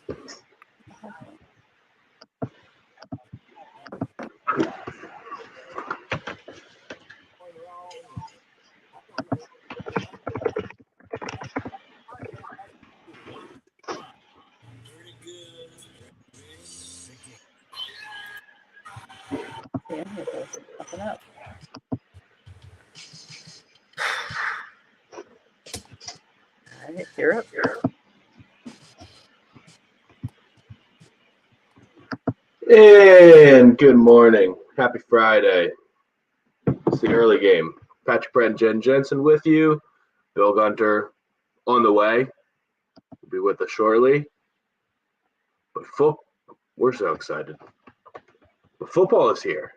Up. All right, you're up. And good morning. Happy Friday. It's the early game. Patrick Brett, Jen Jensen with you. Bill Gunter on the way. Will be with us shortly. But we're so excited. But football is here.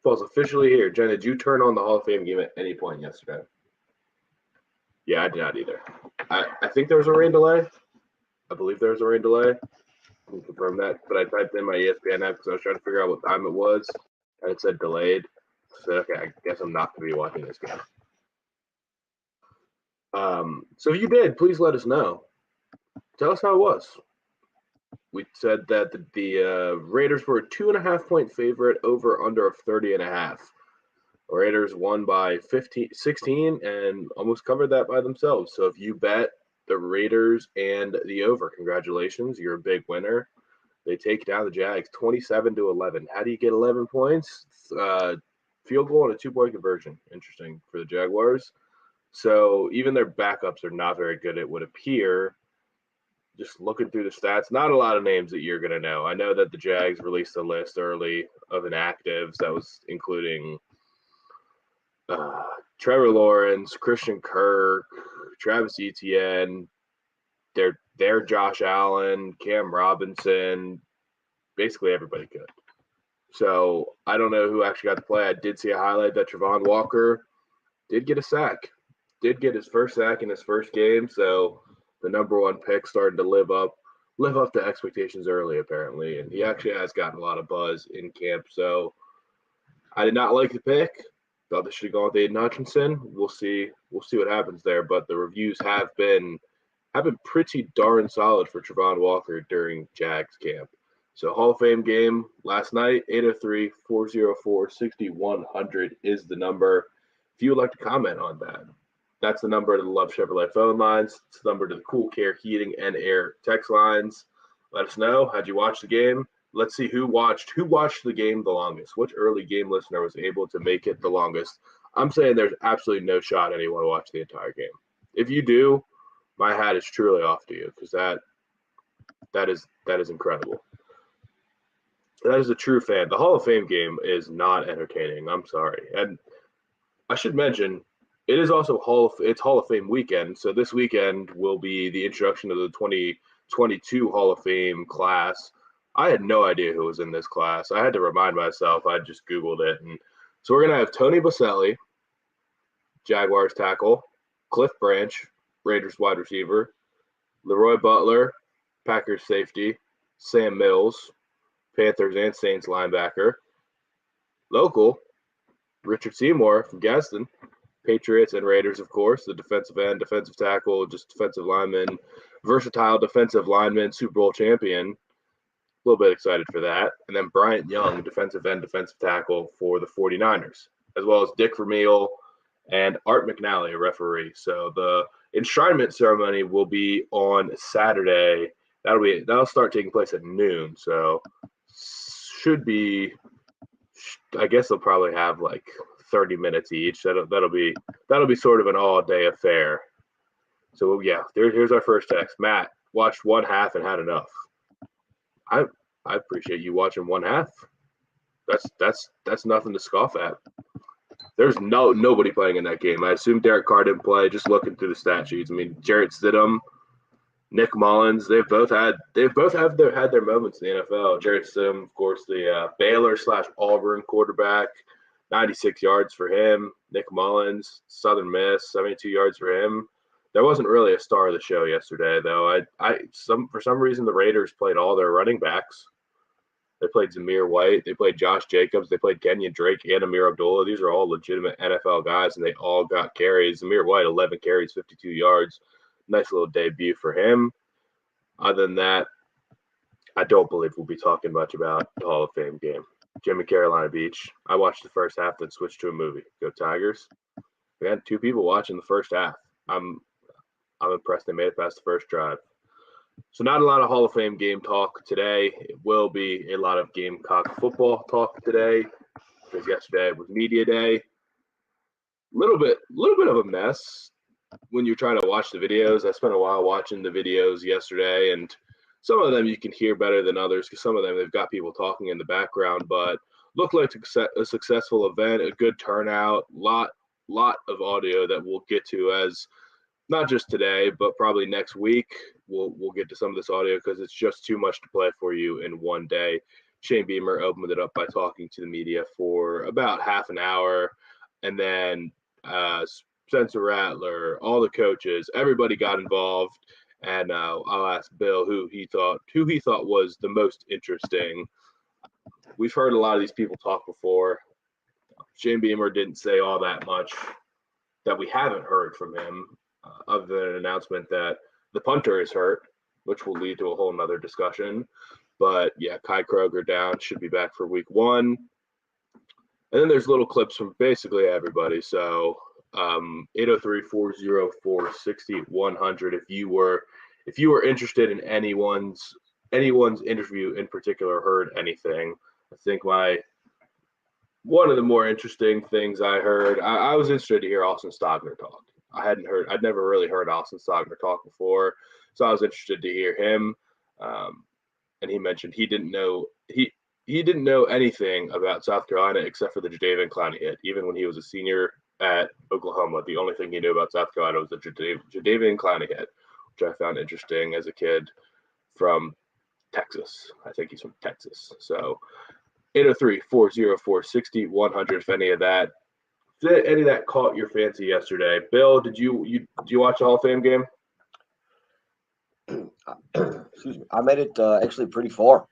Football's officially here. Jen, did you turn on the Hall of Fame game at any point yesterday? Yeah, I did not either. I think there was a rain delay. I believe there was a rain delay. I can confirm that. But I typed in my ESPN app because I was trying to figure out what time it was. And it said delayed. I said, okay, I guess I'm not going to be watching this game. So if you did, please let us know. Tell us how it was. We said that the Raiders were a 2.5-point favorite over under of 30.5. Raiders won by 16 and almost covered that by themselves. So if you bet the Raiders and the over, congratulations, you're a big winner. They take down the Jags 27-11. How do you get 11 points? Field goal and a 2-point conversion. Interesting for the Jaguars. So even their backups are not very good, it would appear. Just looking through the stats, not a lot of names that you're going to know. I know that the Jags released a list early of inactives that was including Trevor Lawrence, Christian Kirk, Travis Etienne, their Josh Allen, Cam Robinson, basically everybody good. So I don't know who actually got to play. I did see a highlight that Travon Walker did get a sack. Did get his first sack in his first game, so the number one pick started to live up to expectations early, apparently, and he actually has gotten a lot of buzz in camp. So I did not like the pick. Thought they should have gone with Aiden Hutchinson. We'll see what happens there, but the reviews have been pretty darn solid for Travon Walker during Jags camp. So Hall of Fame game last night, 803-404-6100 is the number. If you would like to comment on that. That's the number to the Love Chevrolet phone lines. It's the number to the Cool Care Heating and Air text lines. Let us know. How'd you watch the game? Let's see who watched the game the longest. Which early game listener was able to make it the longest? I'm saying there's absolutely no shot anyone watched the entire game. If you do, my hat is truly off to you because that is incredible. That is a true fan. The Hall of Fame game is not entertaining. I'm sorry. And I should mention, it is also Hall of Fame weekend. So this weekend will be the introduction of the 2022 Hall of Fame class. I had no idea who was in this class. I had to remind myself. I just Googled it. And so we're going to have Tony Boselli, Jaguars tackle, Cliff Branch, Raiders wide receiver, Leroy Butler, Packers safety, Sam Mills, Panthers and Saints linebacker, local, Richard Seymour from Gaston, Patriots and Raiders, of course, the defensive end, defensive tackle, just defensive lineman, versatile defensive lineman, Super Bowl champion. A little bit excited for that. And then Bryant Young, defensive end, defensive tackle for the 49ers, as well as Dick Vermeil and Art McNally, a referee. So the enshrinement ceremony will be on Saturday. That'll start taking place at noon. So should be, I guess they'll probably have like 30 minutes each. That'll be sort of an all-day affair. So yeah, here's our first text. Matt watched one half and had enough. I appreciate you watching one half. That's nothing to scoff at. There's nobody playing in that game. I assume Derek Carr didn't play. Just looking through the stat sheets. I mean, Jarrett Stidham, Nick Mullins, they've both had their moments in the NFL. Jarrett Stidham, of course, the Baylor/Auburn quarterback, 96 yards for him. Nick Mullins, Southern Miss, 72 yards for him. There wasn't really a star of the show yesterday, though. For some reason the Raiders played all their running backs. They played Zamir White, they played Josh Jacobs, they played Kenyon Drake and Amir Abdullah. These are all legitimate NFL guys, and they all got carries. Zamir White, 11 carries, 52 yards. Nice little debut for him. Other than that, I don't believe we'll be talking much about the Hall of Fame game. Jimmy Carolina Beach. I watched the first half, then switched to a movie. Go Tigers. We had 2 people watching the first half. I'm impressed they made it past the first drive. So not a lot of Hall of Fame game talk today. It will be a lot of Gamecock football talk today because yesterday was media day. Little bit of a mess when you're trying to watch the videos. I spent a while watching the videos yesterday, and some of them you can hear better than others because some of them they've got people talking in the background. But looked like a successful event, a good turnout, lot of audio that we'll get to as not just today, but probably next week. We'll get to some of this audio because it's just too much to play for you in one day. Shane Beamer opened it up by talking to the media for about half an hour, and then Spencer Rattler, all the coaches, everybody got involved. And I'll ask Bill who he thought was the most interesting. We've heard a lot of these people talk before. Shane Beamer didn't say all that much that we haven't heard from him, other than an announcement that the punter is hurt, which will lead to a whole nother discussion. But yeah, Kai Kroger down, should be back for week 1. And then there's little clips from basically everybody. So 803-404-6100 if you were interested in anyone's interview in particular, heard anything. I think one of the more interesting things I heard, I was interested to hear Austin Stogner talk. I'd never really heard Austin Stogner talk before, so I was interested to hear him. And he mentioned he didn't know anything about South Carolina except for the Jadeveon Clowney hit. Even when he was a senior at Oklahoma, the only thing he knew about South Carolina was the Jadeveon Clowney hit, which I found interesting as a kid from Texas. I think he's from Texas. So 803-404-6100 if any of that caught your fancy yesterday. Bill, did you watch the Hall of Fame game? Excuse me. I made it actually pretty far,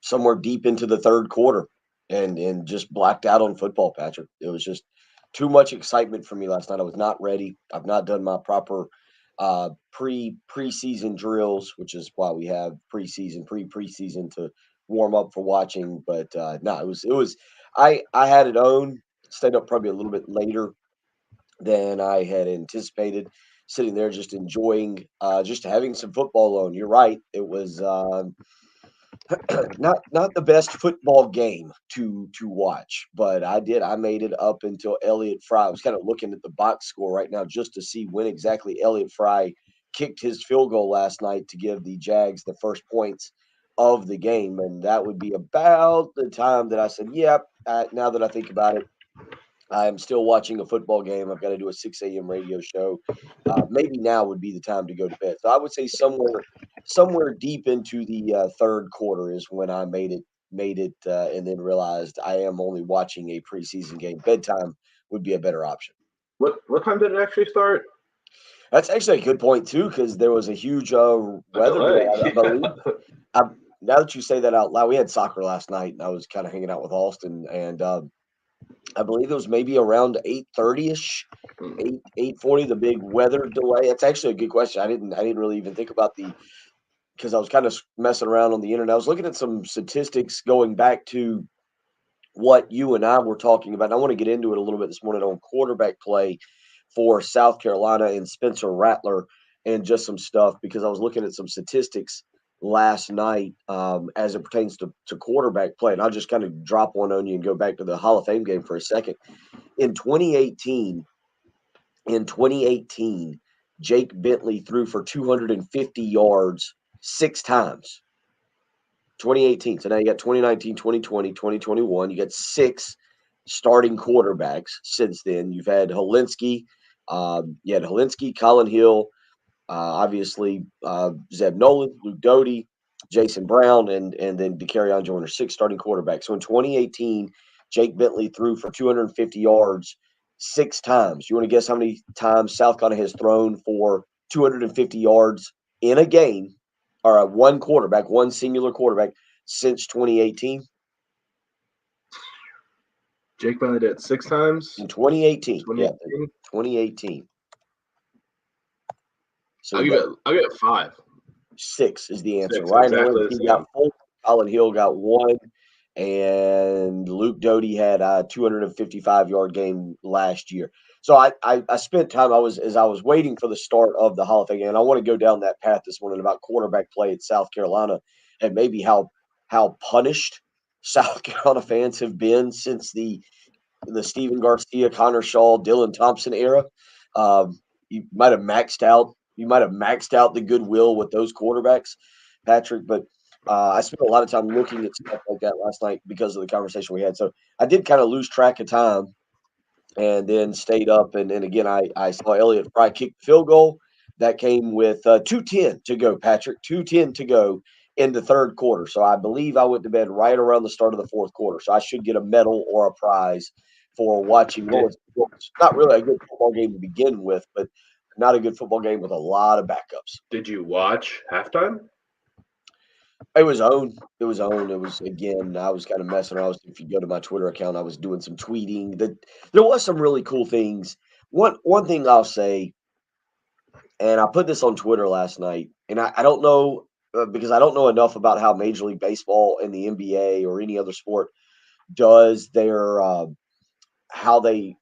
somewhere deep into the third quarter, and just blacked out on football, Patrick. It was just too much excitement for me last night. I was not ready. I've not done my proper preseason drills, which is why we have preseason to warm up for watching. But no, it was. I had it on. Stayed up probably a little bit later than I had anticipated. Sitting there just enjoying, just having some football on. You're right. It was not the best football game to watch, but I made it up until Elliott Fry. I was kind of looking at the box score right now just to see when exactly Elliott Fry kicked his field goal last night to give the Jags the first points of the game, and that would be about the time that I said, "Yep." Now that I think about it, I'm still watching a football game. I've got to do a 6 a.m. radio show. Maybe now would be the time to go to bed. So I would say somewhere deep into the third quarter is when I made it, and then realized I am only watching a preseason game. Bedtime would be a better option. What time did it actually start? That's actually a good point too, because there was a huge weather delay. I believe. Now that you say that out loud, we had soccer last night, and I was kind of hanging out with Austin, and I believe it was maybe around 8:30ish, 8:40. The big weather delay. That's actually a good question. I didn't really even think about because I was kind of messing around on the internet. I was looking at some statistics going back to what you and I were talking about. And I want to get into it a little bit this morning on quarterback play for South Carolina and Spencer Rattler and just some stuff, because I was looking at some statistics last night as it pertains to quarterback play. And I'll just kind of drop one on you and go back to the Hall of Fame game for a second. In 2018, Jake Bentley threw for 250 yards 6 times. 2018. So now you got 2019, 2020, 2021. You got 6 starting quarterbacks since then. You've had Hilinski. Colin Hill, obviously Zeb Nolan, Luke Doty, Jason Brown, and then De'Carrion Joyner, 6 starting quarterbacks. So in 2018, Jake Bentley threw for 250 yards 6 times. You want to guess how many times South Carolina has thrown for 250 yards in a game, or one singular quarterback since 2018? Jake Bentley did 6 times in 2018. 2018? Yeah, 2018. So I'll give it 5. 6 is the answer. 6, Ryan exactly Hilinski the got same. 4, Colin Hill got 1, and Luke Doty had a 255-yard game last year. So I spent time as I was waiting for the start of the Hall of Fame game, and I want to go down that path this morning about quarterback play at South Carolina and maybe how punished South Carolina fans have been since the Stephen Garcia, Connor Shaw, Dylan Thompson era. You might have maxed out. You might have maxed out the goodwill with those quarterbacks, Patrick. But I spent a lot of time looking at stuff like that last night because of the conversation we had. So I did kind of lose track of time, and then stayed up. And again, I saw Elliott Fry kick the field goal. That came with 2:10 to go, Patrick. 2:10 to go in the third quarter. So I believe I went to bed right around the start of the fourth quarter. So I should get a medal or a prize for watching what was not really a good football game to begin with, but not a good football game with a lot of backups. Did you watch halftime? It was on. It was on. It was, again, I was kind of messing around. If you go to my Twitter account, I was doing some tweeting. There was some really cool things. One thing I'll say, and I put this on Twitter last night, and I don't know because I don't know enough about how Major League Baseball and the NBA or any other sport does their how they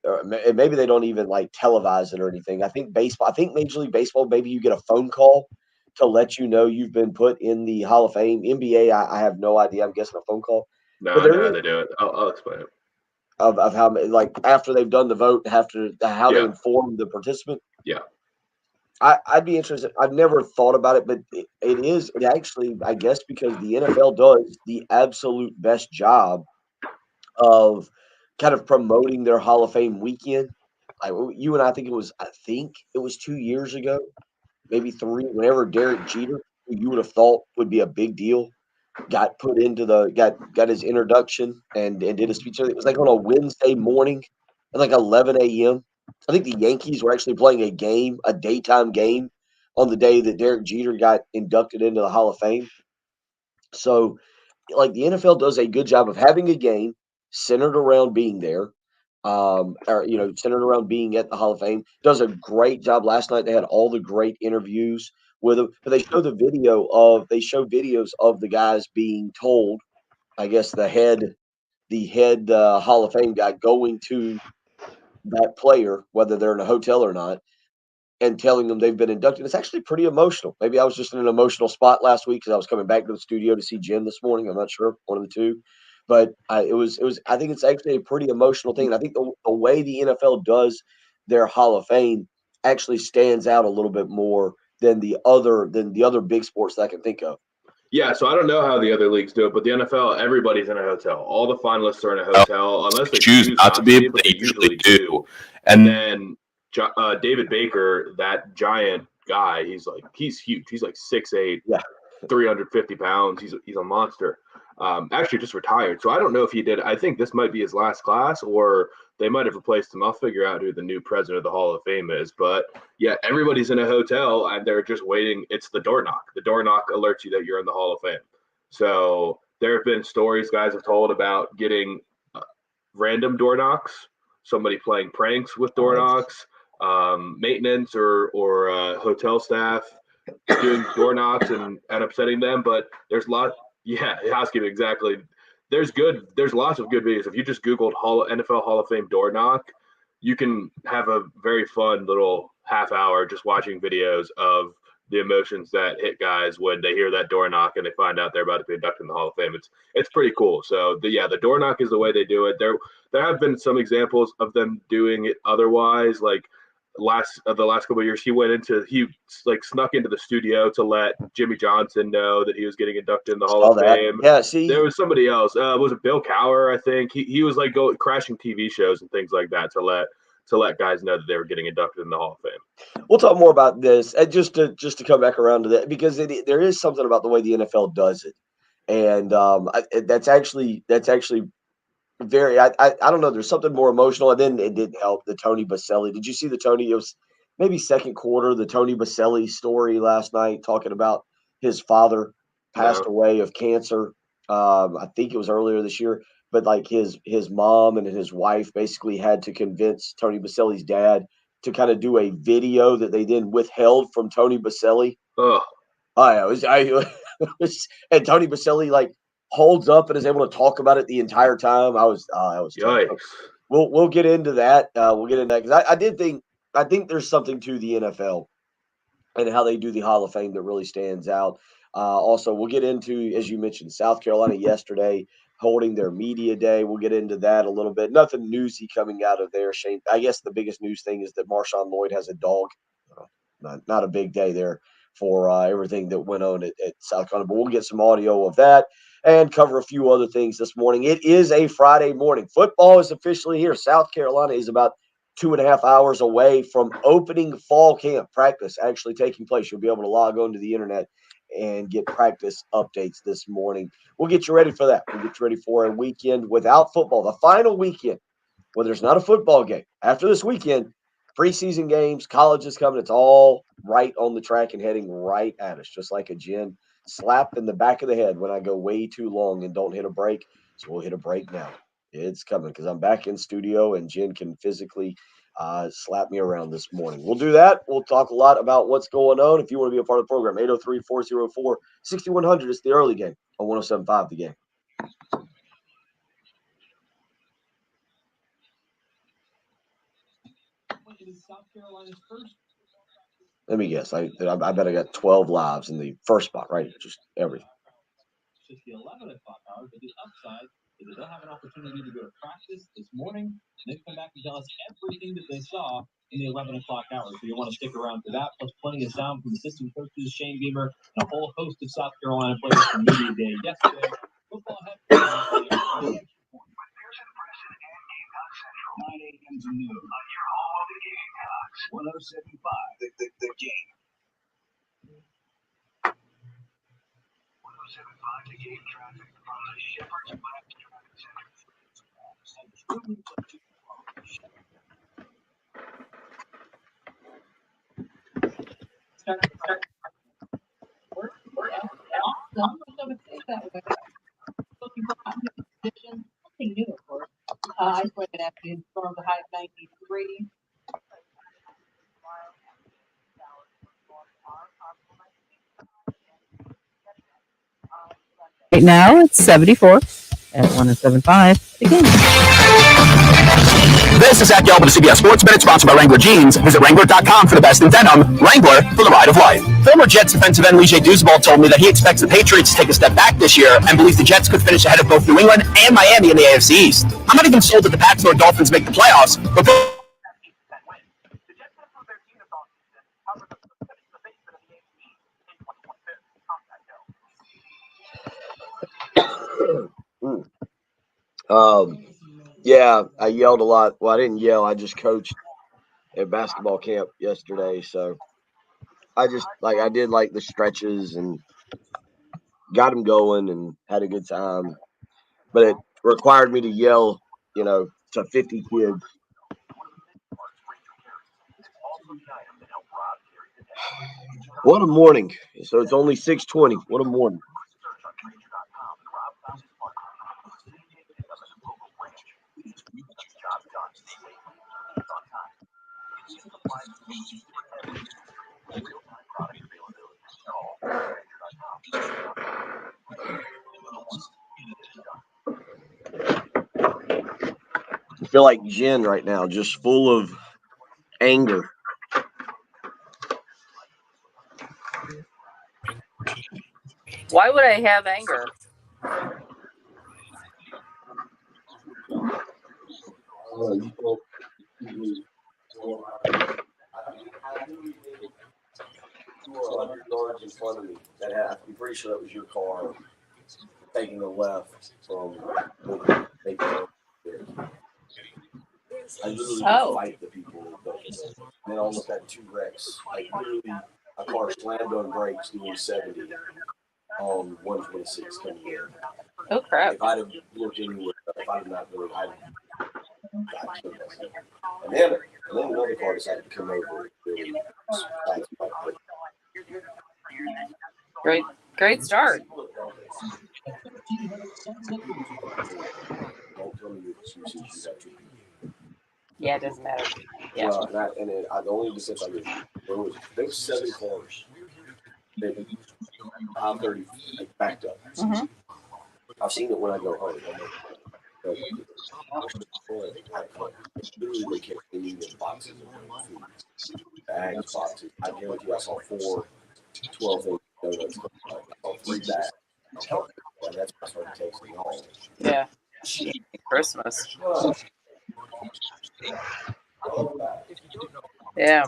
maybe they don't even like televise it or anything. I think Major League Baseball, maybe you get a phone call to let you know you've been put in the Hall of Fame. NBA, I have no idea. I'm guessing a phone call. No, But I know how they do it. I'll explain it. Of how, like, after they've done the vote, how they Yeah. inform the participant. Yeah. I'd be interested. I've never thought about it, but it actually, I guess, because the NFL does the absolute best job of kind of promoting their Hall of Fame weekend. Like you and I think it was 2 years ago, maybe 3, whenever Derek Jeter, who you would have thought would be a big deal, got put into got his introduction and did a speech. It was like on a Wednesday morning at like 11 a.m. I think the Yankees were actually playing a daytime game on the day that Derek Jeter got inducted into the Hall of Fame. So, like, the NFL does a good job of having a game centered around being there, or centered around being at the Hall of Fame. Does a great job. Last night they had all the great interviews with them, but they show videos of the guys being told. I guess the head Hall of Fame guy going to that player, whether they're in a hotel or not, and telling them they've been inducted. It's actually pretty emotional. Maybe I was just in an emotional spot last week because I was coming back to the studio to see Jim this morning. I'm not sure, one of the two. But it was. I think it's actually a pretty emotional thing. And I think the way the NFL does their Hall of Fame actually stands out a little bit more than the other big sports that I can think of. Yeah, so I don't know how the other leagues do it, but the NFL, everybody's in a hotel. All the finalists are in a hotel, unless they choose not to be, but they usually do. And then David Baker, that giant guy, he's huge. He's like 6'8", Yeah. 350 pounds. He's a monster. Actually just retired. So I don't know if he did. I think this might be his last class, or they might have replaced him. I'll figure out who the new president of the Hall of Fame is. But yeah, everybody's in a hotel and they're just waiting. It's the door knock. The door knock alerts you that you're in the Hall of Fame. So there have been stories guys have told about getting random door knocks, somebody playing pranks with door knocks, maintenance or hotel staff doing door knocks and upsetting them. But there's housekeeping, exactly. There's lots of good videos. If you just Googled NFL Hall of Fame door knock, you can have a very fun little half hour just watching videos of the emotions that hit guys when they hear that door knock and they find out they're about to be inducted in the Hall of Fame. It's pretty cool. So the door knock is the way they do it. There have been some examples of them doing it otherwise, like the last couple of years, he snuck into the studio to let Jimmy Johnson know that he was getting inducted in the Hall of Fame. Yeah, see, there was somebody else. Was it Bill Cowher? I think he was like crashing TV shows and things like that to let guys know that they were getting inducted in the Hall of Fame. We'll talk more about this, and just to come back around to that, because there is something about the way the NFL does it, and that's actually very. I don't know. There's something more emotional, and then it didn't help the Tony Boselli. Did you see the Tony? It was maybe second quarter. The Tony Boselli story last night, talking about his father passed away of cancer. I think it was earlier this year, but like his mom and his wife basically had to convince Tony Boselli's dad to kind of do a video that they then withheld from Tony Boselli. Ugh. And Tony Baselli like holds up and is able to talk about it the entire time. I was Yikes. We'll get into that. We'll get into that because I think there's something to the NFL and how they do the Hall of Fame that really stands out. Also, we'll get into, as you mentioned, South Carolina yesterday holding their media day. We'll get into that a little bit. Nothing newsy coming out of there, Shane. I guess the biggest news thing is that Marshawn Lloyd has a dog. Not a big day there for everything that went on at South Carolina, but we'll get some audio of that and cover a few other things this morning. It is a Friday morning. Football is officially here. South Carolina is about 2.5 hours away from opening fall camp practice actually taking place. You'll be able to log on to the internet and get practice updates this morning. We'll get you ready for that. We'll get you ready for a weekend without football, the final weekend where there's not a football game. After this weekend, preseason games, college is coming. It's all right on the track and heading right at us, just like a Jen slap in the back of the head when I go way too long and don't hit a break. So we'll hit a break now. It's coming because I'm back in studio and Jen can physically slap me around this morning. We'll do that. We'll talk a lot about what's going on. If you want to be a part of the program, 803-404-6100. It's the early game on 107.5 The Game. Let me guess. I bet I got 12 lives in the first spot, right? Just everything. It's the 11 o'clock hour, but the upside is that they'll have an opportunity to go to practice this morning and then come back and tell us everything that they saw in the 11 o'clock hour. So you'll want to stick around for that, plus plenty of sound from assistant coaches Shane Beamer and a whole host of South Carolina players from Media Day yesterday. Football head 9 a.m. to noon on your home of the Gamecocks, 107.5 the Game. 107.5 The Game traffic from the Shepherd's Plant Traffic Center. Something new, of course. I played an afternoon storm, the high of 93. Right now it's 74 at 107.5 The Game. This is Zach Gelb with the CBS Sports Minute, sponsored by Wrangler Jeans. Visit Wrangler.com for the best in denim. Wrangler, for the ride of life. Former Jets defensive end Lijay Douzable told me that he expects the Patriots to take a step back this year and believes the Jets could finish ahead of both New England and Miami in the AFC East. I'm not even sold that the Pats or Dolphins make the playoffs, but Yeah, I yelled a lot. Well, I didn't yell. I just coached at basketball camp yesterday. So I just I did the stretches and got them going and had a good time. But it required me to yell, to 50 kids. What a morning. So it's only 6:20. What a morning. I feel like Jen right now, just full of anger. Why would I have anger? Yards in front of me. I'm pretty sure that was your car taking the left from I literally fight the people. And then I almost had 2 wrecks. Literally, a car slammed on brakes doing 70 on 126 coming in. Oh crap! If I'd have looked anywhere, if I'd have not really, I'd got killed. And then another car decided to come over. Great start. Yeah, it doesn't matter. Yeah. Well, the only defense I did, there was 7 cars. 5:30 like, backed up. Mhm. I've seen it when I go home. Literally, they kept cleaning in boxes of food. Bags, boxes. I guarantee I saw 4 12-inch donuts. I saw 3 bags. And that's when I started tasting all. Yeah. Christmas. Yeah.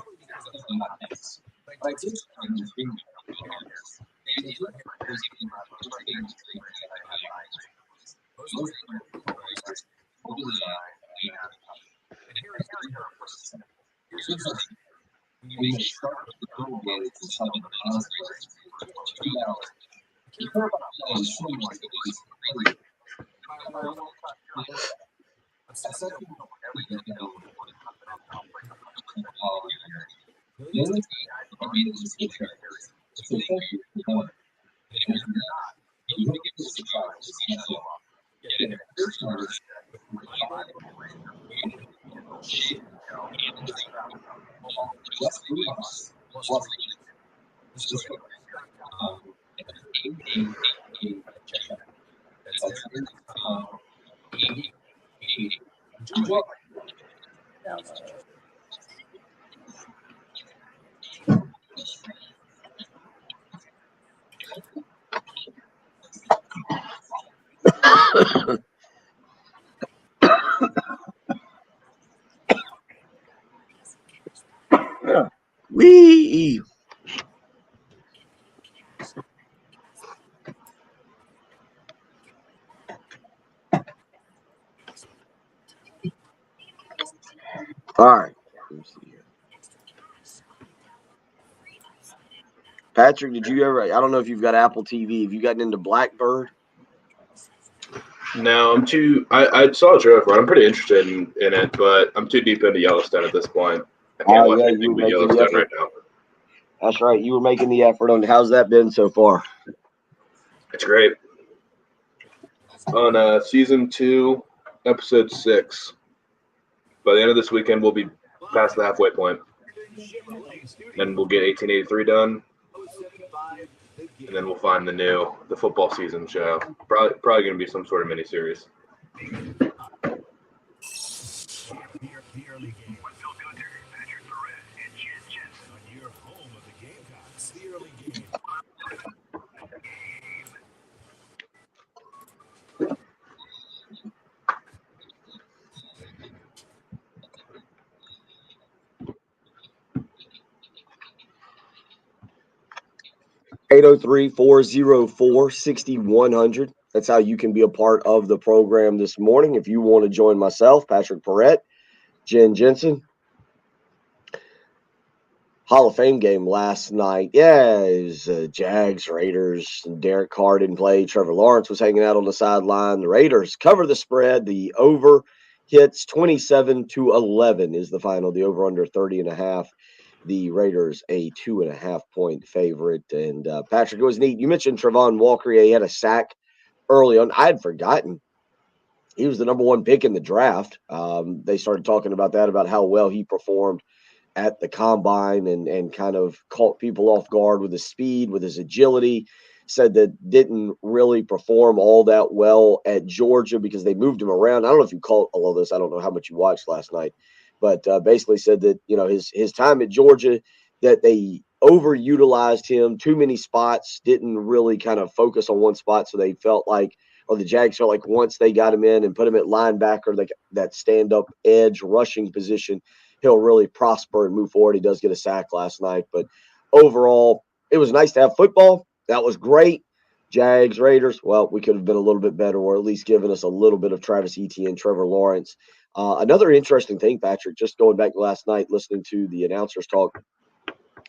Wee. All right. Patrick, did you ever? I don't know if you've got Apple TV. Have you gotten into Blackbird? No, I'm too. I saw a trailer for it. I'm pretty interested in it, but I'm too deep into Yellowstone at this point. I can't watch anything but Yellowstone right now. That's right. You were making the effort on. How's that been so far? It's great. On season 2, episode 6. By the end of this weekend, we'll be past the halfway point, and we'll get 1883 done, and then we'll find the football season show. Probably going to be some sort of miniseries. Eight 803-404-6100. That's how you can be a part of the program this morning. If you want to join myself, Patrick Perrett, Jen Jensen. Hall of Fame game last night. Yeah, it was Jags, Raiders, and Derek Carr didn't play. Trevor Lawrence was hanging out on the sideline. The Raiders cover the spread. The over hits 27-11 is the final. The over under 30.5. The Raiders a 2.5-point favorite. And Patrick, it was neat. You mentioned Travon Walker. Yeah, he had a sack early on. I had forgotten. He was the number 1 pick in the draft. They started talking about that, about how well he performed at the combine and kind of caught people off guard with his speed, with his agility. Said that didn't really perform all that well at Georgia because they moved him around. I don't know if you caught all of this. I don't know how much you watched last night, but basically said that, his time at Georgia, that they overutilized him, too many spots, didn't really kind of focus on one spot. So they felt like, or the Jags felt like once they got him in and put him at linebacker, like that stand-up edge rushing position, he'll really prosper and move forward. He does get a sack last night, but overall, it was nice to have football. That was great. Jags, Raiders, well, we could have been a little bit better, or at least given us a little bit of Travis Etienne, Trevor Lawrence. Another interesting thing, Patrick, just going back to last night, listening to the announcers talk,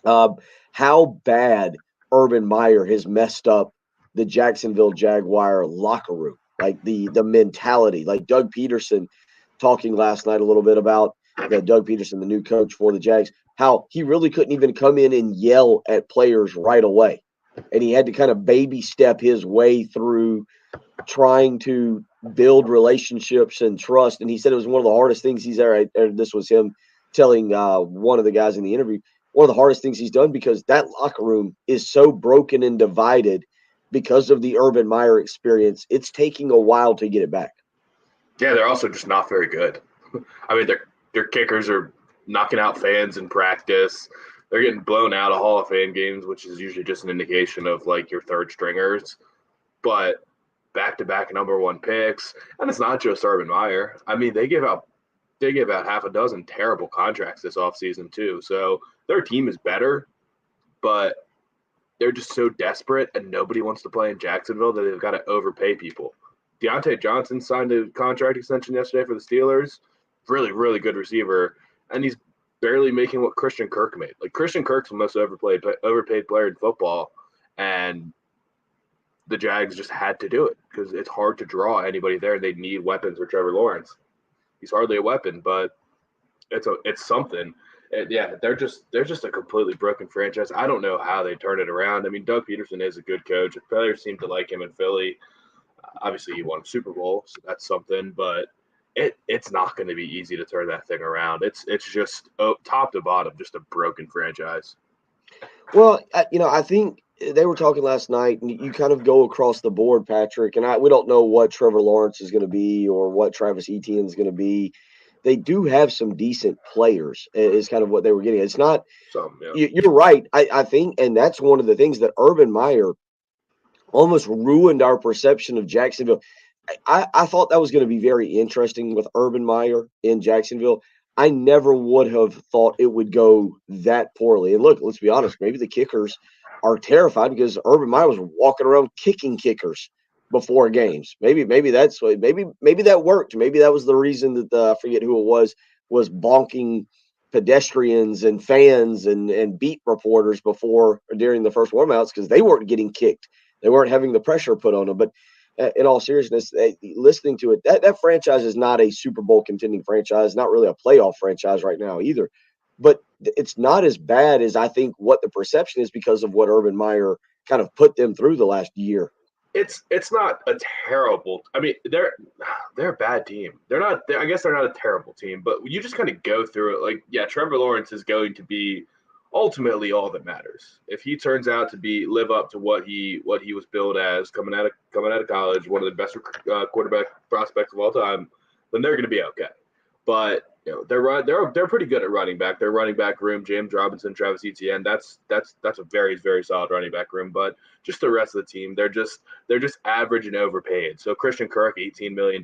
how bad Urban Meyer has messed up the Jacksonville Jaguar locker room, like the mentality. Like Doug Peterson talking last night a little bit about Doug Peterson, the new coach for the Jags, how he really couldn't even come in and yell at players right away. And he had to kind of baby step his way through trying to build relationships and trust. And he said it was one of the hardest things he's ever, this was him telling one of the guys in the interview, one of the hardest things he's done because that locker room is so broken and divided because of the Urban Meyer experience. It's taking a while to get it back. Yeah, they're also just not very good. I mean, their kickers are knocking out fans in practice. They're getting blown out of Hall of Fame games, which is usually just an indication of like your third stringers. But back-to-back number one picks, and it's not just Urban Meyer. I mean, they give out half a dozen terrible contracts this offseason too. So their team is better, but they're just so desperate and nobody wants to play in Jacksonville that they've got to overpay people. Deontay Johnson signed a contract extension yesterday for the Steelers. Really, really good receiver. And he's barely making what Christian Kirk made. Like, Christian Kirk's the most overpaid player in football. And the Jags just had to do it because it's hard to draw anybody there. They need weapons for Trevor Lawrence. He's hardly a weapon, but it's something. And yeah, they're just a completely broken franchise. I don't know how they turn it around. I mean, Doug Peterson is a good coach. The players seem to like him in Philly. Obviously, he won a Super Bowl, so that's something. But it's not going to be easy to turn that thing around. It's just top to bottom, just a broken franchise. Well, I think they were talking last night, and you kind of go across the board, Patrick. And we don't know what Trevor Lawrence is going to be or what Travis Etienne is going to be. They do have some decent players, is kind of what they were getting. It's not – You're right, I think, and that's one of the things that Urban Meyer almost ruined our perception of Jacksonville. I thought that was going to be very interesting with Urban Meyer in Jacksonville. I never would have thought it would go that poorly. And look, let's be honest, maybe the kickers are terrified because Urban Meyer was walking around kicking kickers before games. Maybe that's what maybe that worked. Maybe that was the reason that I forget who it was bonking pedestrians and fans and beat reporters before or during the first warmouts because they weren't getting kicked. They weren't having the pressure put on them. But in all seriousness, listening to it, that franchise is not a Super Bowl contending franchise, not really a playoff franchise right now either. But it's not as bad as I think what the perception is because of what Urban Meyer kind of put them through the last year. It's not a terrible. I mean, they're a bad team. I guess they're not a terrible team, but you just kind of go through it. Like, yeah, Trevor Lawrence is going to be ultimately all that matters. If he turns out to live up to what he was billed as coming out of college, one of the best quarterback prospects of all time, then they're going to be okay. But they're pretty good at running back. Their running back room, James Robinson, Travis Etienne, that's a very, very solid running back room. But just the rest of the team, they're just average and overpaid. So Christian Kirk, $18 million,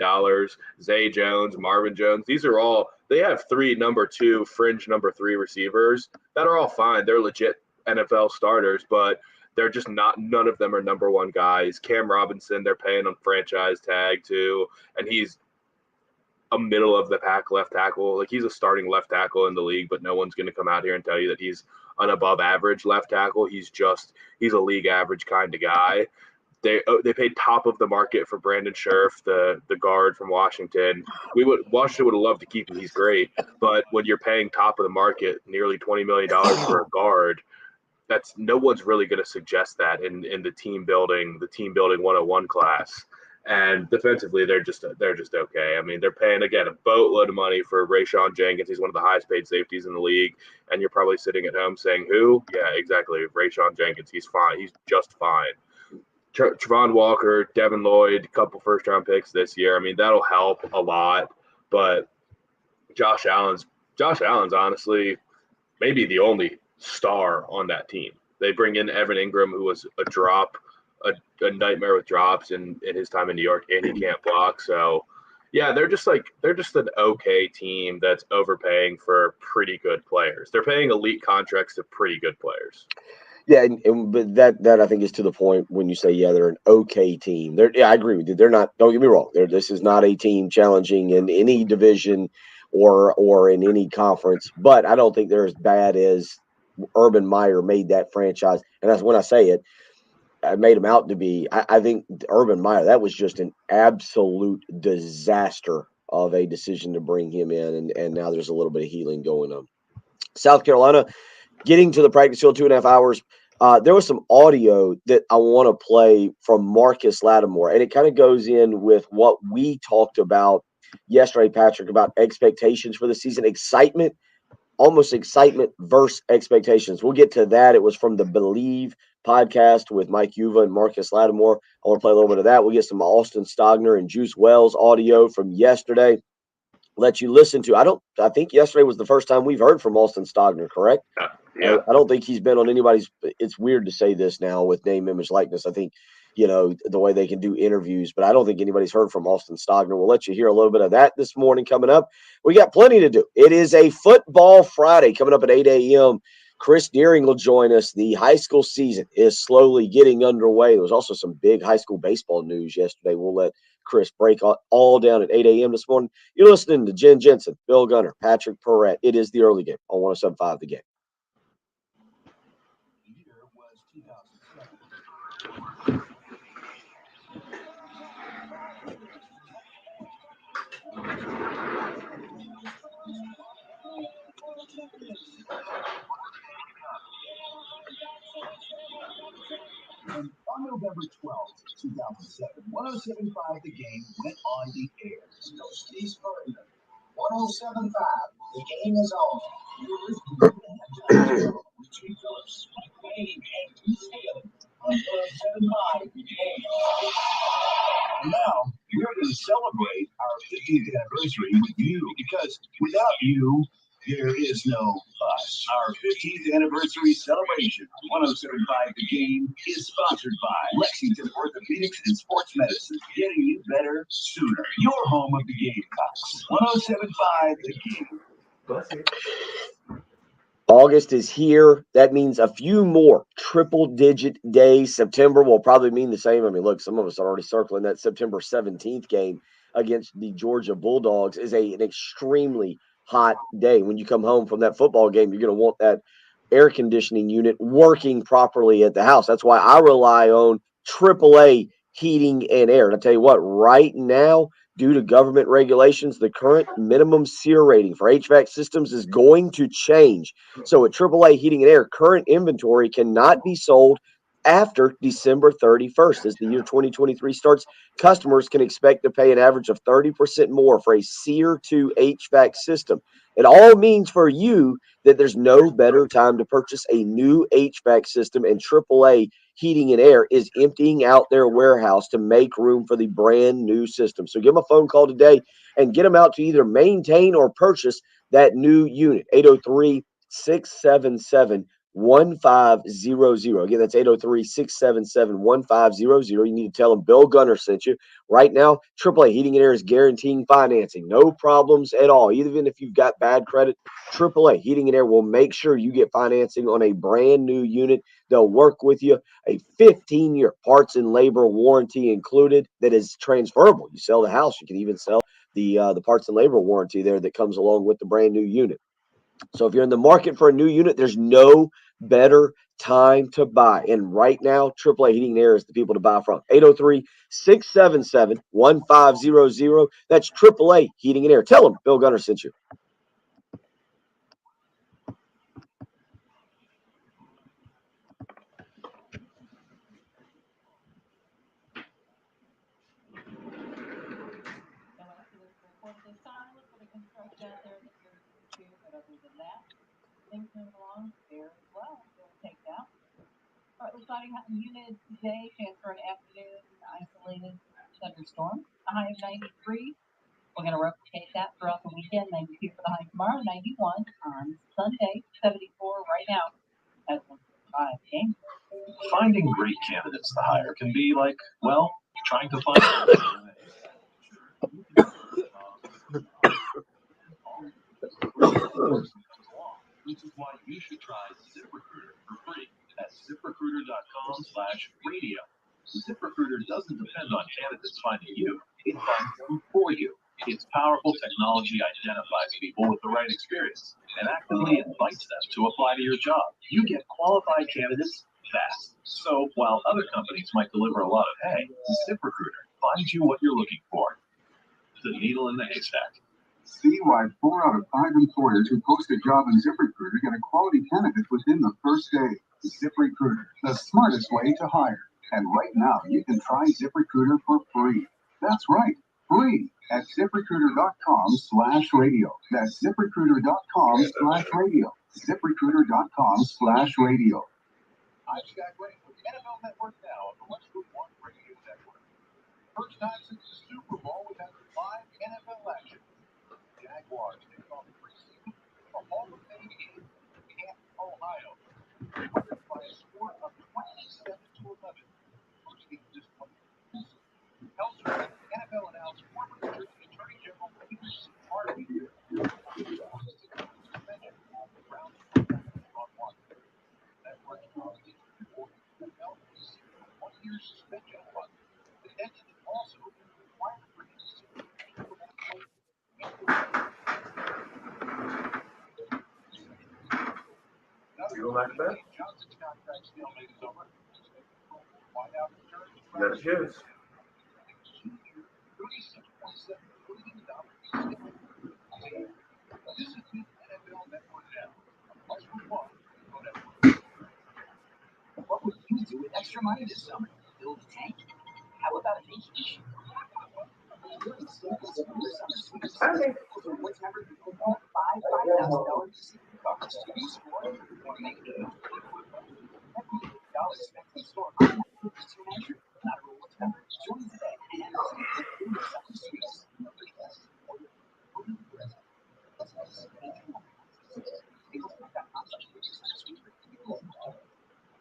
Zay Jones, Marvin Jones, they have 3 number 2, fringe number 3 receivers that are all fine. They're legit NFL starters, but they're just none of them are number 1 guys. Cam Robinson, they're paying on franchise tag too, and he's a middle of the pack left tackle. Like, he's a starting left tackle in the league, but no one's going to come out here and tell you that he's an above average left tackle. He's a league average kind of guy. They paid top of the market for Brandon Scherf, the guard from Washington. Washington would have loved to keep him. He's great, but when you're paying top of the market, nearly $20 million for a guard, that's no one's really going to suggest that in the team building 101 class. And defensively, they're just okay. I mean, they're paying, again, a boatload of money for Rayshawn Jenkins. He's one of the highest paid safeties in the league. And you're probably sitting at home saying, who? Yeah, exactly. Rayshawn Jenkins. He's fine. He's just fine. Travon Walker, Devin Lloyd, a couple first-round picks this year. I mean, that'll help a lot. But Josh Allen's honestly maybe the only star on that team. They bring in Evan Ingram, who was a drop, a nightmare with drops in his time in New York, and he can't block. So, yeah, they're just an okay team that's overpaying for pretty good players. They're paying elite contracts to pretty good players. Yeah, but that I think is to the point when you say, yeah, they're an okay team. I agree with you. They're not. Don't get me wrong. This is not a team challenging in any division or in any conference. But I don't think they're as bad as Urban Meyer made that franchise. And that's when I say it. I made him out to be. I think Urban Meyer, that was just an absolute disaster of a decision to bring him in, and now there's a little bit of healing going on. South Carolina, getting to the practice field 2.5 hours. There was some audio that I want to play from Marcus Lattimore, and it kind of goes in with what we talked about yesterday, Patrick, about expectations for the season, excitement. almost excitement versus expectations. We'll get to that. It was from the Believe podcast with Mike Uva and Marcus Lattimore. I want to play a little bit of that. We'll get some Austin Stogner and Juice Wells audio from yesterday. Let you listen to. I think yesterday was the first time we've heard from Austin Stogner, correct? Yeah. I don't think he's been on anybody's. It's weird to say this now with name, image, likeness. I think, the way they can do interviews, but I don't think anybody's heard from Austin Stogner. We'll let you hear a little bit of that this morning coming up. We got plenty to do. It is a Football Friday coming up at 8 a.m. Chris Deering will join us. The high school season is slowly getting underway. There was also some big high school baseball news yesterday. We'll let Chris break all down at 8 a.m. this morning. You're listening to Jen Jensen, Bill Gunner, Patrick Perrette. It is the early game on 107.5 The Game. And on November 12th, 2007, 107.5 The Game went on the air. No Steve Spurrier. 107.5 The Game is on. You're listening to Richie Phillips, Mike Wayne, and Bruce Haley on 107.5 The Game. And now, we're going to celebrate our 50th anniversary with you, because without you, there is no us. Our 15th anniversary celebration, 107.5 The Game, is sponsored by Lexington Orthopedics and Sports Medicine, getting you better sooner. Your home of the Gamecocks. 107.5 The Game. Bless you. August is here. That means a few more triple-digit days. September will probably mean the same. I mean, look, some of us are already circling that September 17th game against the Georgia Bulldogs is an extremely hot day. When you come home from that football game, you're going to want that air conditioning unit working properly at the house. That's why I rely on AAA heating and air. And I tell you what, right now, due to government regulations, the current minimum SEER rating for HVAC systems is going to change. So at AAA Heating and Air, current inventory cannot be sold after December 31st. As the year 2023 starts, customers can expect to pay an average of 30% more for a SEER 2 HVAC system. It all means for you that there's no better time to purchase a new HVAC system, and AAA Heating and Air is emptying out their warehouse to make room for the brand new system. So give them a phone call today and get them out to either maintain or purchase that new unit. 803-677-1500. Again, that's 803-677-1500. You need to tell them Bill Gunner sent you. Right now, AAA Heating and Air is guaranteeing financing. No problems at all. Even if you've got bad credit, AAA Heating and Air will make sure you get financing on a brand new unit. They'll work with you. A 15-year parts and labor warranty included that is transferable. You sell the house, you can even sell the parts and labor warranty there that comes along with the brand new unit. So if you're in the market for a new unit, there's no better time to buy. And right now, AAA Heating and Air is the people to buy from. 803-677-1500. That's AAA Heating and Air. Tell them Bill Gunner sent you. Things move along very well. We'll take that. Partly cloudy unit today, chance for an afternoon isolated thunderstorm. A high of 93. We're going to replicate that throughout the weekend. 92 for the high tomorrow, 91 on Sunday, 74 right now at 1:05 game. Finding great candidates to hire can be like, well, trying to find which is why you should try ZipRecruiter for free at ZipRecruiter.com/radio. ZipRecruiter doesn't depend on candidates finding you, it finds them for you. Its powerful technology identifies people with the right experience and actively invites them to apply to your job. You get qualified candidates fast. So while other companies might deliver a lot of hay, ZipRecruiter finds you what you're looking for. The needle in the haystack. See why 4 out of 5 employers who post a job in ZipRecruiter get a quality candidate within the first day. ZipRecruiter, the smartest way to hire. And right now, you can try ZipRecruiter for free. That's right. free at ZipRecruiter.com/radio. That's ZipRecruiter.com/radio. ZipRecruiter.com/radio. I'm Scott Wayne with the NFL Network now on the Let's Move On Radio Network. First time since the Super Bowl, we've had live NFL action. Jaguars take off the preseason, a Hall of Fame game in Canton, Ohio. Covered by a score of 27-11. First game this one. Elsewhere, NFL announced former New Jersey Attorney General Peter C. Harvey suspension round on one. That was Harvey reported NFL received a 1-year suspension on. The detention also required for his Johnson's contract stalemate is over. Find out returns. That's his. $36.7 billion. This is the NFL Network now. Let's move on. What would you do with extra money this summer? Build a tank? How about a vacation? What's never $5,000 to see the cars to use for or make it. Every $1 spent in store on that purpose to measure. Not a rule whatsoever. Join today and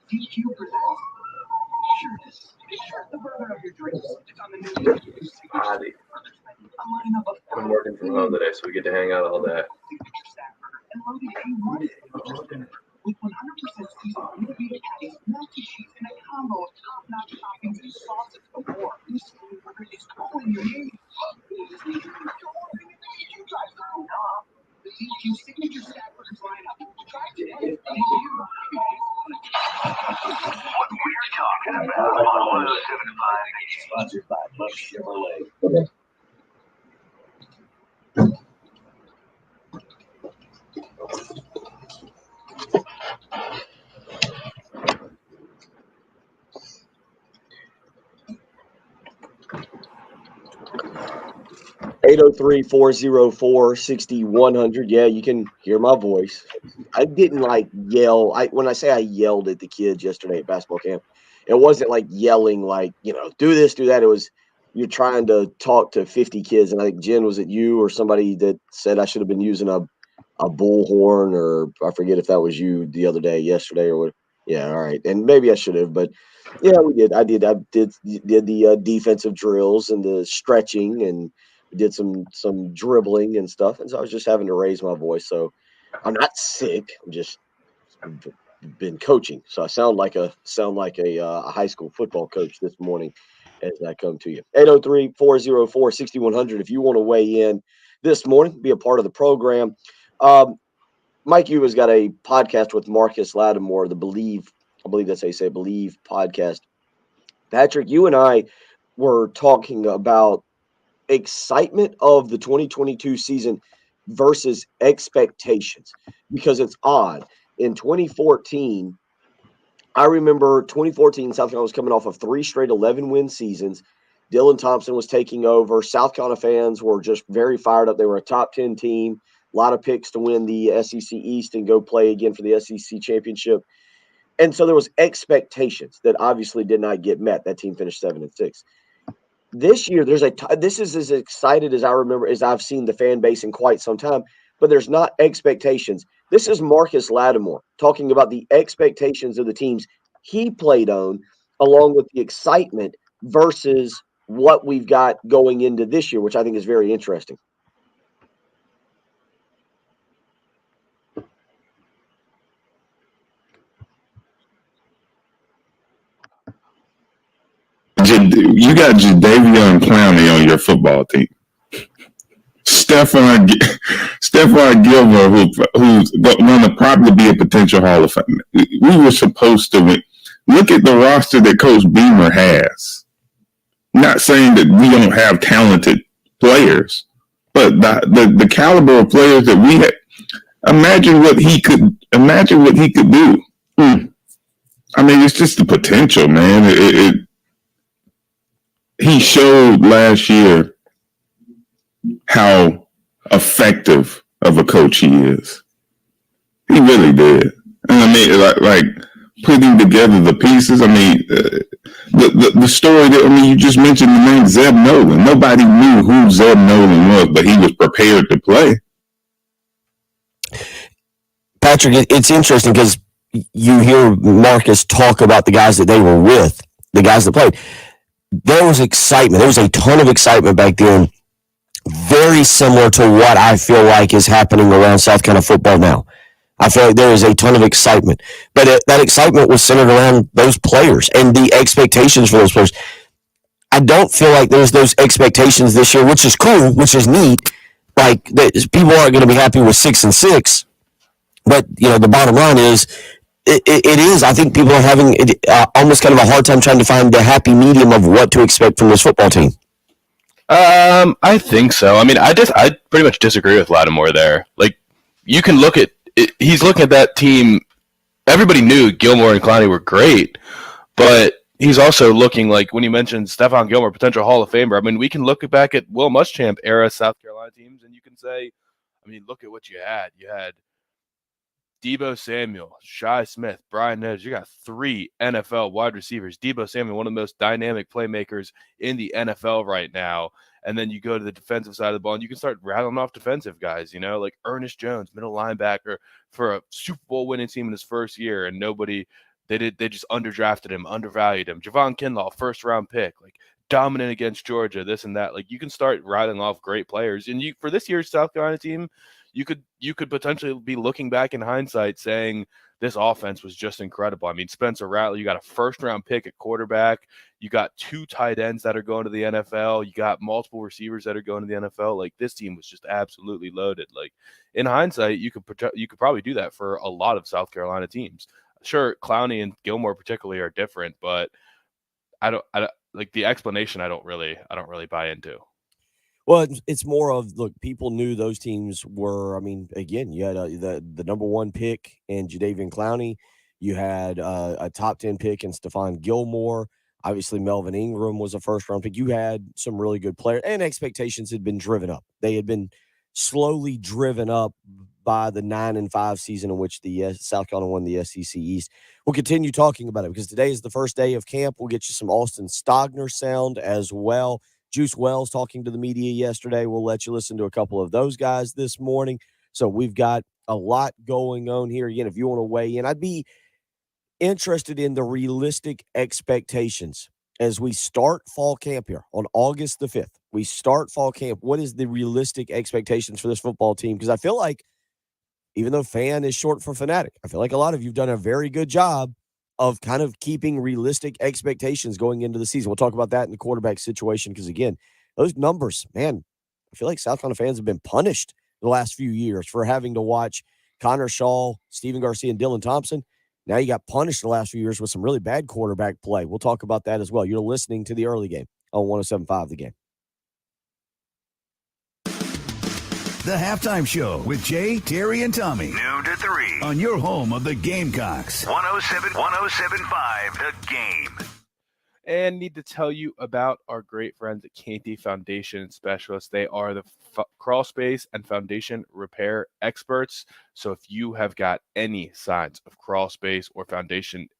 DQ presents Sureness. Sure, the burger of your dreams. It's on the new Adi. I'm working from home today, so we get to hang out all day. and loaded with 100% seasoned innovative patties, melty cheese, and a combo of top-notch toppings and sauces galore. This burger is calling your name. The DQ signature stack burgers lineup. Try today. What we're talking about on 107.5, sponsored by Buck Chevrolet. Okay. 803-404-6100. Yeah, you can hear my voice. I didn't yell. When I say I yelled at the kids yesterday at basketball camp, it wasn't like yelling do this, do that. It was you're trying to talk to 50 kids. And I think Jen, was it you or somebody that said I should have been using a bullhorn, or I forget if that was you yesterday or what. Yeah, all right. And maybe I should have, but yeah, we did. I did the defensive drills and the stretching, and we did some dribbling and stuff. And so I was just having to raise my voice. So I'm not sick. I've been coaching. So I sound like a high school football coach this morning as I come to you. 803-404-6100. If you want to weigh in this morning, be a part of the program. Mike Yu has got a podcast with Marcus Lattimore, I believe that's how you say it, Believe podcast. Patrick, you and I were talking about excitement of the 2022 season versus expectations, because it's odd. In 2014, I remember 2014, South Carolina was coming off of 3 straight 11-win seasons. Dylan Thompson was taking over. South Carolina fans were just very fired up. They were a top 10 team. A lot of picks to win the SEC East and go play again for the SEC championship. And so there was expectations that obviously did not get met. That team finished 7-6. This year, this is as excited as I remember as I've seen the fan base in quite some time, but there's not expectations. This is Marcus Lattimore talking about the expectations of the teams he played on, along with the excitement versus what we've got going into this year, which I think is very interesting. You got Jadeveon Clowney on your football team. Stephon Gilmore, who's going to probably be a potential Hall of Fame. We were supposed to look at the roster that Coach Beamer has. Not saying that we don't have talented players, but the caliber of players that we had. Imagine what he could do. I mean, it's just the potential, man. He showed last year how effective of a coach he is. He really did. And I mean, like putting together the pieces. I mean, the story that, I mean, you just mentioned the name Zeb Nolan. Nobody knew who Zeb Nolan was, but he was prepared to play. Patrick, it's interesting because you hear Marcus talk about the guys that they were with, the guys that played. There was excitement. There was a ton of excitement back then, very similar to what I feel like is happening around South Carolina football now. I feel like there is a ton of excitement, but that excitement was centered around those players and the expectations for those players. I don't feel like there's those expectations this year, which is cool, which is neat. Like, people aren't going to be happy with 6-6, but the bottom line is, it is. I think people are having almost kind of a hard time trying to find the happy medium of what to expect from this football team. I think so. I mean, I pretty much disagree with Lattimore there. Like, you can look at. He's looking at that team. Everybody knew Gilmore and Clowney were great, but he's also looking, like when you mentioned Stephon Gilmore, potential Hall of Famer. I mean, we can look back at Will Muschamp era South Carolina teams, and you can say, I mean, look at what you had. You had Deebo Samuel, Shi Smith, Brian Edge. You got 3 NFL wide receivers. Deebo Samuel, one of the most dynamic playmakers in the NFL right now. And then you go to the defensive side of the ball, and you can start rattling off defensive guys, like Ernest Jones, middle linebacker for a Super Bowl winning team in his first year, and they just underdrafted him, undervalued him. Javon Kinlaw, first-round pick, like dominant against Georgia, this and that. Like, you can start rattling off great players. And for this year's South Carolina team, you could potentially be looking back in hindsight saying this offense was just incredible. I mean, Spencer Rattler, you got a first-round pick at quarterback. You got 2 tight ends that are going to the NFL. You got multiple receivers that are going to the NFL. Like, this team was just absolutely loaded. Like, in hindsight, you could probably do that for a lot of South Carolina teams. Sure, Clowney and Gilmore particularly are different, but I don't like the explanation. I don't really buy into. Well, it's more of, look, people knew those teams were, I mean, again, you had the number 1 pick in Jadeveon Clowney. You had a top 10 pick in Stephon Gilmore. Obviously, Melvin Ingram was a first-round pick. You had some really good players, and expectations had been driven up. They had been slowly driven up by the 9-5 season in which the South Carolina won the SEC East. We'll continue talking about it because today is the first day of camp. We'll get you some Austin Stogner sound as well. Juice Wells talking to the media yesterday. We'll let you listen to a couple of those guys this morning. So we've got a lot going on here. Again, if you want to weigh in, I'd be interested in the realistic expectations as we start fall camp here on August the 5th. We start fall camp. What is the realistic expectations for this football team? Because I feel like, even though fan is short for fanatic, I feel like a lot of you have done a very good job of kind of keeping realistic expectations going into the season. We'll talk about that in the quarterback situation because, again, those numbers, man, I feel like South Carolina fans have been punished the last few years for having to watch Connor Shaw, Stephen Garcia, and Dylan Thompson. Now you got punished the last few years with some really bad quarterback play. We'll talk about that as well. You're listening to the early game on 107.5 The Game. The Halftime Show with Jay, Terry, and Tommy. Noon to 3. On your home of the Gamecocks. 107.5 The Game. And need to tell you about our great friends at Canty Foundation Specialists. They are the crawl space and foundation repair experts. So if you have got any signs of crawl space or foundation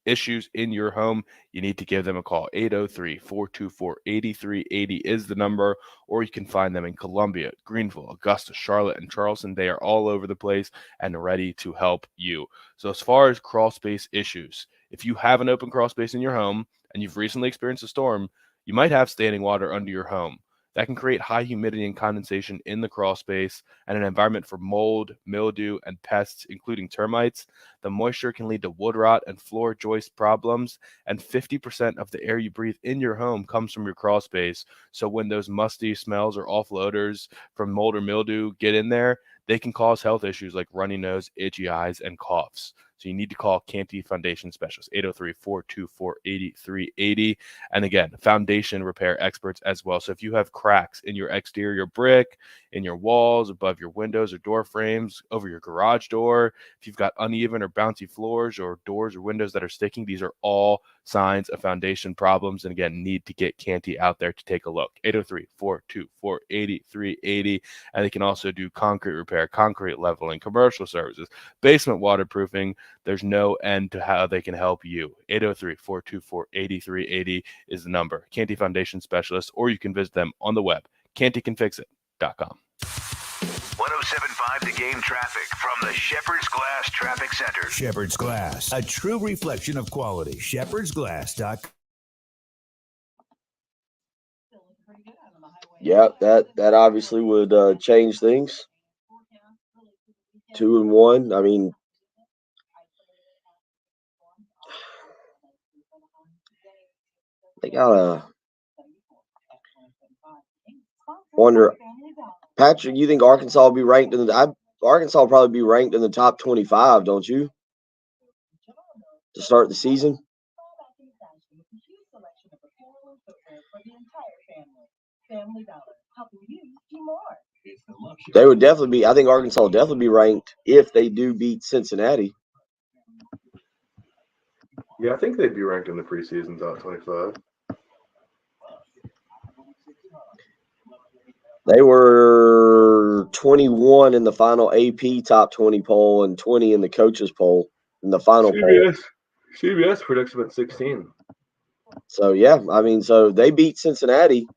issues in your home, you need to give them a call. 803-424-8380 is the number, or you can find them in Columbia, Greenville, Augusta, Charlotte, and Charleston. They are all over the place and ready to help you. So as far as crawl space issues, if you have an open crawl space in your home and you've recently experienced a storm, you might have standing water under your home. That can create high humidity and condensation in the crawl space and an environment for mold, mildew, and pests, including termites. The moisture can lead to wood rot and floor joist problems, and 50% of the air you breathe in your home comes from your crawl space. So when those musty smells or awful odors from mold or mildew get in there, they can cause health issues like runny nose, itchy eyes, and coughs. So you need to call Canty Foundation Specialist, 803-424-8380. And again, foundation repair experts as well. So if you have cracks in your exterior brick, in your walls, above your windows or door frames, over your garage door, if you've got uneven or bouncy floors or doors or windows that are sticking, these are all signs of foundation problems. And again, need to get Canty out there to take a look. 803-424-8380. And they can also do concrete repair, concrete leveling, commercial services, basement waterproofing. There's no end to how they can help you. 803-424-8380 is the number. Canty Foundation Specialist, or you can visit them on the web, cantycanfixit.com. 107.5 The Game traffic from the Shepherd's Glass Traffic Center. Shepherd's Glass, a true reflection of quality. ShepherdsGlass.com. Yeah, that obviously would change things. 2-1. I mean, they gotta wonder. Patrick, you think Arkansas will be ranked in the? Arkansas will probably be ranked in the top 25, don't you? To start the season. They would definitely be. I think Arkansas will definitely be ranked if they do beat Cincinnati. Yeah, I think they'd be ranked in the preseason top 25. They were 21 in the final AP top 20 poll and 20 in the coaches poll in the final poll. CBS predicts them at 16. So, yeah, I mean, so they beat Cincinnati.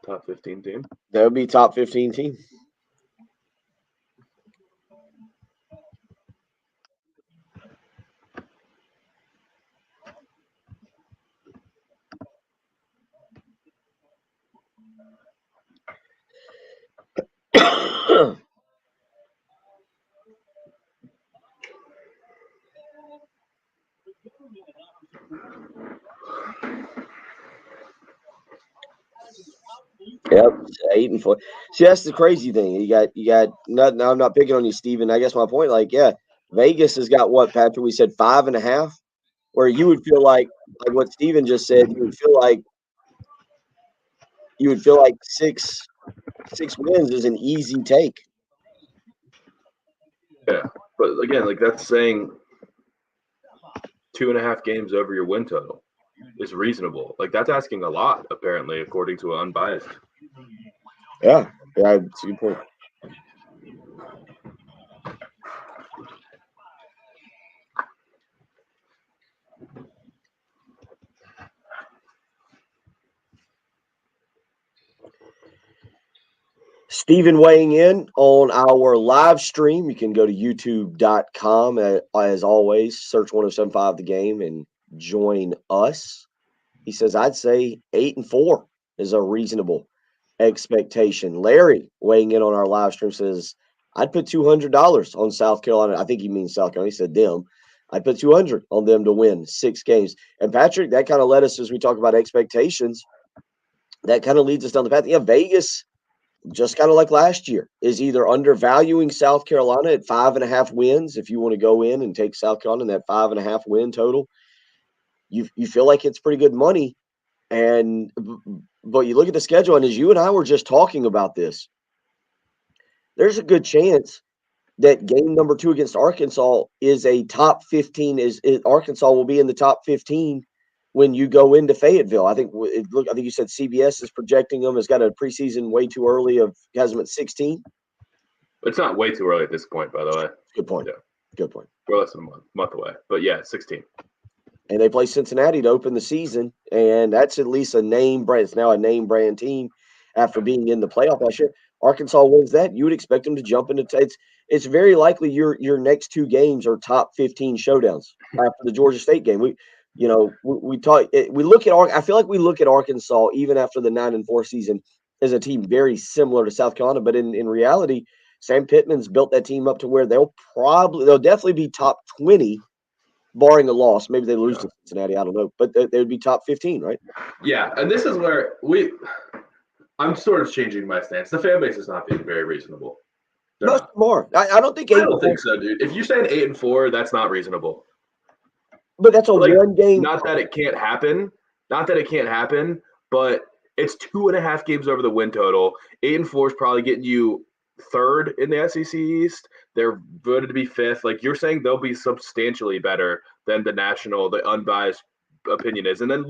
Top 15 team. They'll be top 15 team. Yep, 8-4. See, that's the crazy thing. You got nothing. I'm not picking on you, Steven. I guess my point, like, yeah, Vegas has got what, Patrick? We said 5.5, where you would feel like what Steven just said. You would feel like six wins is an easy take. Yeah, but again, like that's saying 2.5 games over your win total is reasonable. Like that's asking a lot, apparently, according to an unbiased. Yeah, it's a good point. Steven weighing in on our live stream. You can go to youtube.com. As always, search 107.5 The Game and join us. He says, I'd say 8-4 is a reasonable expectation. Larry weighing in on our live stream says, I'd put $200 on South Carolina. I think he means South Carolina. He said them. I'd put $200 on them to win 6 games. And Patrick, that kind of led us, as we talk about expectations, that kind of leads us down the path. Yeah, Vegas, just kind of like last year, is either undervaluing South Carolina at 5.5 wins. If you want to go in and take South Carolina in that 5.5 win total, you feel like it's pretty good money. But you look at the schedule, and as you and I were just talking about this, there's a good chance that game number 2 against Arkansas is a top 15. Arkansas will be in the top 15 when you go into Fayetteville. I think you said CBS is projecting them, has got a preseason way too early has them at 16. It's not way too early at this point, by the way. Good point. Yeah. Good point. We're less than a month away. But yeah, 16. And they play Cincinnati to open the season, and that's at least a name brand. It's now a name brand team after being in the playoff last year. Arkansas wins that. You would expect them to jump into it's very likely your next 2 games are top 15 showdowns after the Georgia State game. We look at I feel like we look at Arkansas even after the 9-4 season as a team very similar to South Carolina, but in reality, Sam Pittman's built that team up to where they'll definitely be top 20, barring a loss. Maybe they lose to Cincinnati, I don't know, but they would be top 15, right? Yeah, and this is where I'm sort of changing my stance. The fan base is not being very reasonable. Most more. I don't think I 8. don't think so, dude. If you're saying 8-4, that's not reasonable. But that's a one game. Not that it can't happen. Not that it can't happen, but it's 2.5 games over the win total. 8-4 is probably getting you third in the SEC East. They're voted to be fifth. Like you're saying, they'll be substantially better than the unbiased opinion is. And then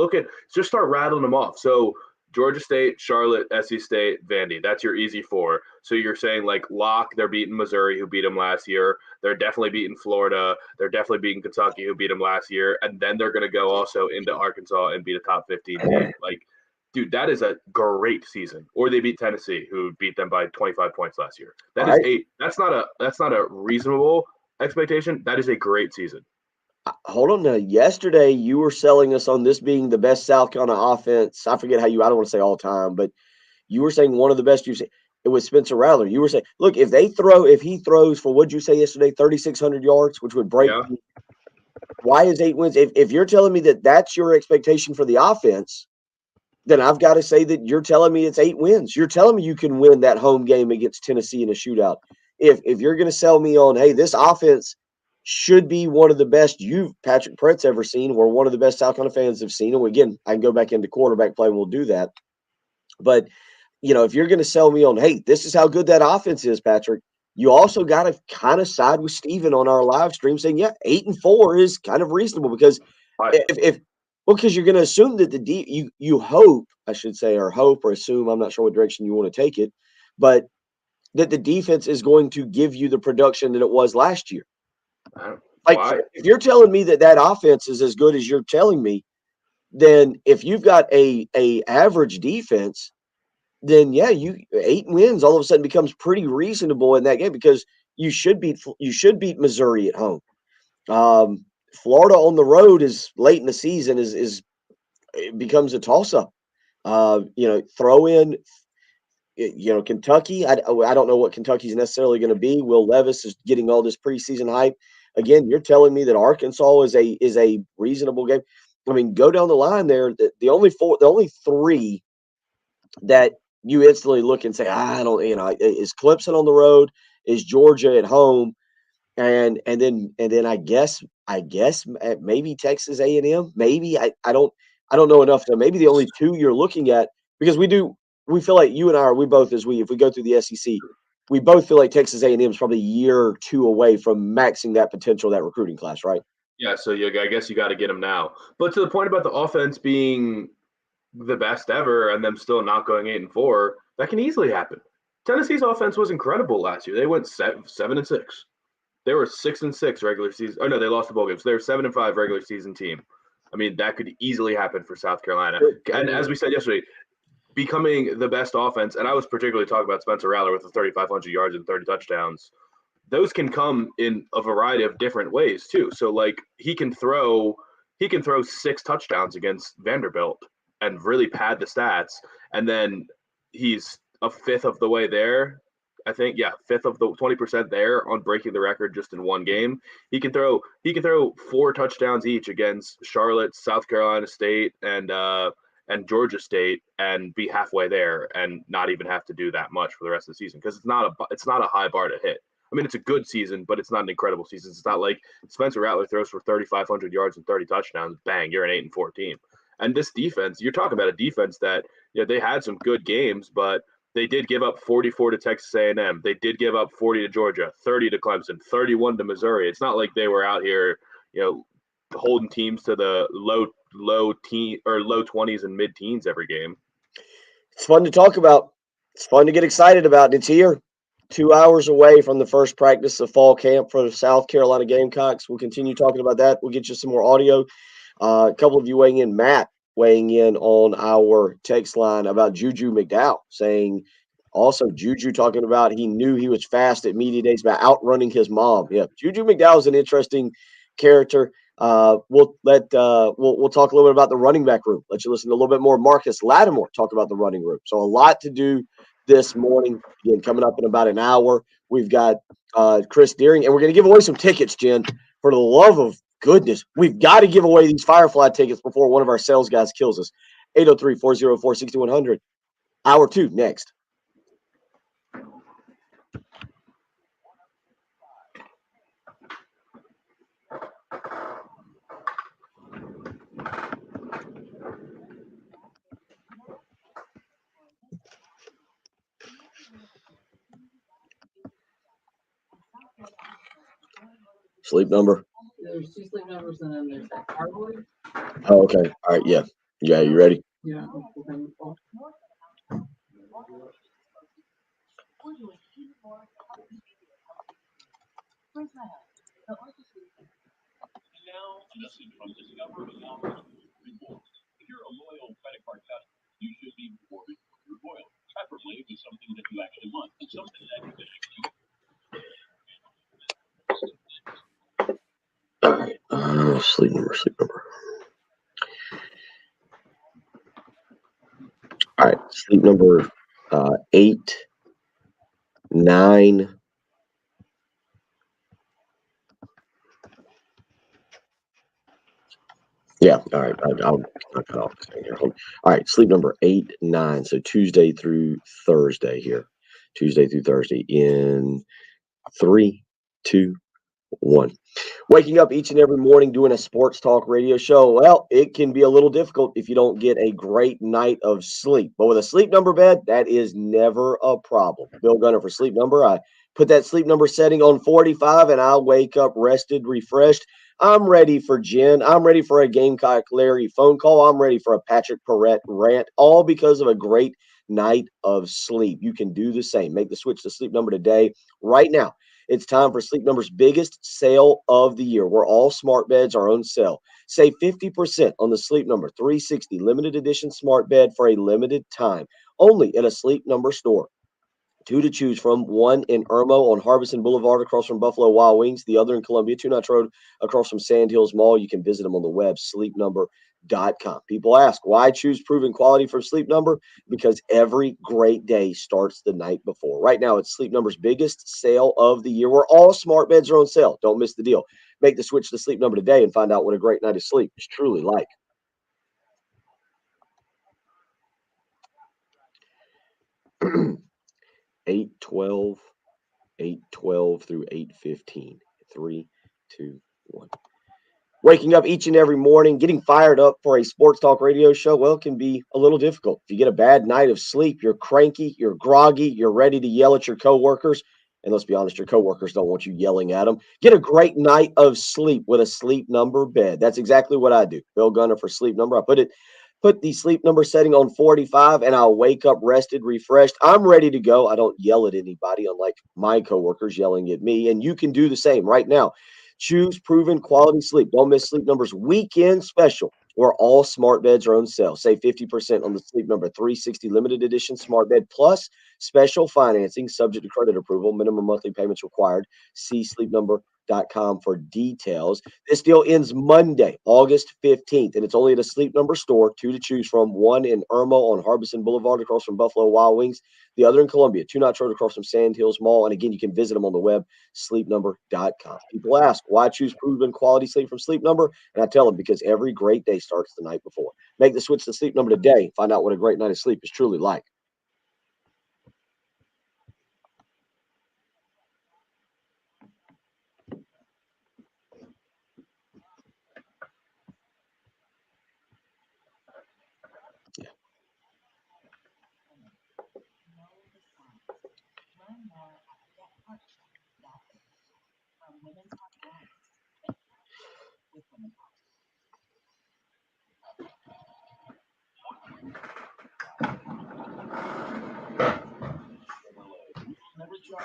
just start rattling them off. So Georgia State, Charlotte, SC State, Vandy. That's your easy 4. So you're saying like lock, they're beating Missouri, who beat them last year. They're definitely beating Florida. They're definitely beating Kentucky, who beat them last year. And then they're going to go also into Arkansas and beat a top 15 team. Like, dude, that is a great season. Or they beat Tennessee, who beat them by 25 points last year. That's not a reasonable expectation. That is a great season. Hold on now. Yesterday, you were selling us on this being the best South Carolina offense. I forget I don't want to say all time, but you were saying one of the best you've seen. It was Spencer Rattler. You were saying, look, if he throws for, what'd you say yesterday, 3,600 yards, which would break. Yeah. Why is 8 wins? If you're telling me that that's your expectation for the offense, then I've got to say that you're telling me it's 8 wins. You're telling me you can win that home game against Tennessee in a shootout. If you're going to sell me on, hey, this offense should be one of the best Patrick Pratt's ever seen, or one of the best South Carolina fans have seen. And again, I can go back into quarterback play and we'll do that. But, if you're going to sell me on, hey, this is how good that offense is, Patrick, you also got to kind of side with Steven on our live stream saying, yeah, 8-4 is kind of reasonable because because you're going to assume that you hope, I should say, or assume, I'm not sure what direction you want to take it, but that the defense is going to give you the production that it was last year. Like, if you're telling me that offense is as good as you're telling me, then if you've got a average defense, then yeah, 8 wins all of a sudden becomes pretty reasonable in that game because you should beat Missouri at home. Florida on the road is late in the season it becomes a toss up. Throw in Kentucky. I don't know what Kentucky's necessarily going to be. Will Levis is getting all this preseason hype. Again, you're telling me that Arkansas is a reasonable game. I mean, go down the line there. The only 3 that you instantly look and say, is Clemson on the road, is Georgia at home, and then I guess maybe Texas A&M. Maybe I don't know enough to. Maybe the only 2 you're looking at, because we feel like you and I if we go through the SEC, we both feel like Texas A&M is probably a year or 2 away from maxing that potential, that recruiting class, right? Yeah, so I guess you got to get them now. But to the point about the offense being the best ever and them still not going 8-4, that can easily happen. Tennessee's offense was incredible last year. They went 7-6. They were 6-6 regular season. Oh no, they lost the bowl game. So they were 7-5 regular season team. I mean, that could easily happen for South Carolina. And as we said yesterday, becoming the best offense, and I was particularly talking about Spencer Rattler with the 3,500 yards and 30 touchdowns. Those can come in a variety of different ways too. So like he can throw 6 touchdowns against Vanderbilt and really pad the stats, and then he's a fifth of the way there. I think, fifth of the 20% there on breaking the record just in one game. He can throw 4 touchdowns each against Charlotte, South Carolina State, and Georgia State, and be halfway there and not even have to do that much for the rest of the season, because it's not a high bar to hit. I mean, it's a good season, but it's not an incredible season. It's not like Spencer Rattler throws for 3,500 yards and 30 touchdowns. Bang, you're an 8-4 team. And this defense, you're talking about a defense that they had some good games, but they did give up 44 to Texas A&M. They did give up 40 to Georgia, 30 to Clemson, 31 to Missouri. It's not like they were out here, holding teams to the low 20s and mid teens every game. It's fun to talk about. It's fun to get excited about. It's here. 2 hours away from the first practice of fall camp for the South Carolina Gamecocks. We'll continue talking about that. We'll get you some more audio. A couple of you weighing in. Matt weighing in on our text line about Juju McDowell, saying also Juju talking about he knew he was fast at media days by outrunning his mom. Yeah, Juju McDowell is an interesting character. We'll talk a little bit about the running back room. Let you listen to a little bit more Marcus Lattimore talk about the running room. So a lot to do this morning. Again, coming up in about an hour, we've got Chris Deering, and we're going to give away some tickets, Jen. For the love of goodness, we've got to give away these Firefly tickets before one of our sales guys kills us. 803-404-6100. Hour 2 next. Sleep number. There's 2 sleep numbers and then there's that cardboard. Oh, okay. All right. Yeah. Yeah. You ready? Yeah. Now, just from Discover Reward. If you're a loyal credit card customer, you should be rewarded for your loyalty, preferably with something that you actually want, and something that you can actually. All right. Sleep number. All right. Sleep number 8, 9. Yeah. All right. I'll knock it off. All right. Sleep number 8, 9. So Tuesday through Thursday here. Tuesday through Thursday in 3, 2, 1. Waking up each and every morning doing a sports talk radio show. Well, it can be a little difficult if you don't get a great night of sleep. But with a sleep number bed, that is never a problem. Bill Gunner for Sleep Number. I put that sleep number setting on 45 and I'll wake up rested, refreshed. I'm ready for Jen. I'm ready for a Gamecock Larry phone call. I'm ready for a Patrick Perrette rant, all because of a great night of sleep. You can do the same. Make the switch to Sleep Number today, right now. It's time for Sleep Number's biggest sale of the year, where all smart beds are on sale. Save 50% on the Sleep Number 360 limited edition smart bed for a limited time, only at a Sleep Number store. 2 to choose from, 1 in Irmo on Harbison Boulevard across from Buffalo Wild Wings, the other in Columbia, 2 Notch Road across from Sand Hills Mall. You can visit them on the web, sleepnumber.com. People ask, why choose proven quality for Sleep Number? Because every great day starts the night before. Right now, it's Sleep Number's biggest sale of the year, where all smart beds are on sale. Don't miss the deal. Make the switch to Sleep Number today and find out what a great night of sleep is truly like. Eight 12 through 8:15. 3, 2, 1. Waking up each and every morning, getting fired up for a sports talk radio show, well, it can be a little difficult. If you get a bad night of sleep, you're cranky, you're groggy, you're ready to yell at your coworkers. And let's be honest, your coworkers don't want you yelling at them. Get a great night of sleep with a Sleep Number bed. That's exactly what I do. Bill Gunner for Sleep Number. I put the Sleep Number setting on 45 and I'll wake up rested, refreshed. I'm ready to go. I don't yell at anybody, unlike my coworkers yelling at me. And you can do the same right now. Choose proven quality sleep. Don't miss Sleep Number's weekend special, where all smart beds are on sale. Save 50% on the Sleep Number 360 limited edition smart bed, plus special financing subject to credit approval. Minimum monthly payments required. See sleepnumber.com for details. This deal ends Monday, August 15th, and it's only at a Sleep Number store. 2 to choose from, 1 in Irmo on Harbison Boulevard across from Buffalo Wild Wings, the other in Columbia, 2 Notch Road across from Sand Hills Mall. And again, you can visit them on the web, sleepnumber.com. People ask, why choose proven quality sleep from Sleep Number? And I tell them, because every great day starts the night before. Make the switch to Sleep Number today. Find out what a great night of sleep is truly like. Never try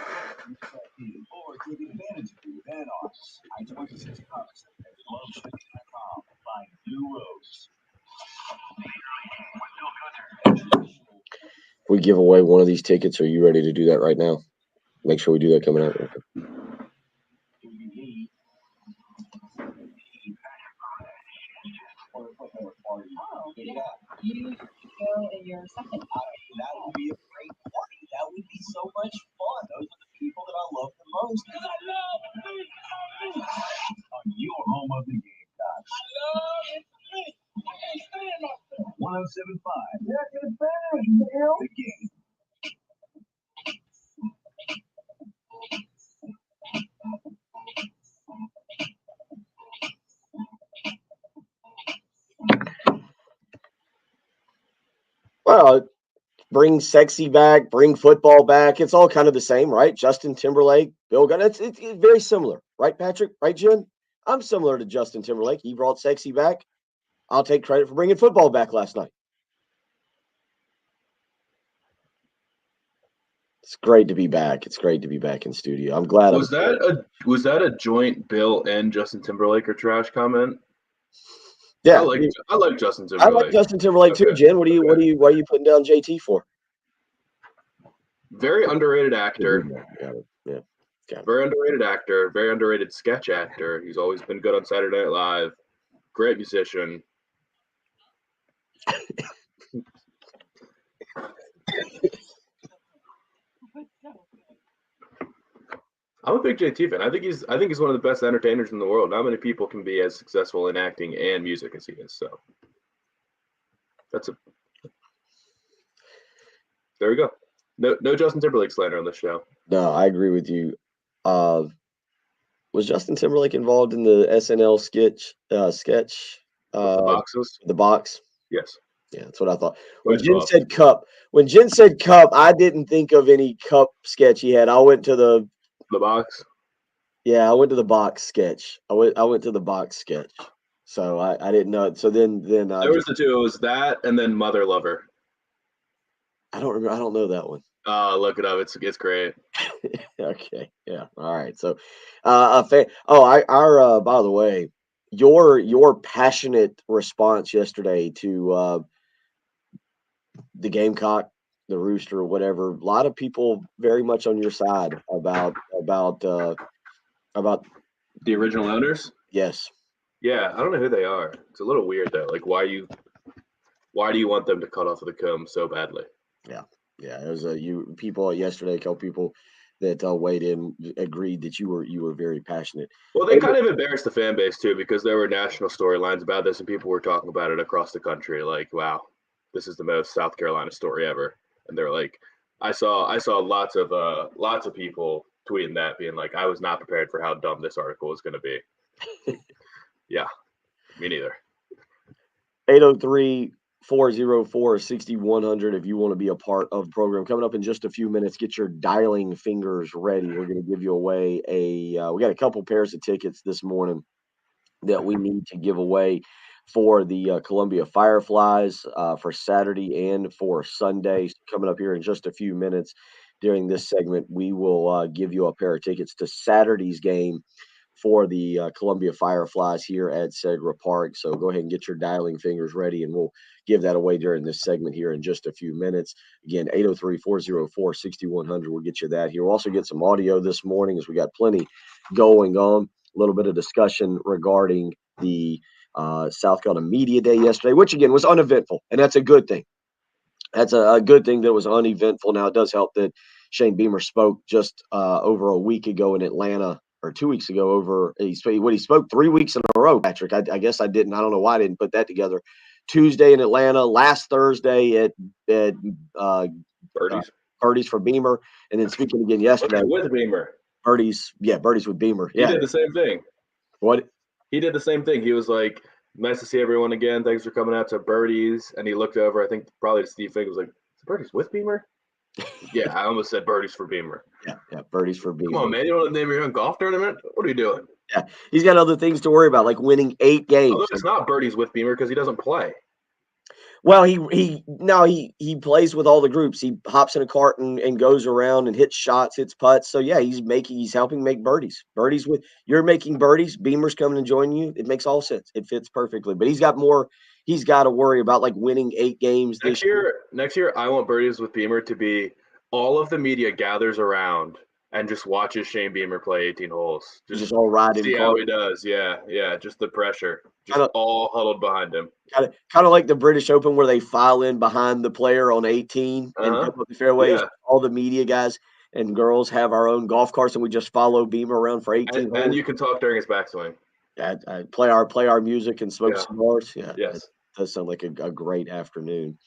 or take advantage of the add-ons. I-26 Cops at LoveShipping.com. Find new roads. If we give away one of these tickets, are you ready to do that right now? Make sure we do that coming out. Oh, yeah. You go in your second. That would be a great party. That would be so much fun. Those are the people that I love the most. I love on your home of the Gamecocks. I love it. I can't stand up there. 107.5. The Game. Well, bring sexy back, bring football back. It's all kind of the same, right? Justin Timberlake, Bill Gunn. It's very similar, Right, Patrick? Right, Jen? I'm similar to Justin Timberlake. He brought sexy back. I'll take credit for bringing football back last night. It's great to be back. It's great to be back in studio. I'm glad. Was that a joint Bill and Justin Timberlake or trash comment? Yeah, I like Justin I Timberlake. like Justin Timberlake too, Jen. Why are you putting down JT for? Very underrated actor. Yeah. Very underrated actor. Very underrated sketch actor. He's always been good on Saturday Night Live. Great musician. I'm a big JT fan. I think he's one of the best entertainers in the world. Not many people can be as successful in acting and music as he is. So there we go. No Justin Timberlake slander on this show. No, I agree with you. Was Justin Timberlake involved in the SNL sketch? The boxes? The box? Yes. Yeah, that's what I thought. When Jen said cup, I didn't think of any cup sketch he had. I went to the box. Yeah, I went to the box sketch. I went to the box sketch. So I didn't know it. So then there was the two. It was that and then Mother Lover. I don't remember. I don't know that one. Look it up. It's great. Okay. Yeah. All right. So, by the way, your passionate response yesterday to the Gamecock, the Rooster, whatever. A lot of people very much on your side about the original owners. Yes. Yeah, I don't know who they are. It's a little weird though. Like, why do you want them to cut off the comb so badly? Yeah. Yeah, it was a couple people that weighed in agreed that you were very passionate. Well, they kind of embarrassed the fan base too, because there were national storylines about this and people were talking about it across the country. Like, wow, this is the most South Carolina story ever. And they're like, I saw lots of people tweeting that, being like, I was not prepared for how dumb this article was going to be. Yeah, me neither. 803-404-6100 if you want to be a part of the program. Coming up in just a few minutes, get your dialing fingers ready. We're going to give you away we got a couple pairs of tickets this morning that we need to give away for the Columbia Fireflies for Saturday and for Sunday. So coming up here in just a few minutes during this segment, we will give you a pair of tickets to Saturday's game for the Columbia Fireflies here at Segra Park. So go ahead and get your dialing fingers ready, and we'll give that away during this segment here in just a few minutes. Again, 803-404-6100. We'll get you that here. We'll also get some audio this morning as we got plenty going on. A little bit of discussion regarding the South Carolina Media Day yesterday, which, again, was uneventful, and that's a good thing. That's a good thing that it was uneventful. Now, it does help that Shane Beamer spoke just over a week ago in Atlanta, or 2 weeks ago he spoke 3 weeks in a row, Patrick. I guess I didn't. I don't know why I didn't put that together. Tuesday in Atlanta, last Thursday at Birdies for Beamer, and then speaking again yesterday. With Beamer. Birdies with Beamer. Yeah. He did the same thing. What? He did the same thing. He was like, nice to see everyone again. Thanks for coming out to Birdies. And he looked over, I think probably to Steve Fink, was like, Birdies with Beamer? Yeah, I almost said Birdies for Beamer. Yeah, Birdies for Beamer. Come on, man. You want to name your own golf tournament? What are you doing? Yeah, he's got other things to worry about, like winning 8 games. Although it's not Birdies with Beamer because he doesn't play. Well, he plays with all the groups. He hops in a cart and goes around and hits shots, hits putts. So yeah, he's helping make birdies. You're making birdies. Beamer's coming and joining you. It makes all sense. It fits perfectly. But he's got more. He's got to worry about, like, winning 8 games next year. Next year, I want Birdies with Beamer to be all of the media gathers around and just watches Shane Beamer play 18 holes. Just all riding. See how he does. Yeah. Just the pressure. All huddled behind him. Kind of like the British Open where they file in behind the player on 18 and up the fairways. Yeah. All the media guys and girls have our own golf carts, and we just follow Beamer around for 18 holes. And you can talk during his backswing. I play our music and smoke cigars. Yeah. Yes. That does sound like a great afternoon.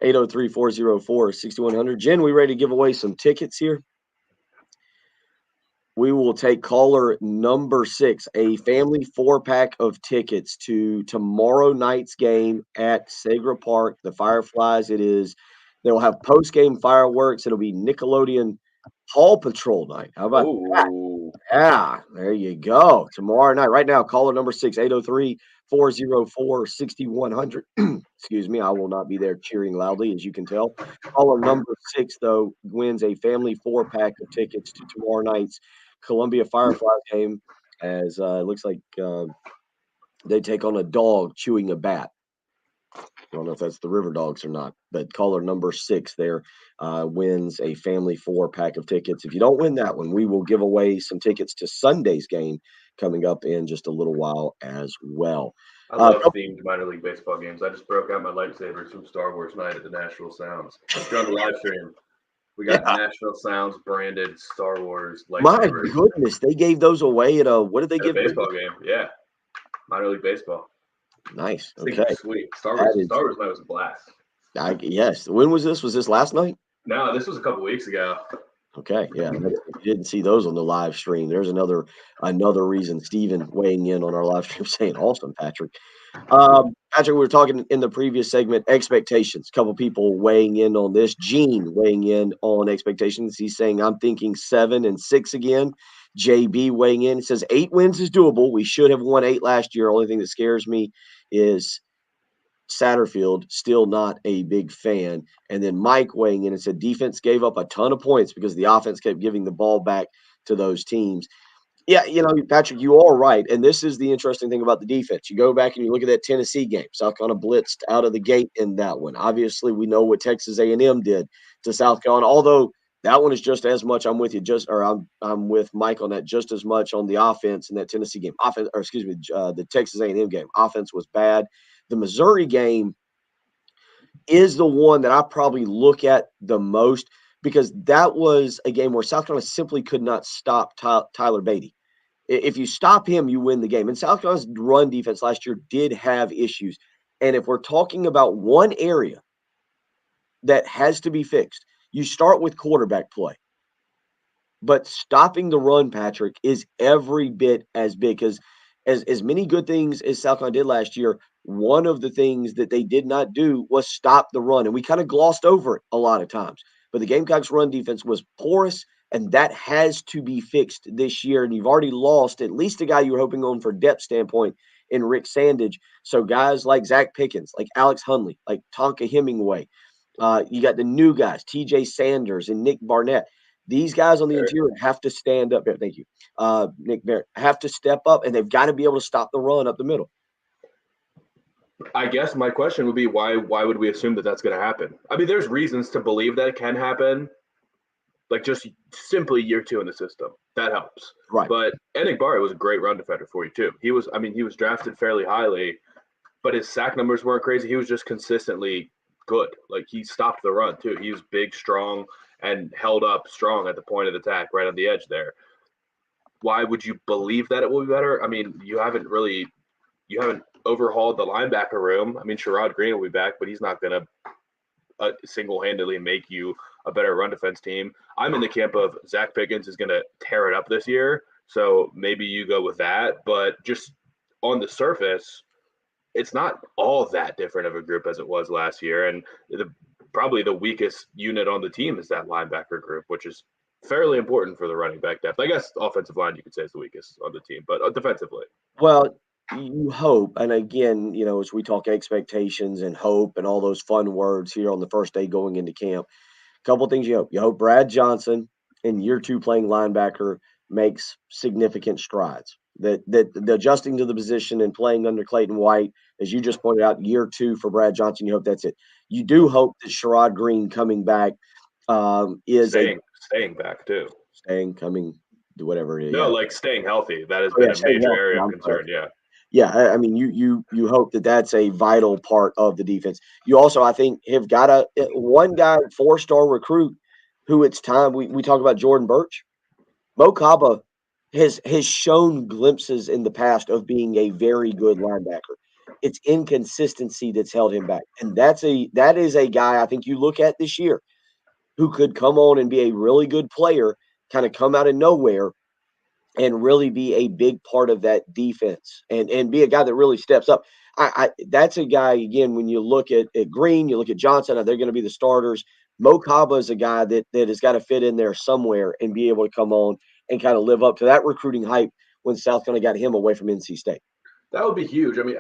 803-404-6100. Jen, we ready to give away some tickets here? We will take caller number 6, a family 4-pack of tickets to tomorrow night's game at Segra Park. The Fireflies, they'll have post-game fireworks. It'll be Nickelodeon Paw Patrol night. How about that? Ooh. Yeah, there you go. Tomorrow night. Right now, caller number 6-803-404-6100. Excuse me. I will not be there cheering loudly, as you can tell. Caller number 6, though, wins a family 4-pack of tickets to tomorrow night's Columbia Fireflies game, as it looks like they take on a dog chewing a bat. I don't know if that's the River Dogs or not, but caller number 6 there wins a family 4-pack of tickets. If you don't win that one, we will give away some tickets to Sunday's game coming up in just a little while as well. I love themed minor league baseball games. I just broke out my lightsabers from Star Wars night at the Nashville Sounds. If you're on the live stream, we got Nashville Sounds branded Star Wars lightsabers. My goodness, they gave those away at what did they give? A baseball game, yeah. Minor league baseball. Nice. Things Okay. are sweet. Star Wars night was a blast. Yes. When was this? Was this last night? No, this was a couple weeks ago. Okay. Yeah. If you didn't see those on the live stream, there's another reason. Steven weighing in on our live stream saying, awesome, Patrick. Patrick, we were talking in the previous segment, expectations. A couple people weighing in on this. Gene weighing in on expectations. He's saying, I'm thinking 7-6 again. JB weighing in. He says 8 wins is doable. We should have won 8 last year. Only thing that scares me is Satterfield, still not a big fan. And then Mike weighing in and said defense gave up a ton of points because the offense kept giving the ball back to those teams. Yeah, Patrick, you are right. And this is the interesting thing about the defense. You go back and you look at that Tennessee game. South Carolina blitzed out of the gate in that one. Obviously, we know what Texas A&M did to South Carolina, although that one is just as much. I'm with you. I'm with Mike on that. Just as much on the offense in that Tennessee game. The Texas A&M game. Offense was bad. The Missouri game is the one that I probably look at the most because that was a game where South Carolina simply could not stop Tyler Beatty. If you stop him, you win the game. And South Carolina's run defense last year did have issues. And if we're talking about one area that has to be fixed, you start with quarterback play. But stopping the run, Patrick, is every bit as big because as many good things as South Carolina did last year, one of the things that they did not do was stop the run. And we kind of glossed over it a lot of times. But the Gamecocks' run defense was porous, and that has to be fixed this year. And you've already lost at least a guy you were hoping on for depth standpoint in Rick Sandage. So guys like Zach Pickens, like Alex Hunley, like Tonka Hemingway, you got the new guys, TJ Sanders and Nick Barnett. These guys on the interior have to stand up. Thank you. Nick Barrett have to step up, and they've got to be able to stop the run up the middle. I guess my question would be why would we assume that that's going to happen? I mean, there's reasons to believe that it can happen. Like just simply year 2 in the system. That helps. Right. But Enikbari was a great run defender for you too. He was drafted fairly highly, but his sack numbers weren't crazy. He was just consistently good. Like he stopped the run too. He was big, strong, and held up strong at the point of attack, right on the edge there. Why would you believe that it will be better? I mean, you haven't overhauled the linebacker room. I mean, Sherrod Green will be back, but he's not going to single-handedly make you a better run defense team. I'm in the camp of Zach Pickens is going to tear it up this year, so maybe you go with that. But just on the surface, it's not all that different of a group as it was last year, and probably the weakest unit on the team is that linebacker group, which is fairly important for the running back depth. I guess offensive line you could say is the weakest on the team, but defensively. Well, you hope, and again, as we talk expectations and hope and all those fun words here on the first day going into camp, a couple of things you hope. You hope Brad Johnson in year 2 playing linebacker makes significant strides. That the adjusting to the position and playing under Clayton White, as you just pointed out, year 2 for Brad Johnson, you hope that's it. You do hope that Sherrod Green coming back is staying back too. Coming to whatever it is. No, like staying healthy. That has been a major area of concern. Yeah. Yeah, I mean, you hope that that's a vital part of the defense. You also, I think, have got one guy, 4-star recruit, who it's time we talk about Jordan Birch. Mo Kaba has shown glimpses in the past of being a very good linebacker. It's inconsistency that's held him back, and that is a guy I think you look at this year who could come on and be a really good player, kind of come out of nowhere and really be a big part of that defense and be a guy that really steps up. That's a guy, again, when you look at Green, you look at Johnson, they're going to be the starters. Mo Kaba is a guy that has got to fit in there somewhere and be able to come on and kind of live up to that recruiting hype when South Carolina got him away from NC State. That would be huge. I mean,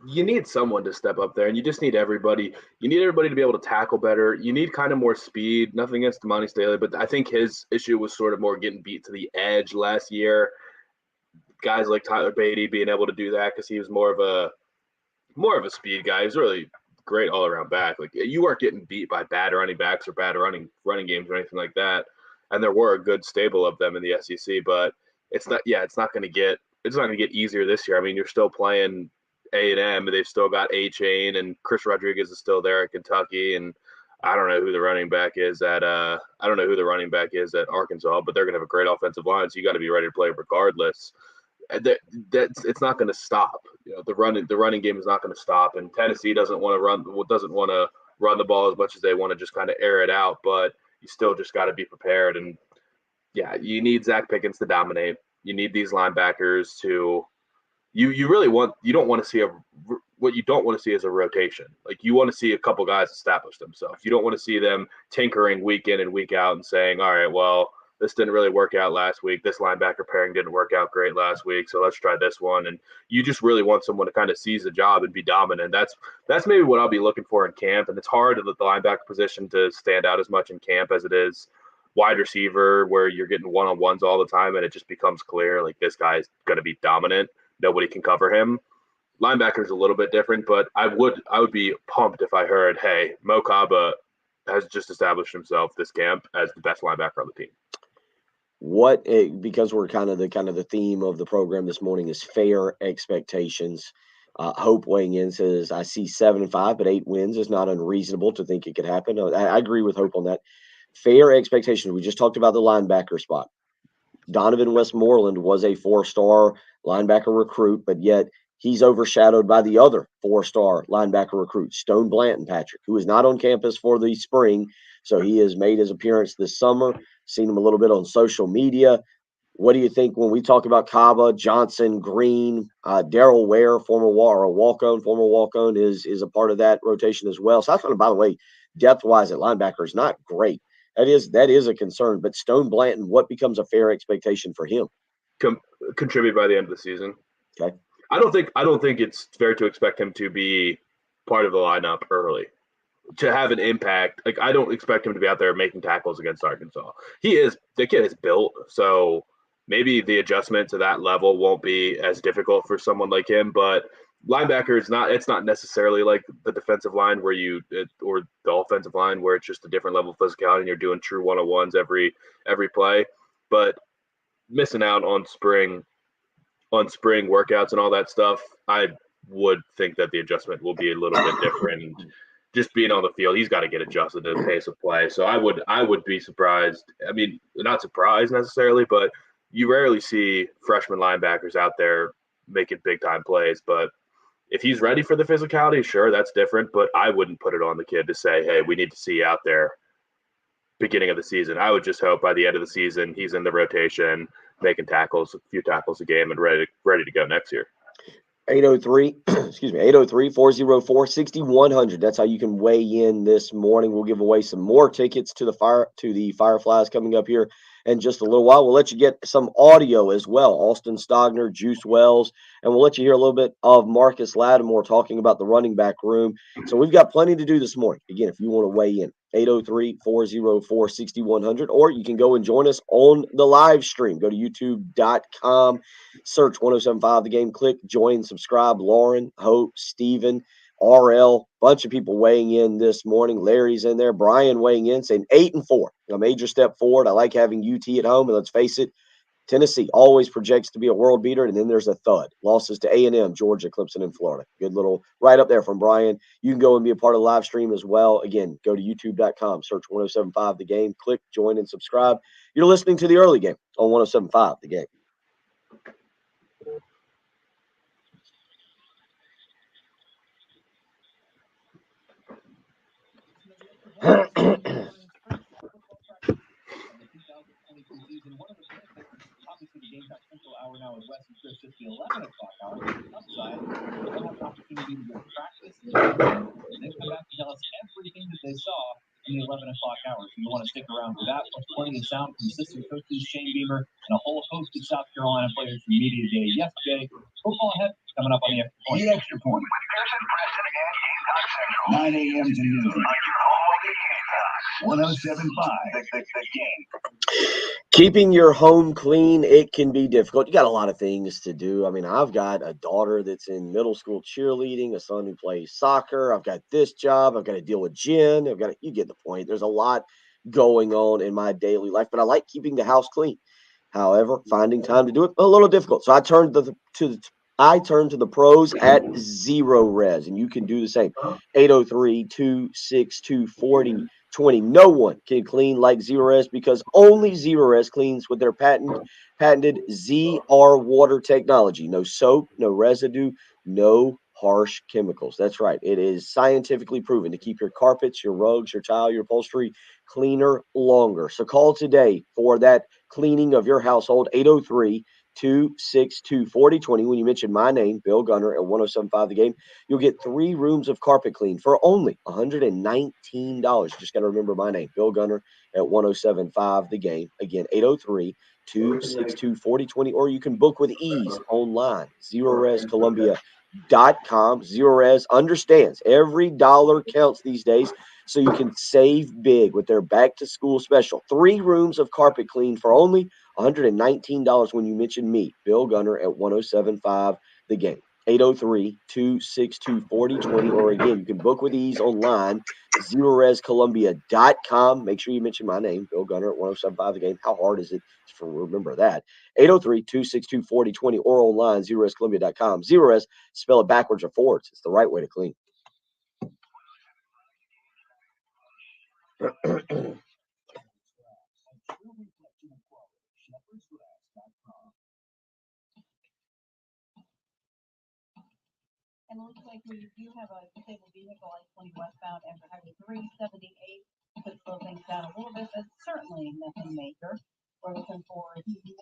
you need someone to step up there, and you just need everybody. You need everybody to be able to tackle better. You need kind of more speed. Nothing against Damani Staley, but I think his issue was sort of more getting beat to the edge last year. Guys like Tyler Beatty being able to do that because he was more of a speed guy. He was really great all around back. Like, you weren't getting beat by bad running backs or bad running games or anything like that. And there were a good stable of them in the SEC, but it's not going to get easier this year. I mean, you're still playing A&M. They've still got A-Chain, and Chris Rodriguez is still there at Kentucky, and I don't know who the running back is at Arkansas, but they're going to have a great offensive line, so you got to be ready to play regardless. It's not going to stop. You know, the running game is not going to stop, and Tennessee doesn't want to run the ball as much as they want to just kind of air it out, but you still just got to be prepared. And yeah, you need Zach Pickens to dominate. You need these linebackers to you don't want to see what you don't want to see is a rotation. Like, you want to see a couple guys establish themselves. You don't want to see them tinkering week in and week out and saying, all right, well, this didn't really work out last week. This linebacker pairing didn't work out great last week, so let's try this one. And you just really want someone to kind of seize the job and be dominant. That's maybe what I'll be looking for in camp. And it's hard at the linebacker position to stand out as much in camp as it is wide receiver, where you're getting one-on-ones all the time, and it just becomes clear, like, this guy's going to be dominant. Nobody can cover him. Linebacker's a little bit different, but I would be pumped if I heard, hey, Mo Kaba has just established himself this camp as the best linebacker on the team. Because we're kind of the theme of the program this morning is fair expectations. Hope weighing in says, I see 7-5, but 8 wins is not unreasonable to think it could happen. I agree with Hope on that. Fair expectations. We just talked about the linebacker spot. Donovan Westmoreland was a 4-star linebacker recruit, but yet he's overshadowed by the other 4-star linebacker recruit, Stone Blanton Patrick, who is not on campus for the spring. So he has made his appearance this summer. Seen him a little bit on social media. What do you think when we talk about Kaba, Johnson, Green, Daryl Ware, former walk-on is a part of that rotation as well. South Carolina, by the way, depth-wise at linebacker is not great. That is a concern. But Stone Blanton, what becomes a fair expectation for him? Contribute by the end of the season. Okay. I don't think it's fair to expect him to be part of the lineup early, to have an impact. Like, I don't expect him to be out there making tackles against Arkansas. The kid is built, so maybe the adjustment to that level won't be as difficult for someone like him. But linebacker it's not necessarily like the defensive line or the offensive line where it's just a different level of physicality and you're doing true one-on-ones every play. But missing out on spring workouts and all that stuff, I would think that the adjustment will be a little bit different. And just being on the field, he's got to get adjusted to the pace of play. So I would be surprised. I mean, not surprised necessarily, but you rarely see freshman linebackers out there making big time plays. But if he's ready for the physicality, sure, that's different. But I wouldn't put it on the kid to say, hey, we need to see you out there beginning of the season. I would just hope by the end of the season he's in the rotation, making tackles, a few tackles a game, and ready to go next year. 803-404-6100. That's how you can weigh in this morning. We'll give away some more tickets to the Fireflies coming up here in just a little while. We'll let you get some audio as well. Austin Stogner, Juice Wells, and we'll let you hear a little bit of Marcus Lattimore talking about the running back room. So we've got plenty to do this morning. Again, if you want to weigh in, 803-404-6100, or you can go and join us on the live stream. Go to youtube.com, search 1075 The Game, click join, subscribe. Lauren, Hope, Steven, RL, bunch of people weighing in this morning. Larry's in there. Brian weighing in, saying 8-4, a major step forward. I like having UT at home, and let's face it, Tennessee always projects to be a world beater, and then there's a thud. Losses to A&M, Georgia, Clemson, and Florida. Good little right up there from Brian. You can go and be a part of the live stream as well. Again, go to youtube.com, search 1075 The Game, click join and subscribe. You're listening to the early game on 1075 The Game. Obviously, the Gamecock Central hour now in West and Chris, it's the 11 o'clock hour. Upside, they'll have an opportunity to go practice and then come back and tell us everything that they saw in the and sound from assistant coaches Shane Beamer and a whole host of South Carolina players from Media Day yesterday. Football ahead coming up on the Extra Point. The Extra Point. With Pearson, Preston, and Gamecock Central. 9 a.m. to noon. On your home of the Gamecocks. 107.5. The Game. Keeping your home clean, it can be difficult. You got a lot of things to do. I mean, I've got a daughter that's in middle school cheerleading, a son who plays soccer. I've got this job. I've got to deal with Jen. You get the point. There's a lot going on in my daily life, but I like keeping the house clean. However, finding time to do it a little difficult. So I turned to the pros at Zero Res, and you can do the same. 803-262-4020. No one can clean like Zero Res because only Zero Res cleans with their patented ZR water technology. No soap, no residue, no harsh chemicals. That's right. It is scientifically proven to keep your carpets, your rugs, your tile, your upholstery cleaner longer. So call today for that cleaning of your household. 803-262-4020. When you mention my name, Bill Gunner, at 107.5 The Game, you'll get 3 rooms of carpet clean for only $119. Just got to remember my name, Bill Gunner, at 107.5 The Game. Again, 803-262-4020, or you can book with ease online, ZeroResColumbia.com. ZeroRes understands every dollar counts these days, so you can save big with their back-to-school special. 3 rooms of carpet clean for only $119 when you mention me, Bill Gunner, at 107.5 The Game. 803-262-4020, or again, you can book with ease online, ZeroResColumbia.com. Make sure you mention my name, Bill Gunner, at 107.5 The Game. How hard is it to remember that? 803-262-4020, or online, ZeroResColumbia.com. ZeroRes, spell it backwards or forwards. It's the right way to clean. And it looks like we do have a disabled vehicle I-20 westbound after Highway 378. Could slow things down a little bit, but certainly nothing major. We're looking for today,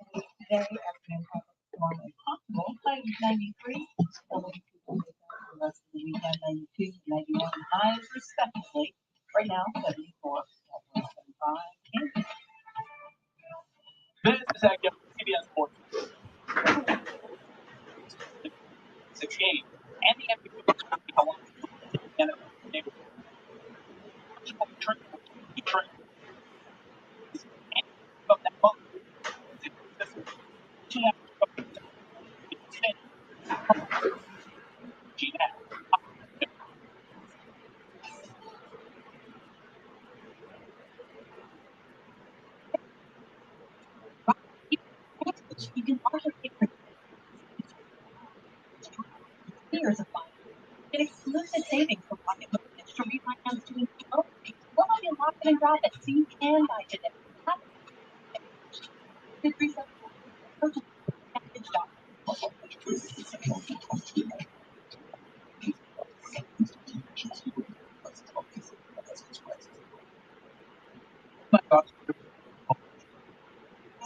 afternoon traffic storm if possible. Highway 93, the rest of the weekend, 92 and 91 highs respectively. Right now, 74 at 175. This is CBS Sports. 6 games. And the MVP and Detroit. Of that month. You can also get years of fun. Get exclusive savings from Pocketbook to refinance to what about you lock it and drop it so you can buy today?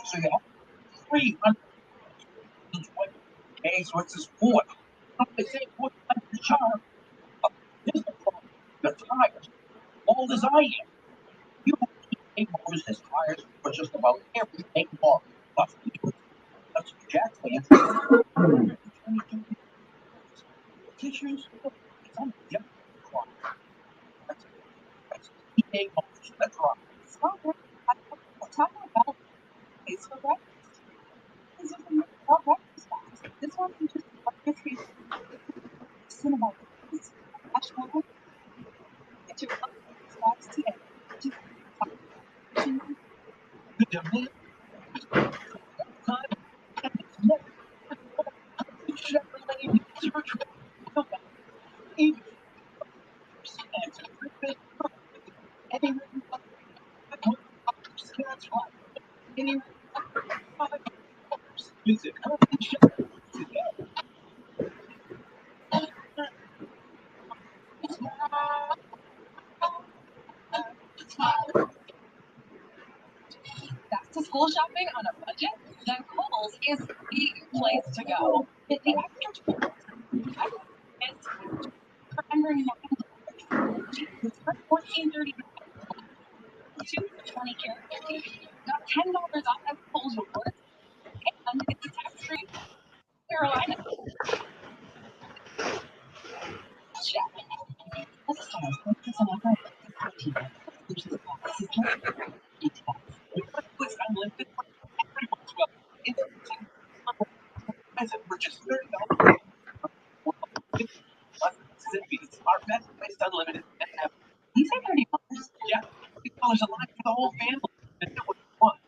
So you have 300 days versus 4. They say 4 times the charm. This is the tires, old as I am. You need motors as tires for just about everything more. That's Jack's answer. Tissues, it's on the different clock. That's EA motors. That's right. Talking about is for breakfast. These are the all breakfast stocks. This one can just breakfast cinema. National. Get your stocks today. Back to school shopping on a budget? Then Kohl's is the place to go. Get the extra for under $9. For $14.30. 2 20 karat. Got $10 off at Kohl's Rewards, and it's a tax-free Carolina. Let's start focus on our which is with unlimited everyone's welcome. For just $30. Our best place to unlimited. You say $30? Yeah, $30 a line for the whole family. And do what you want.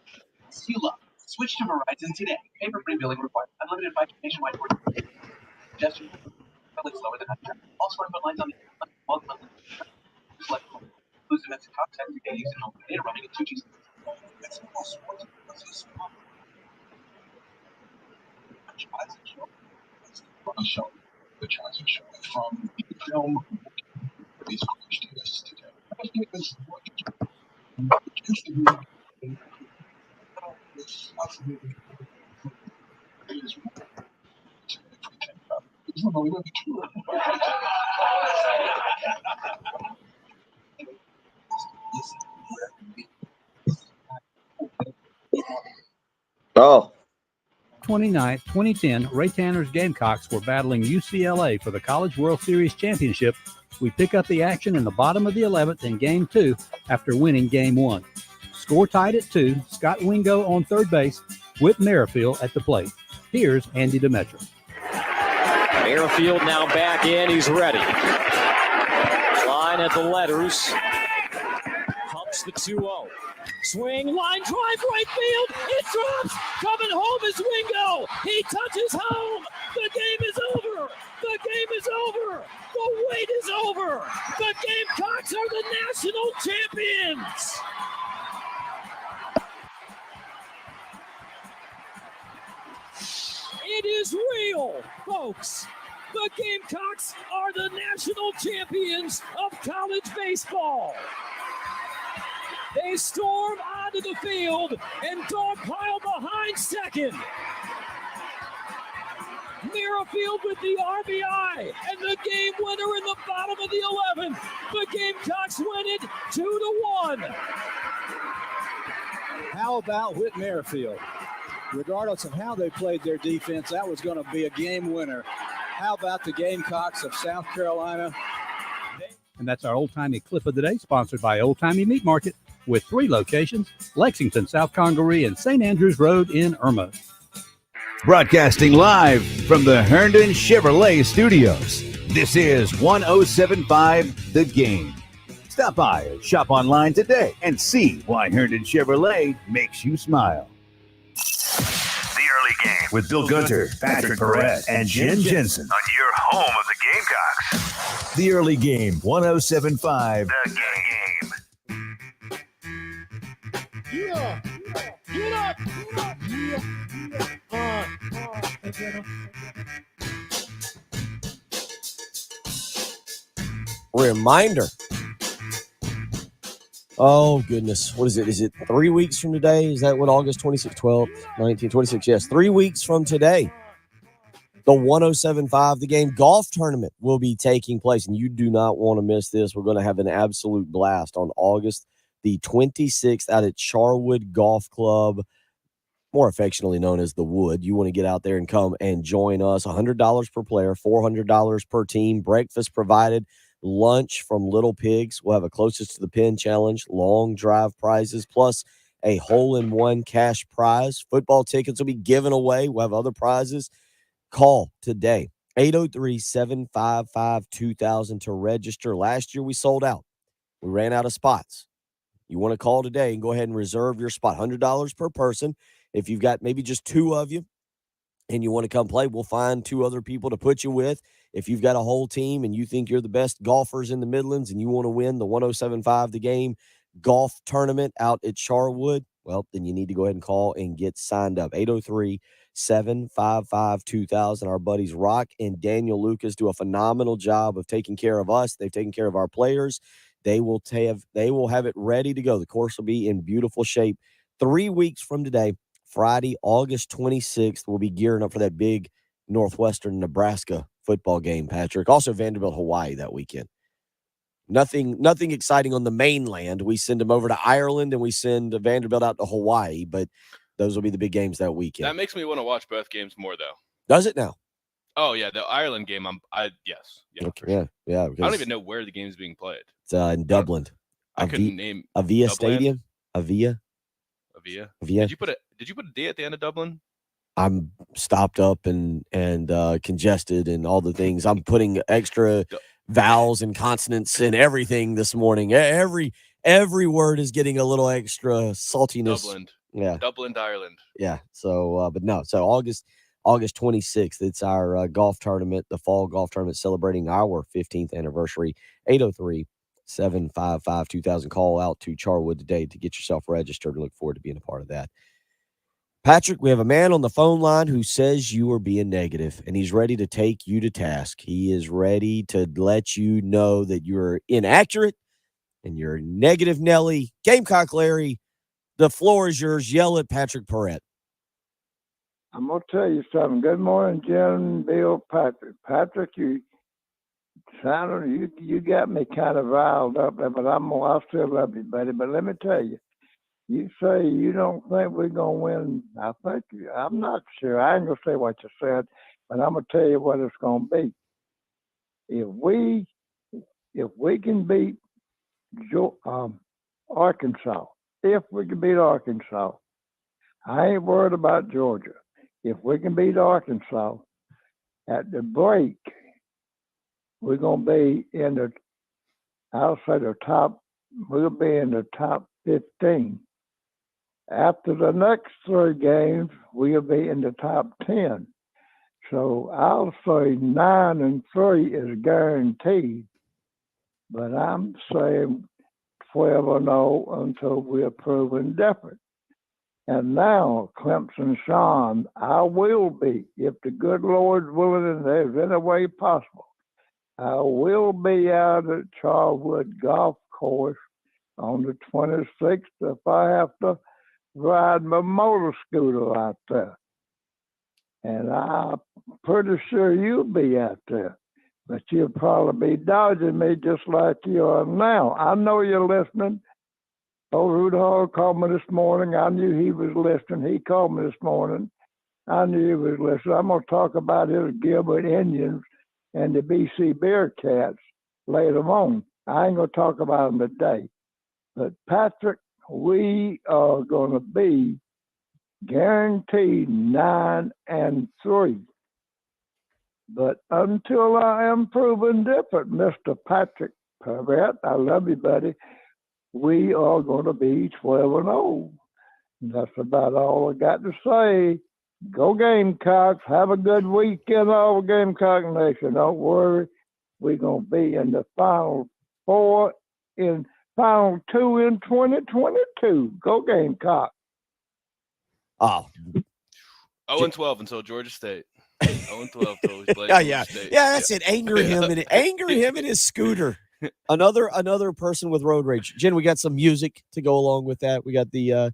You love. Switch to Verizon today. Paper-free billing required. Unlimited 5G nationwide. Gesture. Billing slower than 100. All smartphone lines on the select includes domestic talk, text, data use, and data roaming and 2G. It's all sports. A show, the Johnson Show, from the film These College Davis today. College Davis used to be absolutely Oh. 29th, 2010, Ray Tanner's Gamecocks were battling UCLA for the College World Series championship. We pick up the action in the bottom of the 11th in Game 2 after winning Game 1. Score tied at 2, Scott Wingo on third base, Whit Merrifield at the plate. Here's Andy Demetra. Merrifield now back in. He's ready. Line at the letters. Pumps the 2-0. Swing, line drive, right field. It drops. Coming home is Wingo. He touches home. The game is over. The game is over. The wait is over. The Gamecocks are the national champions. It is real, folks. The Gamecocks are the national champions of college baseball. They storm onto the field and dogpile behind second. Merrifield with the RBI and the game winner in the bottom of the 11th. The Gamecocks win it 2-1. How about Whit Merrifield? Regardless of how they played their defense, that was going to be a game winner. How about the Gamecocks of South Carolina? And that's our old-timey clip of the day, sponsored by Old Timey Meat Market, with 3 locations: Lexington, South Congaree, and St. Andrews Road in Irma. Broadcasting live from the Herndon Chevrolet Studios. This is 107.5 The Game. Stop by or shop online today and see why Herndon Chevrolet makes you smile. The Early Game With Bill Gunter, Patrick Perez, and Jen Jensen. on your home of the Gamecocks. The Early Game, 107.5 The Game. Yeah. Get up. Reminder. Oh, goodness. What is it? Is it 3 weeks from today? Is that what August 26, 12, 19, 26? Yes, 3 weeks from today. The 107.5 The Game golf tournament will be taking place, and you do not want to miss this. We're going to have an absolute blast on August the 26th out at Charwood Golf Club, more affectionately known as The Wood. You want to get out there and come and join us. $100 per player, $400 per team, breakfast provided, lunch from Little Pigs. We'll have a closest to the pin challenge, long drive prizes, plus a hole-in-one cash prize. Football tickets will be given away. We'll have other prizes. Call today, 803-755-2000 to register. Last year we sold out. We ran out of spots. You want to call today and go ahead and reserve your spot. $100 per person. If you've got maybe just 2 of you and you want to come play, we'll find 2 other people to put you with. If you've got a whole team and you think you're the best golfers in the Midlands and you want to win the 107.5 The Game golf tournament out at Charwood, well, then you need to go ahead and call and get signed up. 803-755-2000. Our buddies Rock and Daniel Lucas do a phenomenal job of taking care of us. They've taken care of our players. They will have it ready to go. The course will be in beautiful shape. 3 weeks from today, Friday, August 26th, we'll be gearing up for that big Northwestern Nebraska football game, Patrick. Also Vanderbilt, Hawaii that weekend. Nothing exciting on the mainland. We send them over to Ireland and we send Vanderbilt out to Hawaii, but those will be the big games that weekend. That makes me want to watch both games more, though. Does it now? Oh yeah, the Ireland game. Yes. Yeah. Okay, yeah. I don't even know where the game is being played. It's in Dublin. I couldn't name Avia Dublin? Stadium. Avia. Did you put a D at the end of Dublin? I'm stopped up and congested and all the things. I'm putting extra vowels and consonants in everything this morning. Every word is getting a little extra saltiness. Dublin. Yeah. Dublin, Ireland. Yeah. So, but no. So August 26th, it's our golf tournament, the fall golf tournament, celebrating our 15th anniversary. 803-755-2000. Call out to Charwood today to get yourself registered. Look forward to being a part of that. Patrick, we have a man on the phone line who says you are being negative, and he's ready to take you to task. He is ready to let you know that you're inaccurate and you're negative, Nelly. Gamecock Larry, the floor is yours. Yell at Patrick Perrette. I'm going to tell you something. Good morning, Jim, Bill, Patrick. Patrick, you got me kind of riled up there, but I still love you, buddy. But let me tell you, you say you don't think we're going to win. I'm not sure. I ain't going to say what you said, but I'm going to tell you what it's going to be. If we can beat Arkansas, I ain't worried about Georgia. If we can beat Arkansas at the break, we're going to be in the top 15. After the next 3 games, we'll be in the top 10. So I'll say 9-3 is guaranteed, but I'm saying 12-0 until we're proven different. And now, Clemson Sean, I will be, if the good Lord's willing and there's any way possible, I will be out at Charwood Golf Course on the 26th if I have to ride my motor scooter out there. And I'm pretty sure you'll be out there. But you'll probably be dodging me just like you are now. I know you're listening. Old Rude Hall called me this morning. I knew he was listening. He called me this morning. I knew he was listening. I'm going to talk about his Gilbert Indians and the BC Bearcats later on. I ain't going to talk about them today. But, Patrick, we are going to be guaranteed 9-3. But until I am proven different, Mr. Patrick Perrette, I love you, buddy, we are going to be 12-0. That's about all I got to say. Go Gamecocks. Have a good weekend, all Gamecock Nation. Don't worry. We're going to be in the Final 2 in 2022. Go Gamecock. Oh. 0-12 until Georgia State. 0-12 until we play Yeah. State. Yeah, that's it. Anger him and his scooter. Another person with road rage. Jen, we got some music to go along with that. We got I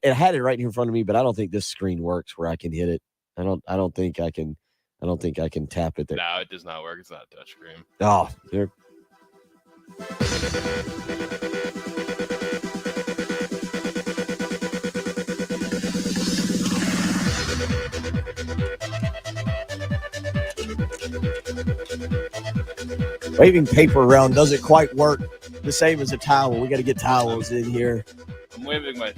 had it right here in front of me, but I don't think this screen works where I can hit it. I don't think I can tap it there. No, it does not work. It's not a touch screen. Oh, there. Waving paper around doesn't quite work the same as a towel. We got to get towels in here. I'm waving my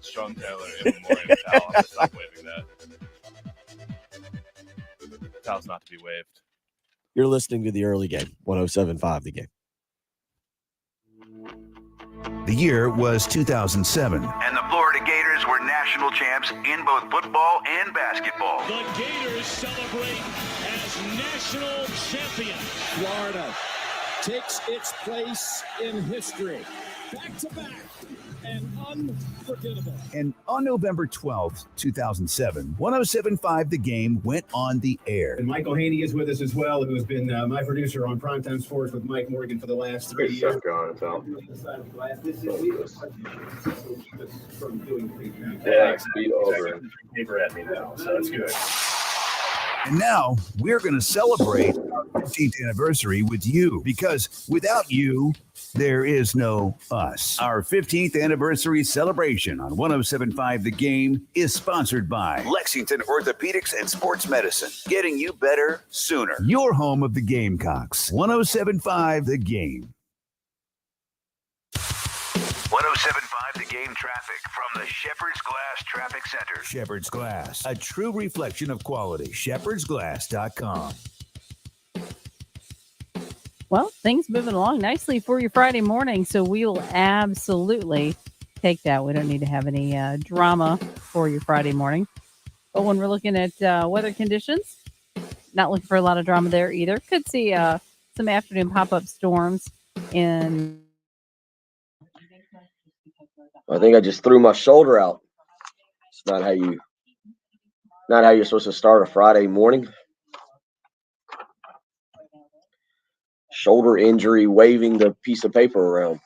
Strong Taylor in the morning towel. I'm going to stop waving that. Towel's not to be waved. You're listening to the early game, 107.5 The Game. The year was 2007. And the Florida Gators were national champs in both football and basketball. The Gators celebrate as national champions. Florida takes its place in history. Back to back and unforgettable. And on November 12th, 2007, 107.5 The Game went on the air. And Michael Haney is with us as well, who has been my producer on Primetime Sports with Mike Morgan for the last 3 years. Yeah, speed over. Paper at me now, so that's good. And now we're going to celebrate our 15th anniversary with you, because without you, there is no us. Our 15th anniversary celebration on 107.5 The Game is sponsored by Lexington Orthopedics and Sports Medicine, getting you better sooner. Your home of the Gamecocks, 107.5 The Game. 107.5 The Game traffic from the Shepherd's Glass Traffic Center. Shepherd's Glass, a true reflection of quality. shepherdsglass.com. Well, things moving along nicely for your Friday morning, so we will absolutely take that. We don't need to have any drama for your Friday morning. But when we're looking at weather conditions, not looking for a lot of drama there either. Could see some afternoon pop-up storms in... I think I just threw my shoulder out. It's not how you're supposed to start a Friday morning. Shoulder injury, waving the piece of paper around.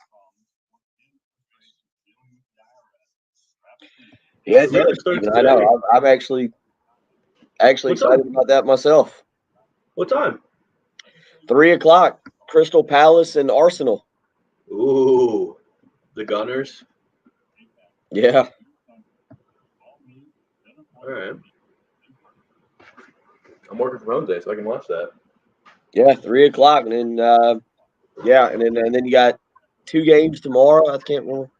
Yeah, it does, Stephen. I know. I'm actually excited about that myself. What time? 3:00. Crystal Palace and Arsenal. Ooh, the Gunners. Yeah. All right. I'm working from home today, so I can watch that. Yeah, 3:00, and then and then you got 2 games tomorrow. I can't remember.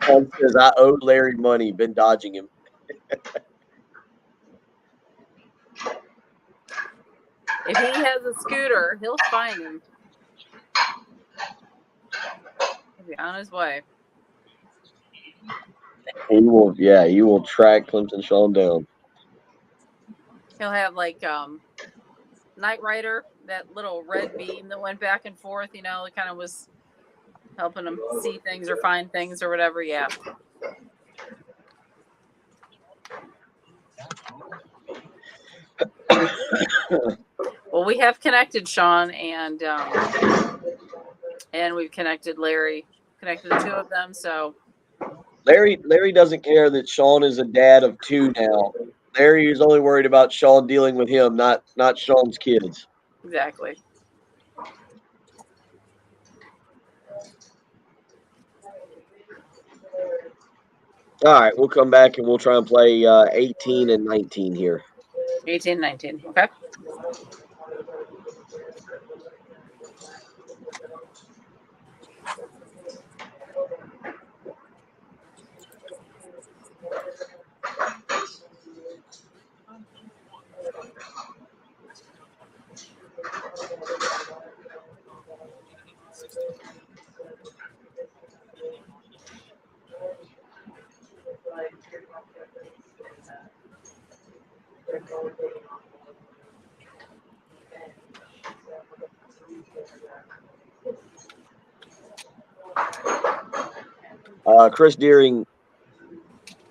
Sean says, I owed Larry money, been dodging him. If he has a scooter, he'll find him. He'll be on his way. He will track Clemson Sean down. He'll have like Knight Rider, that little red beam that went back and forth, it kind of was helping him see things or find things or whatever. Yeah. Well, we have connected Sean and we've connected Larry, connected the 2 of them. So Larry doesn't care that Sean is a dad of 2 now. Larry is only worried about Sean dealing with him, not Sean's kids. Exactly. All right, we'll come back and we'll try and play 18 and 19 here. 18, 19. Okay.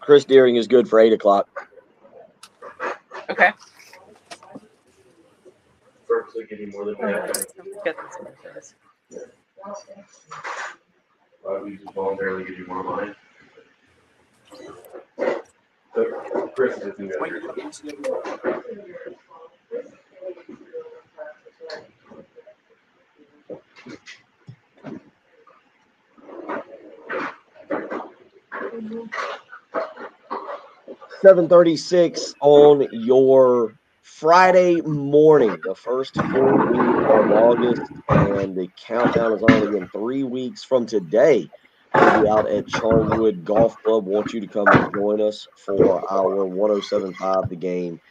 Chris Deering is good for 8:00. Okay. Purposely give you more than that. Why would we just voluntarily give you more money? So Chris is just $736 on your Friday morning, the first full week of August, and the countdown is on again. 3 weeks from today, we'll be out at Charwood Golf Club. Want you to come and join us for our 107.5 The Game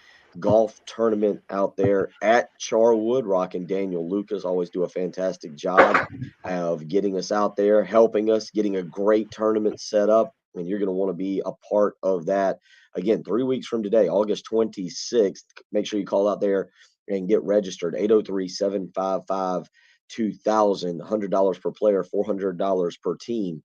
golf tournament out there at Charwood. Rock and Daniel Lucas always do a fantastic job of getting us out there, helping us, getting a great tournament set up, and you're going to want to be a part of that. Again, 3 weeks from today, August 26th. Make sure you call out there and get registered. 803-755-2000, $100 per player, $400 per team.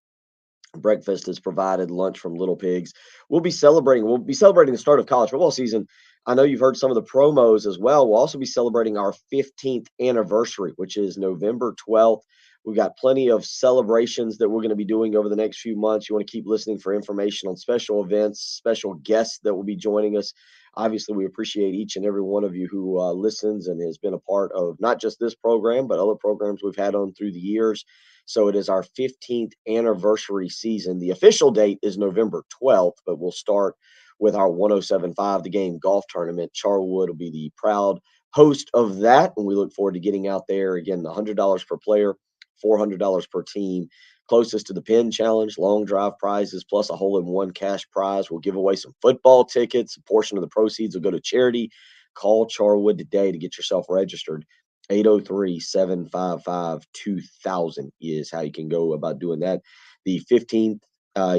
Breakfast is provided, lunch from Little Pigs. We'll be celebrating the start of college football season. I know you've heard some of the promos as well. We'll also be celebrating our 15th anniversary, which is November 12th. We've got plenty of celebrations that we're going to be doing over the next few months. You want to keep listening for information on special events, special guests that will be joining us. Obviously, we appreciate each and every one of you who listens and has been a part of not just this program, but other programs we've had on through the years. So it is our 15th anniversary season. The official date is November 12th, but we'll start with our 107.5 The Game golf tournament. Charwood will be the proud host of that, and we look forward to getting out there. Again, $100 per player, $400 per team. Closest to the pin challenge, long drive prizes, plus a hole-in-one cash prize. We'll give away some football tickets. A portion of the proceeds will go to charity. Call Charwood today to get yourself registered. 803-755-2000 is how you can go about doing that. The 15th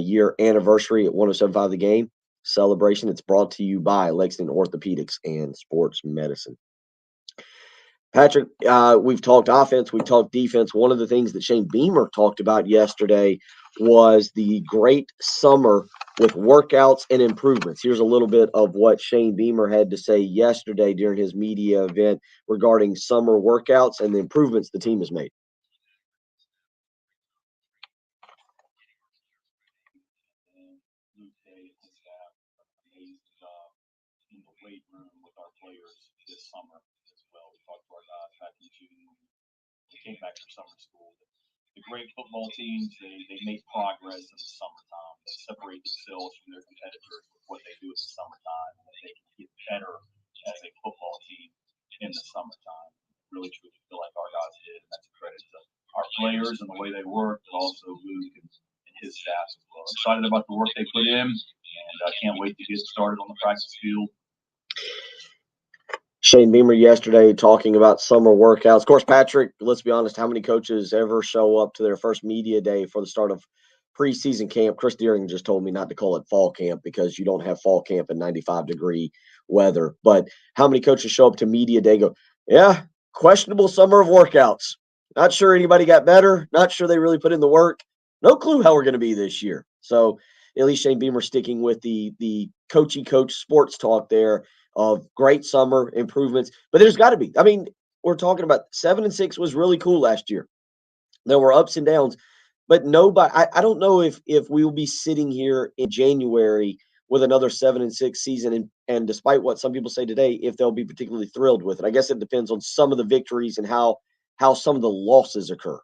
year anniversary at 107.5 The Game celebration. It's brought to you by Lexington Orthopedics and Sports Medicine. Patrick, we've talked offense, we've talked defense. One of the things that Shane Beamer talked about yesterday was the great summer with workouts and improvements. Here's a little bit of what Shane Beamer had to say yesterday during his media event regarding summer workouts and the improvements the team has made. This summer as well. We talked to our guys back in June. They came back from summer school. The great football teams, they make progress in the summertime. They separate themselves from their competitors with what they do in the summertime, and they can get better as a football team in the summertime. Really, truly feel like our guys did, and that's a credit to our players and the way they work, but also Luke and his staff as well. Excited about the work they put in, and I can't wait to get started on the practice field. Shane Beamer yesterday talking about summer workouts. Of course, Patrick, let's be honest, how many coaches ever show up to their first media day for the start of preseason camp? Chris Deering just told me not to call it fall camp because you don't have fall camp in 95-degree weather. But how many coaches show up to media day and go, yeah, questionable summer of workouts. Not sure anybody got better. Not sure they really put in the work. No clue how we're going to be this year. So at least Shane Beamer sticking with the coachy coach sports talk there of great summer improvements. But there's got to be. I mean, we're talking about 7-6 was really cool last year. There were ups and downs, but nobody. I don't know if we will be sitting here in January with another 7-6 season, and despite what some people say today, if they'll be particularly thrilled with it. I guess it depends on some of the victories and how some of the losses occur.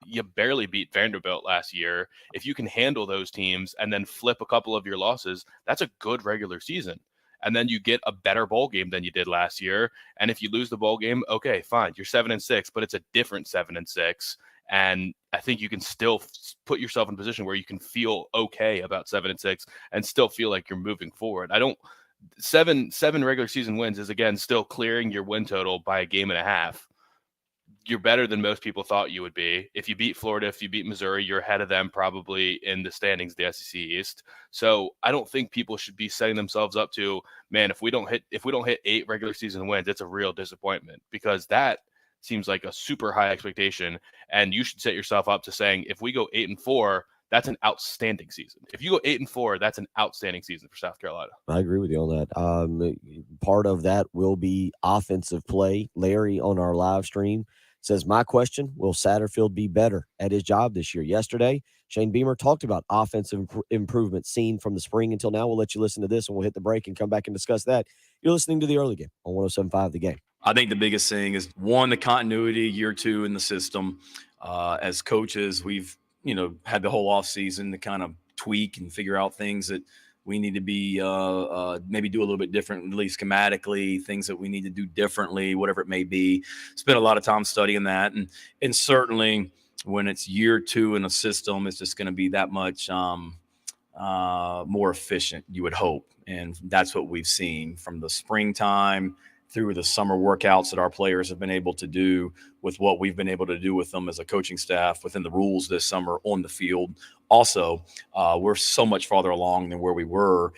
You barely beat Vanderbilt last year. If you can handle those teams and then flip a couple of your losses, that's a good regular season. And then you get a better bowl game than you did last year. And if you lose the bowl game, okay, fine. You're 7-6, but it's a different 7-6. And I think you can still put yourself in a position where you can feel okay about 7-6 and still feel like you're moving forward. Seven regular season wins is, again, still clearing your win total by a game and a half. You're better than most people thought you would be. If you beat Florida, if you beat Missouri, you're ahead of them probably in the standings, the SEC East. So I don't think people should be setting themselves up to, man, if we don't hit 8 regular season wins, it's a real disappointment, because that seems like a super high expectation. And you should set yourself up to saying, if we go 8-4, that's an outstanding season. If you go 8-4, that's an outstanding season for South Carolina. I agree with you on that. Part of that will be offensive play. Larry on our live stream says, my question, will Satterfield be better at his job this year? Yesterday, Shane Beamer talked about offensive improvement seen from the spring until now. We'll let you listen to this, and we'll hit the break and come back and discuss that. You're listening to The Early Game on 107.5 The Game. I think the biggest thing is, one, the continuity, year two in the system. As coaches, we've had the whole offseason to kind of tweak and figure out things that we need to be maybe do a little bit differently schematically, things that we need to do differently, whatever it may be. Spent a lot of time studying that. And certainly when it's year two in a system, it's just going to be that much more efficient, you would hope. And that's what we've seen from the springtime through the summer workouts that our players have been able to do, with what we've been able to do with them as a coaching staff within the rules this summer on the field. Also, we're so much farther along than where we were,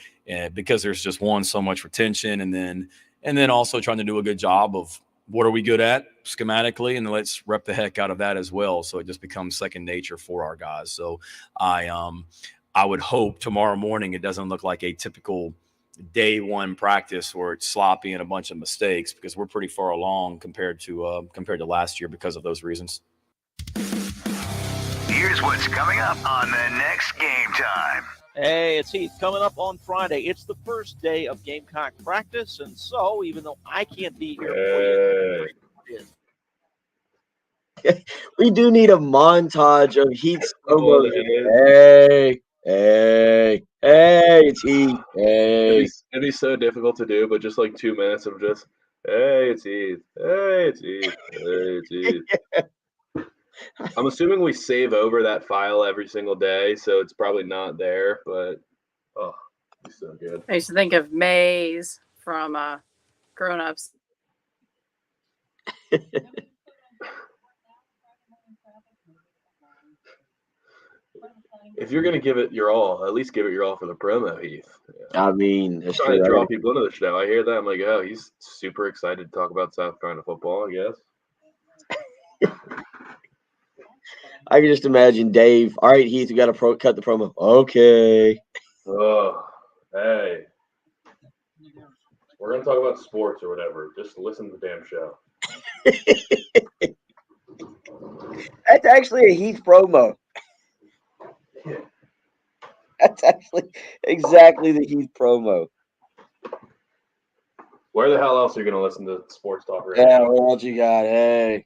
because there's just so much retention, and then also trying to do a good job of what are we good at schematically, and let's rep the heck out of that as well. So it just becomes second nature for our guys. So I would hope tomorrow morning it doesn't look like a typical day one practice where it's sloppy and a bunch of mistakes, because we're pretty far along compared to last year because of those reasons. Here's what's coming up on the next Game Time. Hey, it's Heath. Coming up on Friday, it's the first day of Gamecock practice, and so even though I can't be here for you, we do need a montage of Heath's promo. Hey, it's Heath. Hey. It'd be so difficult to do, but just like 2 minutes of just, hey, it's Heath. Hey, it's Heath. Hey, it's Heath. I'm assuming we save over that file every single day, so it's probably not there, but it's so good. I used to think of Maze from Grown Ups. If you're going to give it your all, at least give it your all for the promo, Heath. Yeah. I mean, it's trying to draw people into the show. I hear that. I'm like, oh, he's super excited to talk about South Carolina football, I guess. I can just imagine Dave. All right, Heath, we got to cut the promo. Okay. Oh, hey. We're going to talk about sports or whatever. Just listen to the damn show. That's actually a Heath promo. That's actually exactly the Heath promo. Where the hell else are you going to listen to sports talk radio? Yeah, what else you got? Hey.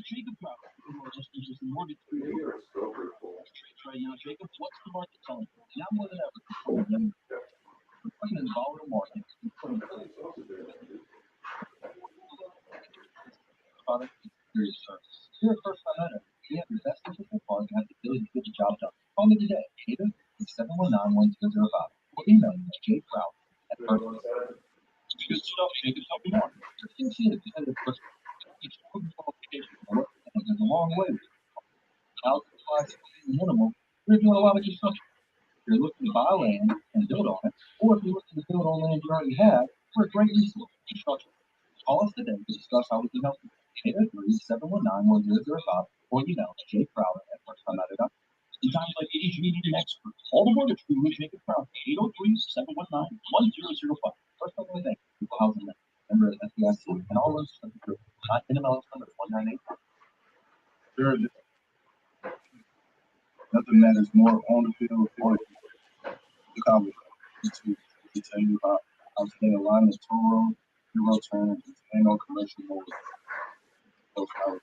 Jacob Trout, mortgage right now, Jacob, what's the market telling you? Now more than ever, we're putting in volatile markets. Product, superior service. You're a first-time owner. We have your best interest in farm and have the ability to get the job done. Call me today, 719-1005, or email me at jprout@first. Good stuff, Jacob. Help me out. You're seeing a competitive person. There's a long way. Now, minimal. We're doing a lot of construction. If you're looking to buy land and build on it, or if you're looking to build on land you already have, we're a great resource for construction. Call us today to discuss how we can help you. 803-719-1005 or email Jay Crowder at firstcomeout.com. In times like these, you need an expert. Call the mortgage guru, Jacob Crowder, 803-719-1005. First of all, thank you for housing them. Member of FDIC and all those group. Not NMLS number 198. There is nothing matters more on the field or the college. To tell you about how today alignment Toro, Hero Turn, and on commercial mode. Those college.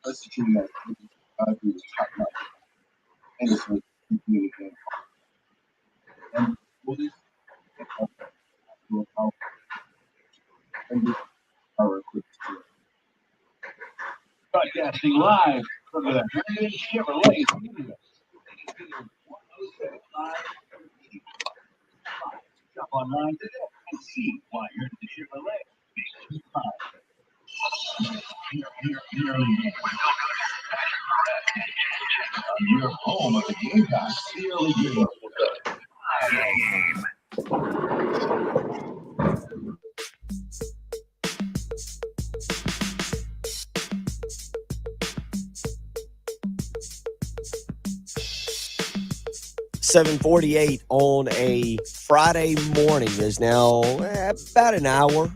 That's the team that I agree is top notch. And it's a really good. And what is broadcasting live from the Herndon Chevrolet Studios. Shop online today and see why Herndon Chevrolet makes you proud. Your home of the Gamecocks. Really good. Game. 7:48 on a Friday morning is now about an hour.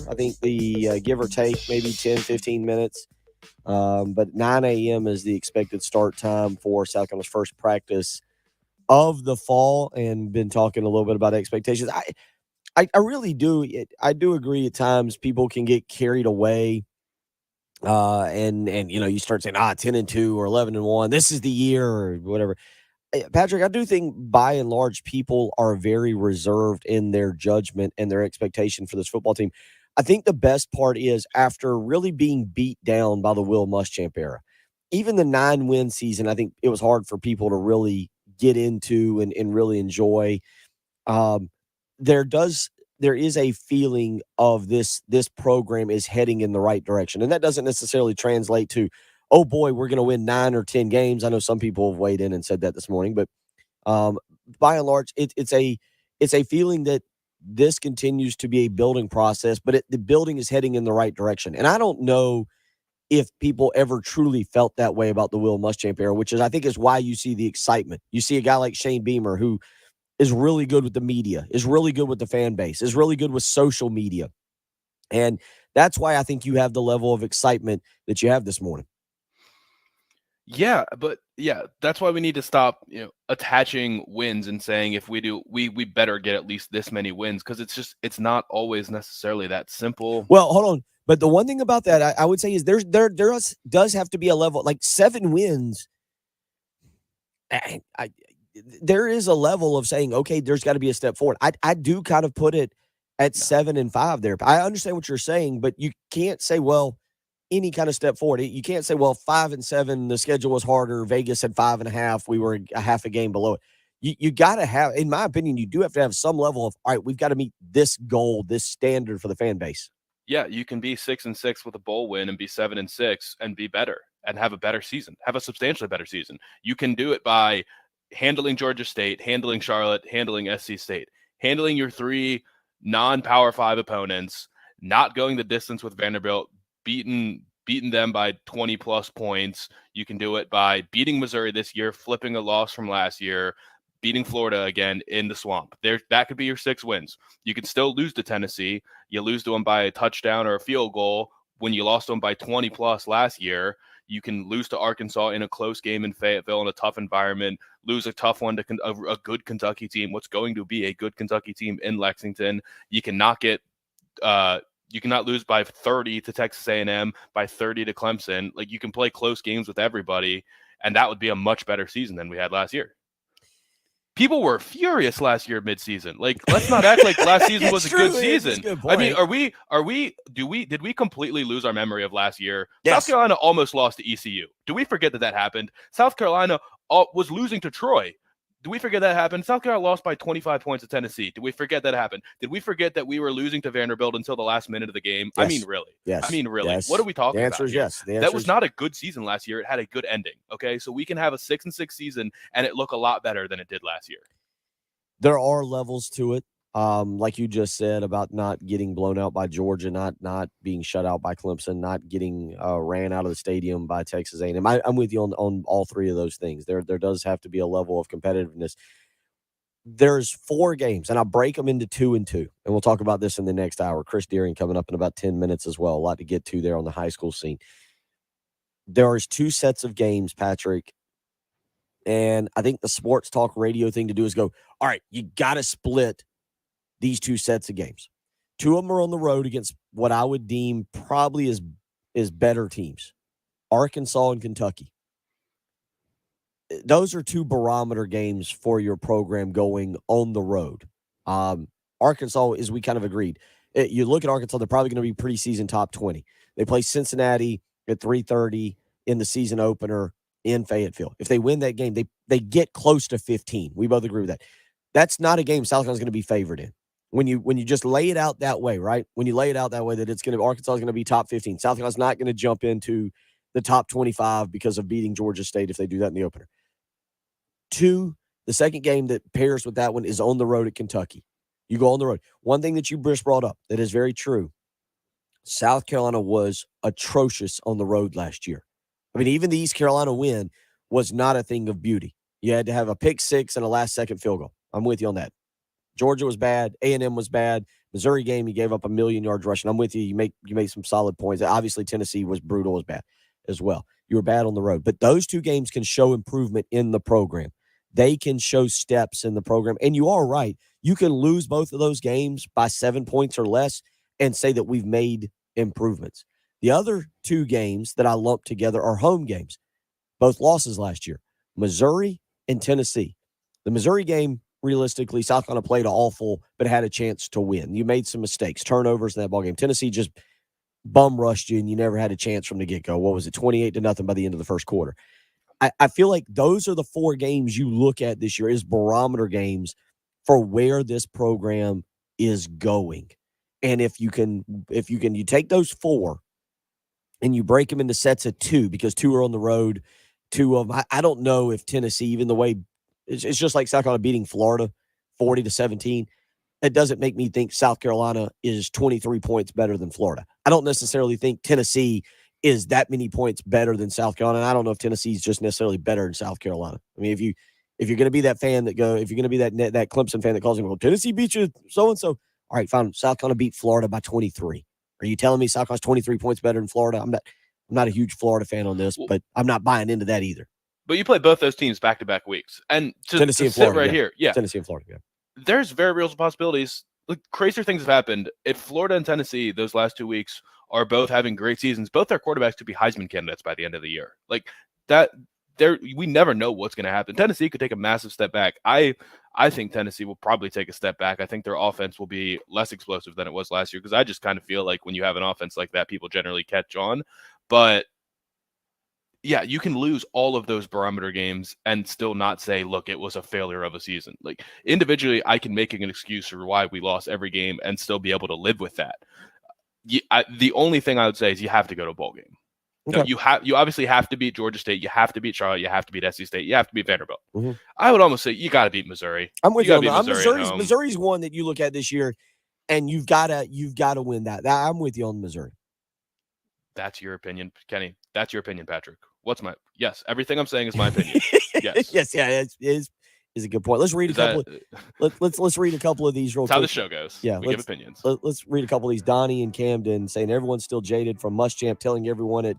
I think the give or take maybe 10, 15 minutes. But 9 a.m. is the expected start time for South Carolina's first practice of the fall, and been talking a little bit about expectations. I really do. I do agree at times people can get carried away. And you start saying 10-2 or 11-1. This is the year or whatever. Patrick, I do think by and large people are very reserved in their judgment and their expectation for this football team. I think the best part is after really being beat down by the Will Muschamp era, even the 9-win season, I think it was hard for people to really get into and really enjoy. There is a feeling of this program is heading in the right direction. And that doesn't necessarily translate to, oh boy, we're going to win 9 or 10 games. I know some people have weighed in and said that this morning, but by and large, it's a feeling that this continues to be a building process, but the building is heading in the right direction. And I don't know if people ever truly felt that way about the Will Muschamp era, which I think is why you see the excitement. You see a guy like Shane Beamer who is really good with the media, is really good with the fan base, is really good with social media. And that's why I think you have the level of excitement that you have this morning. Yeah, but that's why we need to stop, attaching wins and saying if we do, we better get at least this many wins, because it's not always necessarily that simple. Well, hold on. But the one thing about that I would say is there does have to be a level, like 7 wins. There is a level of saying, okay, there's got to be a step forward. I do kind of put it at 7-5 there. I understand what you're saying, but you can't say, well, any kind of step forward. You can't say, well, 5-7, the schedule was harder. Vegas had 5.5. We were a half a game below it. You got to have, in my opinion, you do have to have some level of, all right, we've got to meet this goal, this standard for the fan base. Yeah, you can be 6-6 with a bowl win and be 7-6 and be better and have a better season, have a substantially better season. You can do it by handling Georgia State, handling Charlotte, handling SC State, handling your 3 non-Power 5 opponents, not going the distance with Vanderbilt, beating them by 20-plus points. You can do it by beating Missouri this year, flipping a loss from last year, beating Florida again in the swamp. That could be your 6 wins. You can still lose to Tennessee. You lose to them by a touchdown or a field goal when you lost to them by 20-plus last year. You can lose to Arkansas in a close game in Fayetteville in a tough environment, lose a tough one to a good Kentucky team, what's going to be a good Kentucky team in Lexington. You cannot lose by 30 to Texas A&M, by 30 to Clemson. Like, you can play close games with everybody, and that would be a much better season than we had last year. People were furious last year midseason. Like, let's not act like last season was a good season. I mean, did we completely lose our memory of last year? Yes. South Carolina almost lost to ECU. Do we forget that happened? South Carolina was losing to Troy. Do we forget that happened? South Carolina lost by 25 points to Tennessee. Did we forget that happened? Did we forget that we were losing to Vanderbilt until the last minute of the game? Yes. I mean, really? Yes. I mean, really? Yes. What are we talking about? The answer is here? yes. That was not a good season last year. It had a good ending. Okay, so we can have a 6-6 season and it look a lot better than it did last year. There are levels to it. like you just said about not getting blown out by Georgia, not being shut out by Clemson, not getting ran out of the stadium by Texas A&M. I'm with you on all three of those things. There does have to be a level of competitiveness. There's 4 games, and I'll break them into 2 and 2, and we'll talk about this in the next hour. Chris Deering coming up in about 10 minutes as well. A lot to get to there on the high school scene. There is 2 sets of games, Patrick, and I think the sports talk radio thing to do is go, all right, you got to split these 2 sets of games. 2 of them are on the road against what I would deem probably is better teams, Arkansas and Kentucky. Those are 2 barometer games for your program going on the road. Arkansas, as we kind of agreed, you look at Arkansas, they're probably going to be preseason top 20. They play Cincinnati at 3:30 in the season opener in Fayetteville. If they win that game, they get close to 15. We both agree with that. That's not a game South Carolina's going to be favored in. When you just lay it out that way, right? When you lay it out that way that Arkansas is going to be top 15. South Carolina's not going to jump into the top 25 because of beating Georgia State if they do that in the opener. 2, the second game that pairs with that one is on the road at Kentucky. You go on the road. One thing that you just brought up that is very true, South Carolina was atrocious on the road last year. I mean, even the East Carolina win was not a thing of beauty. You had to have a pick 6 and a last-second field goal. I'm with you on that. Georgia was bad. A&M was bad. Missouri game, you gave up 1,000,000 yards rushing. I'm with you. You made some solid points. Obviously, Tennessee was brutal, was bad as well. You were bad on the road. But those 2 games can show improvement in the program. They can show steps in the program. And you are right. You can lose both of those games by 7 points or less and say that we've made improvements. The other 2 games that I lumped together are home games, both losses last year, Missouri and Tennessee. The Missouri game, realistically, South Carolina played awful, but had a chance to win. You made some mistakes, turnovers in that ball game. Tennessee just bum rushed you, and you never had a chance from the get-go. What was it, 28-0 by the end of the first quarter? I feel like those are the 4 games you look at this year as barometer games for where this program is going. And if you take those 4 and you break them into sets of 2, because 2 are on the road, 2 of them, I don't know if Tennessee, even the way it's just like South Carolina beating Florida 40-17. It doesn't make me think South Carolina is 23 points better than Florida. I don't necessarily think Tennessee is that many points better than South Carolina. And I don't know if Tennessee is just necessarily better than South Carolina. I mean, if you're going to be that fan if you're going to be that Clemson fan that calls him, well, Tennessee beat you so-and-so. All right, fine. South Carolina beat Florida by 23. Are you telling me South Carolina's 23 points better than Florida? I'm not a huge Florida fan on this, but I'm not buying into that either. But you play both those teams back-to-back weeks. And Tennessee and sit Florida, here, yeah. Tennessee and Florida, yeah. There's very real possibilities. Like, crazier things have happened. If Florida and Tennessee, those last 2 weeks, are both having great seasons, both their quarterbacks could be Heisman candidates by the end of the year. Like that, we never know what's going to happen. Tennessee could take a massive step back. I think Tennessee will probably take a step back. I think their offense will be less explosive than it was last year because I just kind of feel like when you have an offense like that, people generally catch on. But yeah, you can lose all of those barometer games and still not say, look, it was a failure of a season. Like individually, I can make an excuse for why we lost every game and still be able to live with that. The only thing I would say is you have to go to a bowl game. Okay. No, you obviously have to beat Georgia State. You have to beat Charlotte. You have to beat SC State. You have to beat Vanderbilt. Mm-hmm. I would almost say you got to beat Missouri. I'm with you on that. Missouri's one that you look at this year, and you've got to win that. I'm with you on Missouri. That's your opinion, Kenny. That's your opinion, Patrick. Yes, everything I'm saying is my opinion. Yes. Yes, yeah, it is a good point. Let's read let's read a couple of these real quick. How the show goes. Yeah, we give opinions. Let's read a couple of these. Donnie and Camden saying everyone's still jaded from Muschamp telling everyone at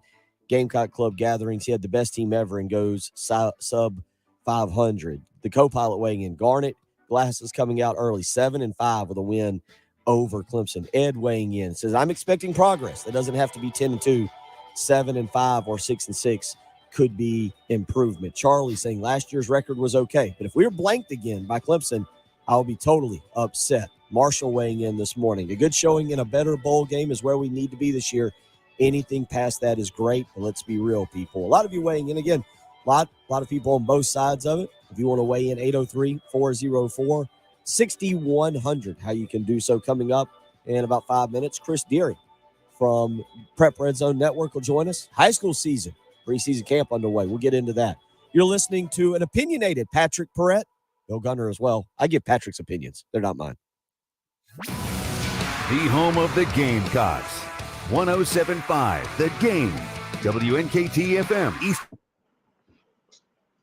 Gamecock Club gatherings he had the best team ever and goes sub 500. The co-pilot weighing in. Garnet glasses coming out early, 7-5 with a win over Clemson. Ed weighing in says I'm expecting progress. That doesn't have to be 10-2, 7-5 or 6-6. Could be improvement. Charlie saying last year's record was okay, but if we were blanked again by Clemson, I'll be totally upset. Marshall weighing in this morning. A good showing in a better bowl game is where we need to be this year. Anything past that is great, but let's be real, people. A lot of you weighing in again. A lot of people on both sides of it. If you want to weigh in, 803-404-6100. How you can do so coming up in about 5 minutes. Chris Deering from Prep Red Zone Network will join us. High school season. Preseason camp underway. We'll get into that. You're listening to an opinionated Patrick Perrette, Bill Gunner as well. I give Patrick's opinions. They're not mine. The home of the Gamecocks. 107.5 The Game. WNKT FM East.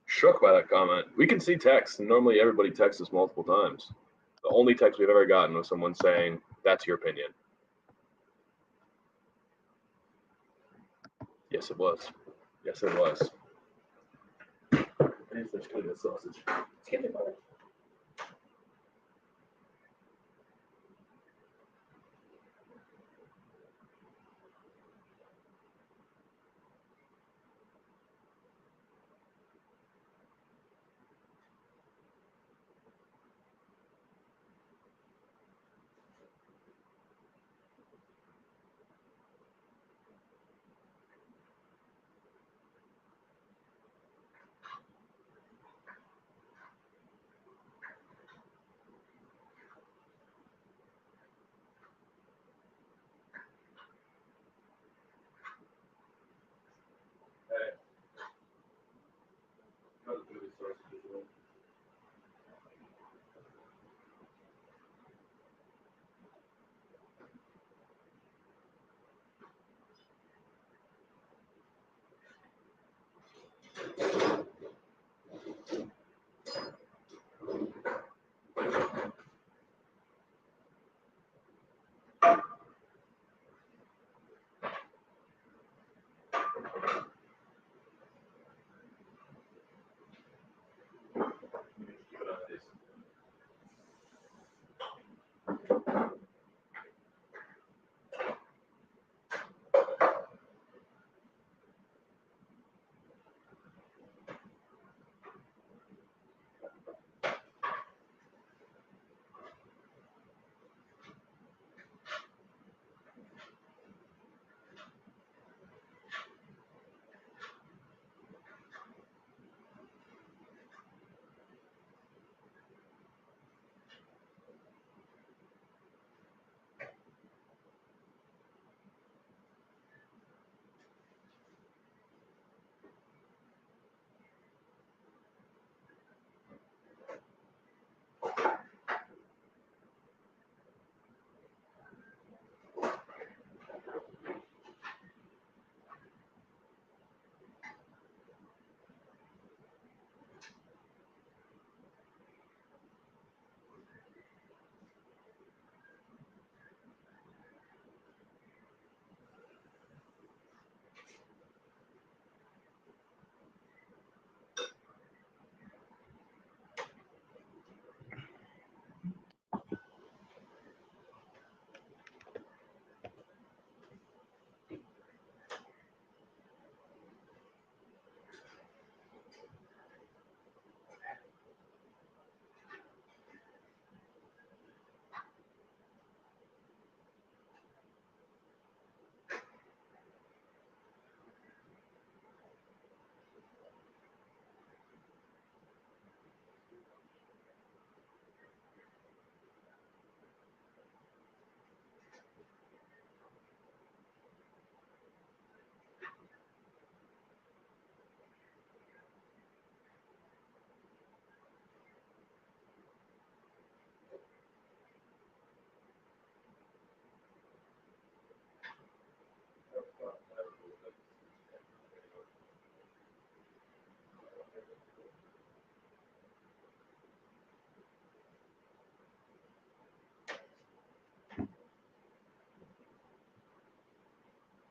Shook by that comment. We can see text, and normally everybody texts us multiple times. The only text we've ever gotten was someone saying, "That's your opinion." Yes, it was. Yes, it was. And let's clean this sausage. Let's get it, buddy.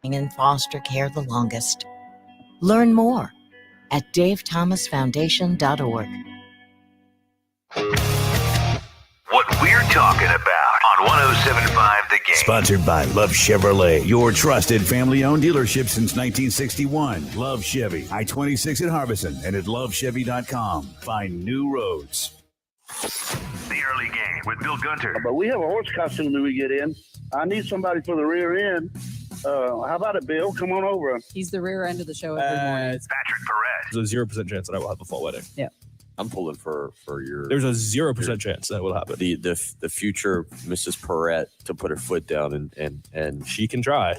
In foster care the longest. Learn more at davethomasfoundation.org. What we're talking about on 107.5 The Game. Sponsored by Love Chevrolet, your trusted family-owned dealership since 1961. Love Chevy, I-26 at Harbison and at lovechevy.com. Find new roads. The early game with Bill Gunter. But we have a horse costume that we get in. I need somebody for the rear end. How about it, Bill? Come on over. He's the rear end of the show every morning. Patrick Perez. There's a 0% chance that I will have a full wedding. Yeah. I'm pulling for your. There's a 0% chance that will happen. The future Mrs. Perrette to put her foot down and she can try.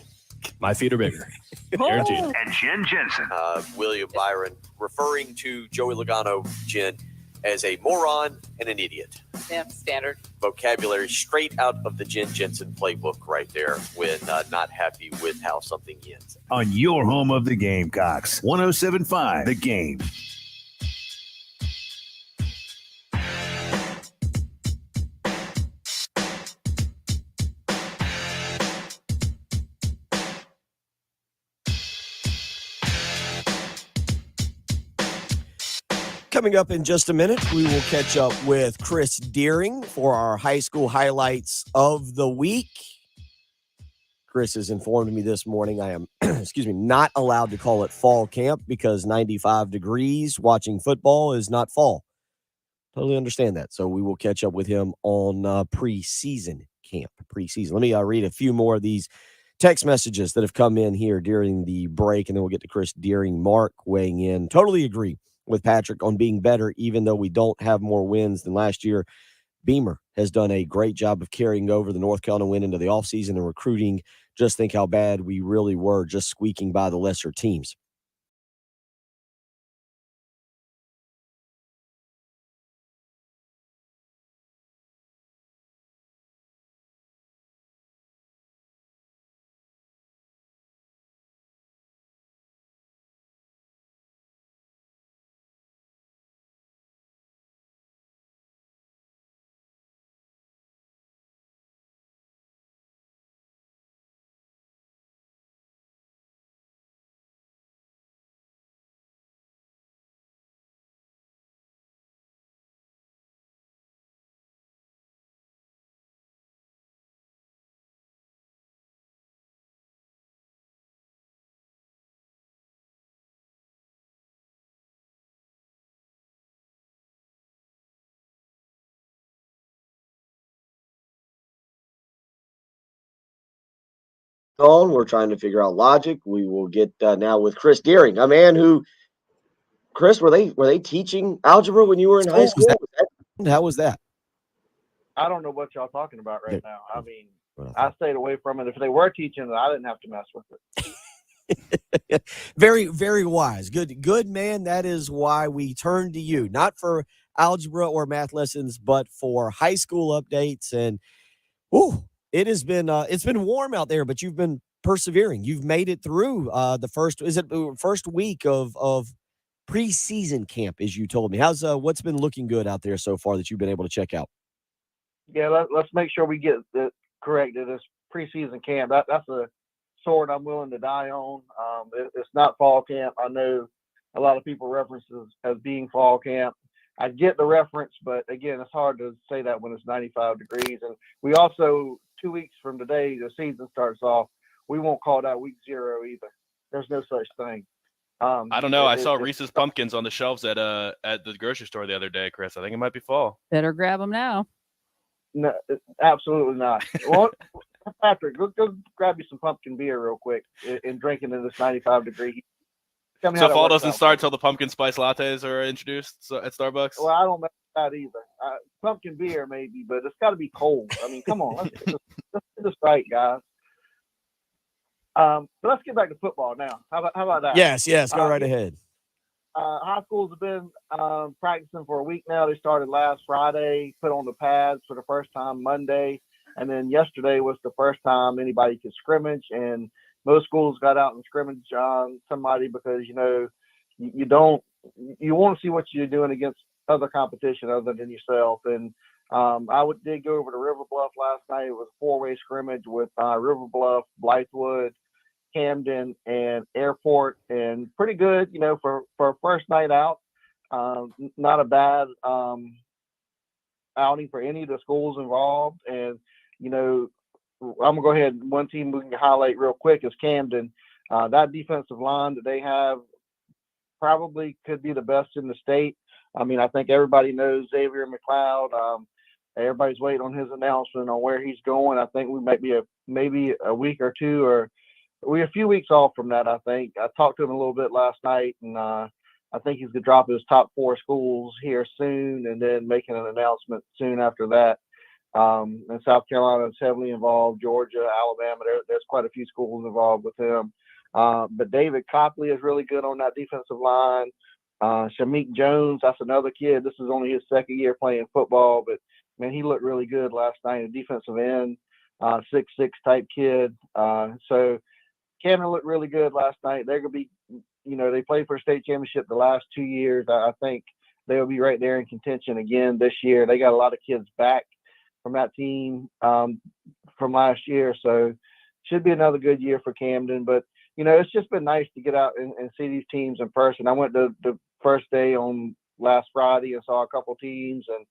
My feet are bigger. Guaranteed. And Jen Jensen. William Byron referring to Joey Logano. Jen, as a moron and an idiot. Yeah, standard. Vocabulary straight out of the Jen Jensen playbook right there when not happy with how something ends. On your home of the Gamecocks, 107.5 The Game. Coming up in just a minute, we will catch up with Chris Deering for our high school highlights of the week. Chris has informed me this morning I am, not allowed to call it fall camp because 95 degrees watching football is not fall. Totally understand that. So we will catch up with him on preseason camp. Let me read a few more of these text messages that have come in here during the break, and then we'll get to Chris Deering. Mark weighing in. Totally agree with Patrick on being better, even though we don't have more wins than last year. Beamer has done a great job of carrying over the North Carolina win into the offseason and recruiting. Just think how bad we really were, just squeaking by the lesser teams. On. We're trying to figure out logic. We will get now with Chris Deering, a man who, Chris, were they teaching algebra when you were in high school? How was that? I don't know what y'all talking about right now. I mean, I stayed away from it. If they were teaching it, I didn't have to mess with it. Very, very wise. Good man. That is why we turn to you, not for algebra or math lessons, but for high school updates. And it has been it's been warm out there, but you've been persevering. You've made it through the first week of preseason camp, as you told me. How's what's been looking good out there so far that you've been able to check out? Yeah, let's make sure we get it corrected. This preseason camp, that's a sword I'm willing to die on. It's not fall camp. I know a lot of people reference it as being fall camp. I get the reference, but again, it's hard to say that when it's 95 degrees. And we also, 2 weeks from today, the season starts off. We won't call that week 0 either. There's no such thing. I don't know. I saw Reese's pumpkins on the shelves at the grocery store the other day, Chris. I think it might be fall. Better grab them now. No, absolutely not. Well, Patrick, go grab you some pumpkin beer real quick and drink it in this 95 degree heat. So fall doesn't start till the pumpkin spice lattes are introduced at Starbucks? Well, I don't know that either. Pumpkin beer maybe, but it's got to be cold. I mean, come on. Let's get this right, guys. But let's get back to football now. How about that? Yes. Go right ahead. High schools have been practicing for a week now. They started last Friday, put on the pads for the first time Monday, and then yesterday was the first time anybody could scrimmage. And most schools got out and scrimmage on somebody because, you know, you want to see what you're doing against other competition other than yourself. And did go over to River Bluff last night. It was a 4-way scrimmage with River Bluff, Blythewood, Camden, and Airport, and pretty good, you know, for a first night out. Not a bad outing for any of the schools involved. And, you know, I'm going to go ahead. One team we can highlight real quick is Camden. That defensive line that they have probably could be the best in the state. I mean, I think everybody knows Xavier McLeod. Everybody's waiting on his announcement on where he's going. I think we might be maybe a week or two, or we're a few weeks off from that, I think. I talked to him a little bit last night, and I think he's going to drop his top 4 schools here soon and then making an announcement soon after that. And South Carolina is heavily involved, Georgia, Alabama. There's quite a few schools involved with him. But David Copley is really good on that defensive line. Shamik Jones, that's another kid. This is only his second year playing football, but man, he looked really good last night. A defensive end, 6'6" type kid. So Camden looked really good last night. They're gonna be, they played for a state championship the last 2 years. I think they'll be right there in contention again this year. They got a lot of kids back from that team from last year, so should be another good year for Camden. But it's just been nice to get out and see these teams in person. I went to the first day on last Friday and saw a couple teams, and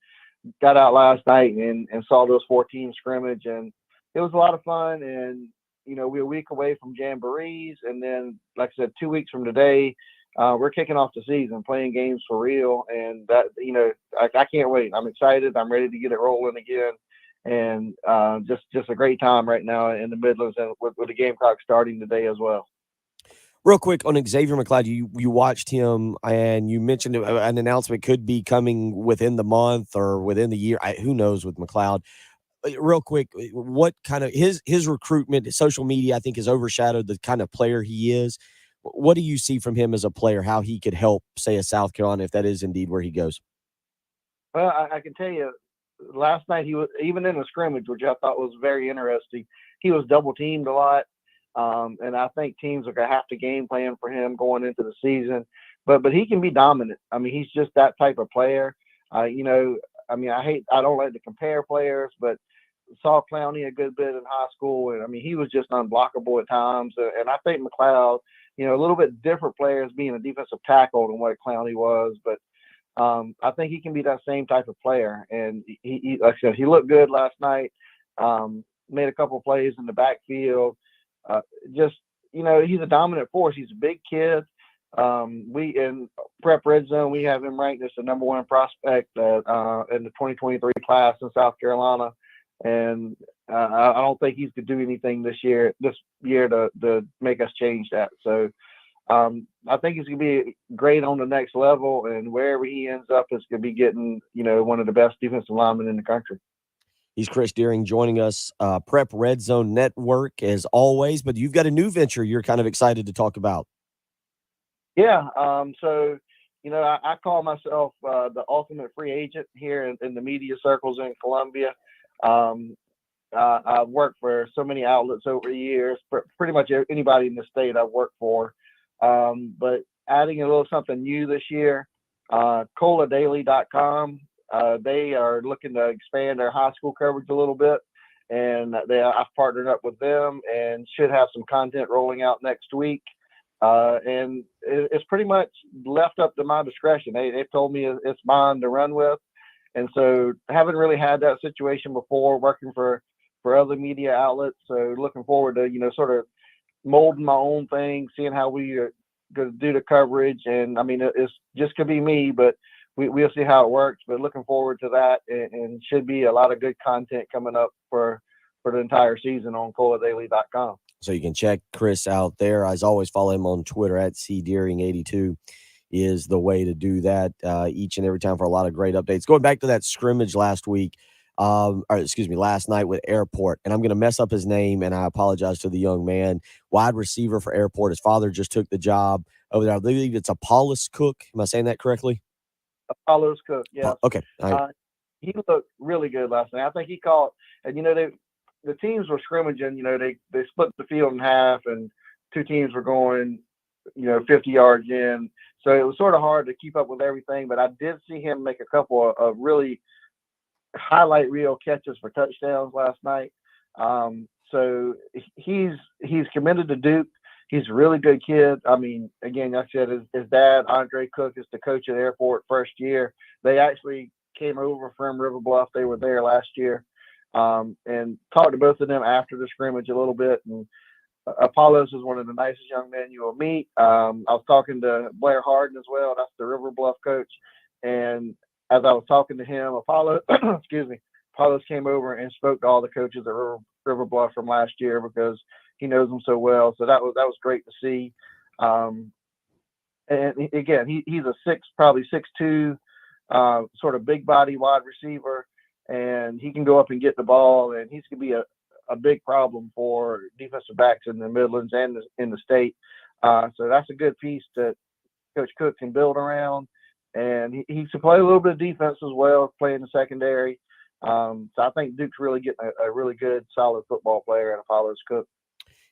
got out last night and saw those 4 teams scrimmage, and it was a lot of fun. And we're a week away from jamborees, and then, like I said, 2 weeks from today, we're kicking off the season, playing games for real. And that, I can't wait. I'm excited. I'm ready to get it rolling again. And just a great time right now in the Midlands, and with the Gamecocks starting today as well. Real quick on Xavier McLeod, you watched him, and you mentioned an announcement could be coming within the month or within the year. Who knows with McLeod? Real quick, what kind of his recruitment, his social media, I think, has overshadowed the kind of player he is. What do you see from him as a player? How he could help, say, a South Carolina, if that is indeed where he goes? Well, I can tell you, last night he was, even in the scrimmage, which I thought was very interesting, he was double teamed a lot. And I think teams are going to have to game plan for him going into the season, but he can be dominant. I mean, he's just that type of player. I don't like to compare players, but saw Clowney a good bit in high school. And I mean, he was just unblockable at times. And I think McLeod, a little bit different players being a defensive tackle than what Clowney was, but I think he can be that same type of player. And he like I said, he looked good last night. Made a couple of plays in the backfield. He's a dominant force. He's a big kid. We in Prep Red Zone, we have him ranked as the number 1 prospect in the 2023 class in South Carolina. And I don't think he's going to do anything this year to make us change that. So I think he's going to be great on the next level, and wherever he ends up is going to be getting, one of the best defensive linemen in the country. He's Chris Deering joining us, Prep Red Zone Network as always, but you've got a new venture you're kind of excited to talk about. Yeah. So, I call myself the ultimate free agent here in the media circles in Columbia. I've worked for so many outlets over the years, pretty much anybody in the state I've worked for. But adding a little something new this year, coladaily.com. They are looking to expand their high school coverage a little bit, and I've partnered up with them and should have some content rolling out next week. And it's pretty much left up to my discretion. They've told me it's mine to run with. And so I haven't really had that situation before working for other media outlets. So looking forward to, sort of molding my own thing, seeing how we are going to do the coverage. And I mean, it's just could be me, but we'll see how it works. But looking forward to that, and should be a lot of good content coming up for the entire season on coladaily.com. So you can check Chris out there. As always, follow him on Twitter at cdeering82 is the way to do that each and every time for a lot of great updates. Going back to that scrimmage last night with Airport, and I'm going to mess up his name, and I apologize to the young man. Wide receiver for Airport. His father just took the job over there. I believe it's Apollos Cook. Am I saying that correctly? Apollos Cook, yeah. Okay. He looked really good last night. I think he caught, and the teams were scrimmaging. They split the field in half, and 2 teams were going, 50 yards in. So it was sort of hard to keep up with everything. But I did see him make a couple of really highlight reel catches for touchdowns last night. So he's committed to Duke. He's a really good kid. I mean, again, like I said, his dad, Andre Cook, is the coach at Airport first year. They actually came over from River Bluff. They were there last year. And talked to both of them after the scrimmage a little bit. And Apollos is one of the nicest young men you will meet. I was talking to Blair Harden as well. That's the River Bluff coach. And as I was talking to him, Apollos came over and spoke to all the coaches at River Bluff from last year because he knows them so well. So that was great to see. And again, he's probably 6'2", sort of big body wide receiver, and he can go up and get the ball, and he's going to be a big problem for defensive backs in the Midlands and in the state. So that's a good piece to Coach Cook can build around, and he can play a little bit of defense as well, play in the secondary. So I think Duke's really getting a really good, solid football player and follows Cook.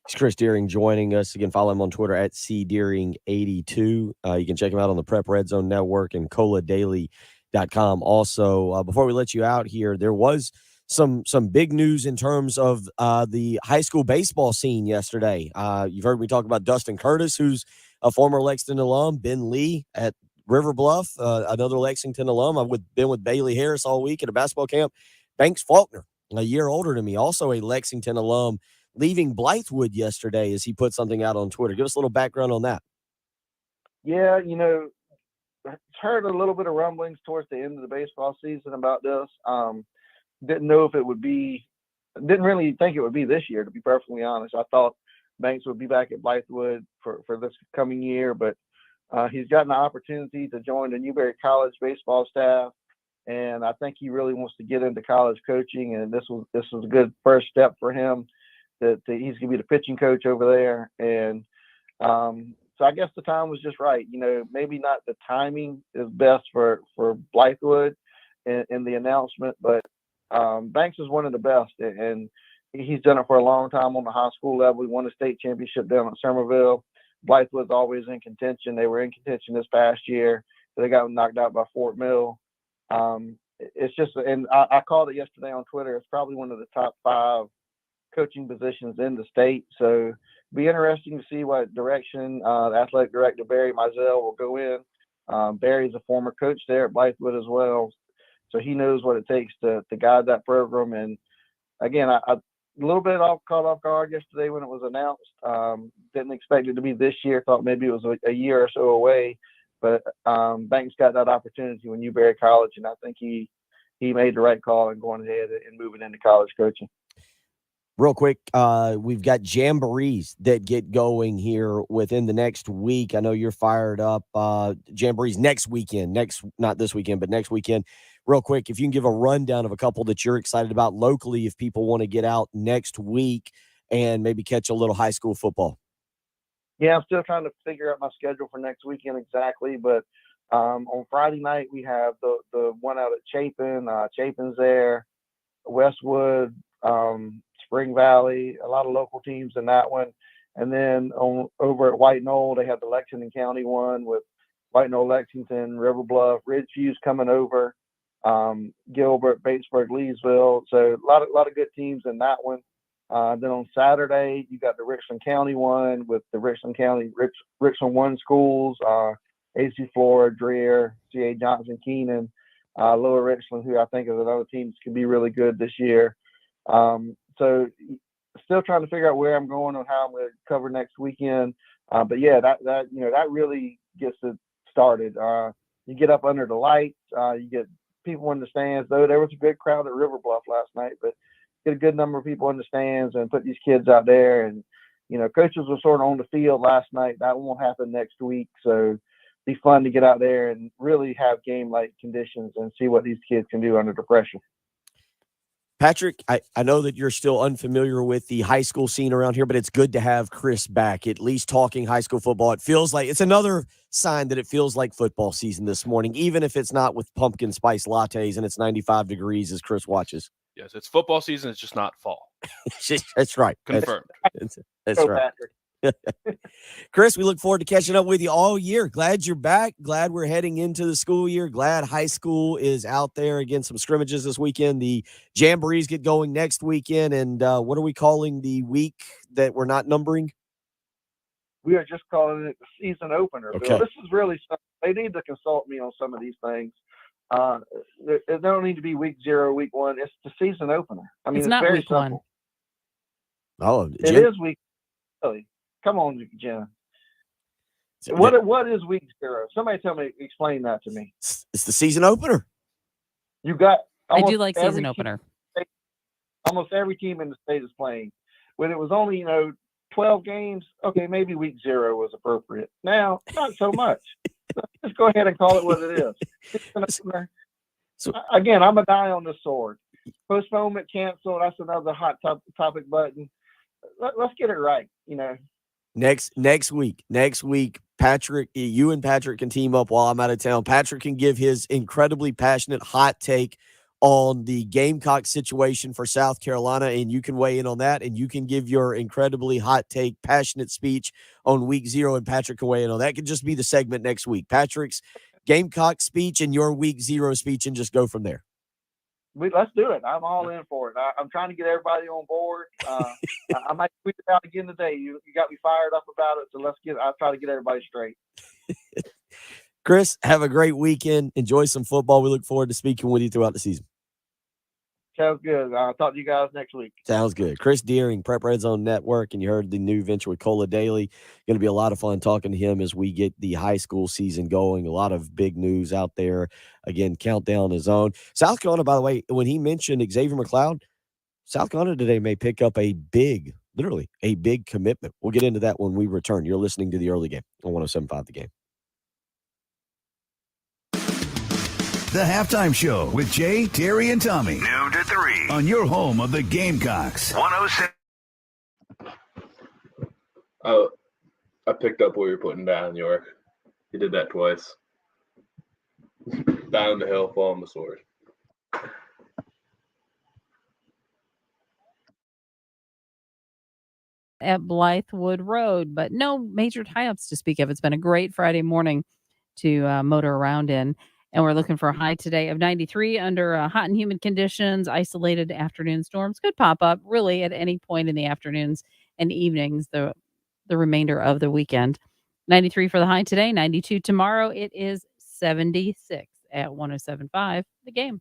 It's Chris Deering joining us. Again, follow him on Twitter at cdeering82. You can check him out on the Prep Red Zone Network and coladaily.com. Also, before we let you out here, there was some big news in terms of the high school baseball scene yesterday. You've heard me talk about Dustin Curtis, who's a former Lexington alum, Ben Lee at River Bluff, another Lexington alum. I've been with Bailey Harris all week at a basketball camp. Banks Faulkner, a year older than me, also a Lexington alum, leaving Blythewood yesterday as he put something out on Twitter. Give us a little background on that. Yeah, heard a little bit of rumblings towards the end of the baseball season about this. Didn't know if it would be, didn't really think it would be this year, to be perfectly honest. I thought Banks would be back at Blythewood for this coming year, but he's gotten the opportunity to join the Newberry College baseball staff, and I think he really wants to get into college coaching, and this was a good first step for him. That he's going to be the pitching coach over there, and so I guess the time was just right. Maybe not the timing is best for Blythewood in the announcement, but Banks is one of the best, and he's done it for a long time on the high school level. He won a state championship down at Summerville. Blythewood's always in contention. They were in contention this past year, so they got knocked out by Fort Mill. It's just, and I called it yesterday on Twitter. It's probably one of the top 5 coaching positions in the state. So it'll be interesting to see what direction the athletic director Barry Mizell will go in. Barry's a former coach there at Blythewood as well, so he knows what it takes to guide that program. And again, I a little bit caught off guard yesterday when it was announced. Didn't expect it to be this year. Thought maybe it was a year or so away. But Banks got that opportunity with Newberry College, and I think he made the right call in going ahead and moving into college coaching. Real quick, we've got jamborees that get going here within the next week. I know you're fired up. Jamborees next weekend, not this weekend, but next weekend. Real quick, if you can give a rundown of a couple that you're excited about locally, if people want to get out next week and maybe catch a little high school football. Yeah, I'm still trying to figure out my schedule for next weekend exactly, but on Friday night we have the one out at Chapin. Chapin's there, Westwood, Spring Valley, a lot of local teams in that one. And then over at White Knoll, they have the Lexington County one with White Knoll, Lexington, River Bluff, Ridgeview's coming over, Gilbert, Batesburg, Leesville. So a lot of good teams in that one. Then on Saturday, you got the Richland County one with the Richland County Richland 1 schools, AC Flora, Dreher, C.A. Johnson, Keenan, Lower Richland, who I think is another team that could be really good this year. So still trying to figure out where I'm going and how I'm going to cover next weekend. But yeah, that really gets it started. You get up under the lights, you get people in the stands, though there was a good crowd at River Bluff last night, but get a good number of people in the stands and put these kids out there. And, coaches were sort of on the field last night. That won't happen next week. So be fun to get out there and really have game-like conditions and see what these kids can do under the pressure. Patrick, I know that you're still unfamiliar with the high school scene around here, but it's good to have Chris back, at least talking high school football. It feels like it's another sign that it feels like football season this morning, even if it's not with pumpkin spice lattes and it's 95 degrees as Chris watches. Yes, it's football season. It's just not fall. That's right. Confirmed. That's right. Chris, we look forward to catching up with you all year. Glad you're back. Glad we're heading into the school year. Glad high school is out there. Again, some scrimmages this weekend. The jamborees get going next weekend. And what are we calling the week that we're not numbering? We are just calling it the season opener. Okay. Bill. This is really something. They need to consult me on some of these things. There don't need to be week 0, week 1. It's the season opener. I mean, it's not very week simple. 1. Oh, it is week. Really. Come on, Jen. What is week 0? Somebody explain that to me. It's the season opener. You got. I do like season opener. Almost every team in the state is playing. When it was only 12 games, okay, maybe week 0 was appropriate. Now, not so much. Just go ahead and call it what it is. So, again, I'm a die on the sword. Postponement, cancel. That's another hot topic button. Let's get it right. Next week, Patrick, you and Patrick can team up while I'm out of town. Patrick can give his incredibly passionate hot take on the Gamecock situation for South Carolina, and you can weigh in on that, and you can give your incredibly hot take, passionate speech on week 0, and Patrick can weigh in on that. Could just be the segment next week. Patrick's Gamecock speech and your week 0 speech, and just go from there. Let's do it. I'm all in for it. I'm trying to get everybody on board. I might tweet it out again today. You got me fired up about it, so I'll try to get everybody straight. Chris, have a great weekend. Enjoy some football. We look forward to speaking with you throughout the season. Sounds good. I'll talk to you guys next week. Sounds good. Chris Deering, Prep Red Zone Network, and you heard the new venture with Cola Daily. Going to be a lot of fun talking to him as we get the high school season going. A lot of big news out there. Again, countdown is on. South Carolina, by the way, when he mentioned Xavier McLeod, South Carolina today may pick up literally a big commitment. We'll get into that when we return. You're listening to the early game on 107.5 The Game. The Halftime Show with Jay, Terry, and Tommy. Noon to 3. On your home of the Gamecocks. 107. Oh, I picked up what you're putting down, York. You did that twice. Down the hill, fall on the sword. At Blythewood Road, but no major tie-ups to speak of. It's been a great Friday morning to motor around in. And we're looking for a high today of 93 under hot and humid conditions. Isolated afternoon storms could pop up really at any point in the afternoons and evenings, the remainder of the weekend. 93 for the high today, 92 tomorrow. It is 76 at 107.5 The Game.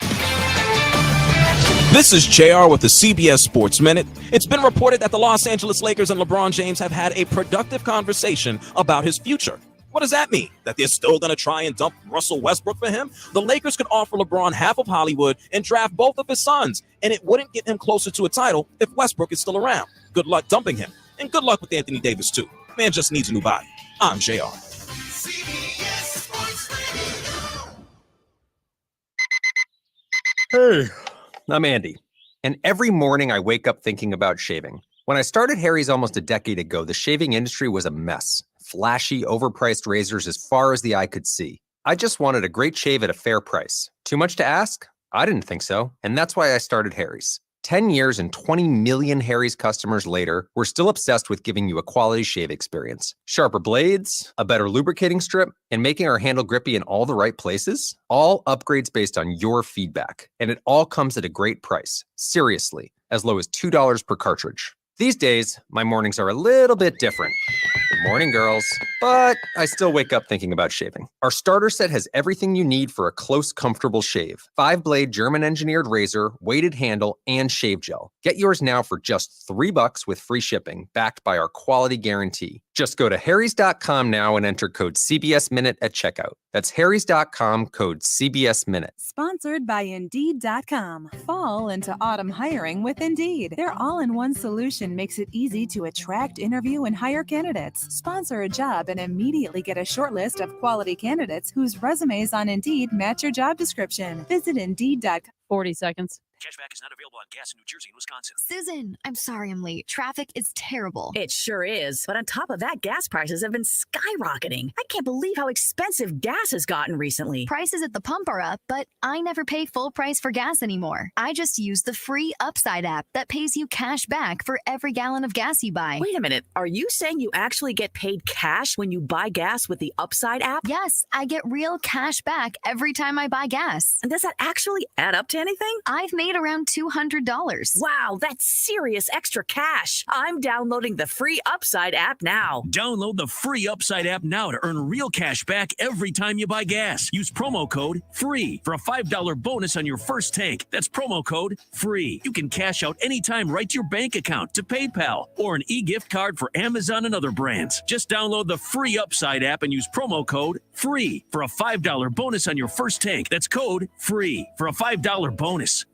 This is JR with the CBS Sports Minute. It's been reported that the Los Angeles Lakers and LeBron James have had a productive conversation about his future. What does that mean? That they're still going to try and dump Russell Westbrook for him? The Lakers could offer LeBron half of Hollywood and draft both of his sons, and it wouldn't get him closer to a title if Westbrook is still around. Good luck dumping him, and good luck with Anthony Davis, too. Man just needs a new body. I'm JR. Hey, I'm Andy, and every morning I wake up thinking about shaving. When I started Harry's almost a decade ago, the shaving industry was a mess. Flashy, overpriced razors as far as the eye could see. I just wanted a great shave at a fair price. Too much to ask? I didn't think so, and that's why I started Harry's. 10 years and 20 million Harry's customers later, we're still obsessed with giving you a quality shave experience. Sharper blades, a better lubricating strip, and making our handle grippy in all the right places. All upgrades based on your feedback. And it all comes at a great price. Seriously, as low as $2 per cartridge. These days, my mornings are a little bit different. Good morning, girls. But I still wake up thinking about shaving. Our starter set has everything you need for a close, comfortable shave. 5-blade German-engineered razor, weighted handle, and shave gel. Get yours now for just $3 with free shipping, backed by our quality guarantee. Just go to harrys.com now and enter code CBSMinute at checkout. That's harrys.com, code CBSMinute. Sponsored by Indeed.com. Fall into autumn hiring with Indeed. Their all-in-one solution makes it easy to attract, interview, and hire candidates. Sponsor a job and immediately get a short list of quality candidates whose resumes on Indeed match your job description. Visit Indeed.com. 40 seconds. Cashback is not available on gas in New Jersey and Wisconsin. Susan, I'm sorry I'm late. Traffic is terrible. It sure is. But on top of that, gas prices have been skyrocketing. I can't believe how expensive gas has gotten recently. Prices at the pump are up, but I never pay full price for gas anymore. I just use the free Upside app that pays you cash back for every gallon of gas you buy. Wait a minute. Are you saying you actually get paid cash when you buy gas with the Upside app? Yes, I get real cash back every time I buy gas. And does that actually add up to anything? I've made around $200. Wow, that's serious extra cash. I'm downloading the free Upside app now. Download the free Upside app now to earn real cash back every time you buy gas. Use promo code FREE for a $5 bonus on your first tank. That's promo code FREE. You can cash out anytime right to your bank account, to PayPal, or an e-gift card for Amazon and other brands. Just download the free Upside app and use promo code FREE for a $5 bonus on your first tank. That's code FREE for a $5 bonus.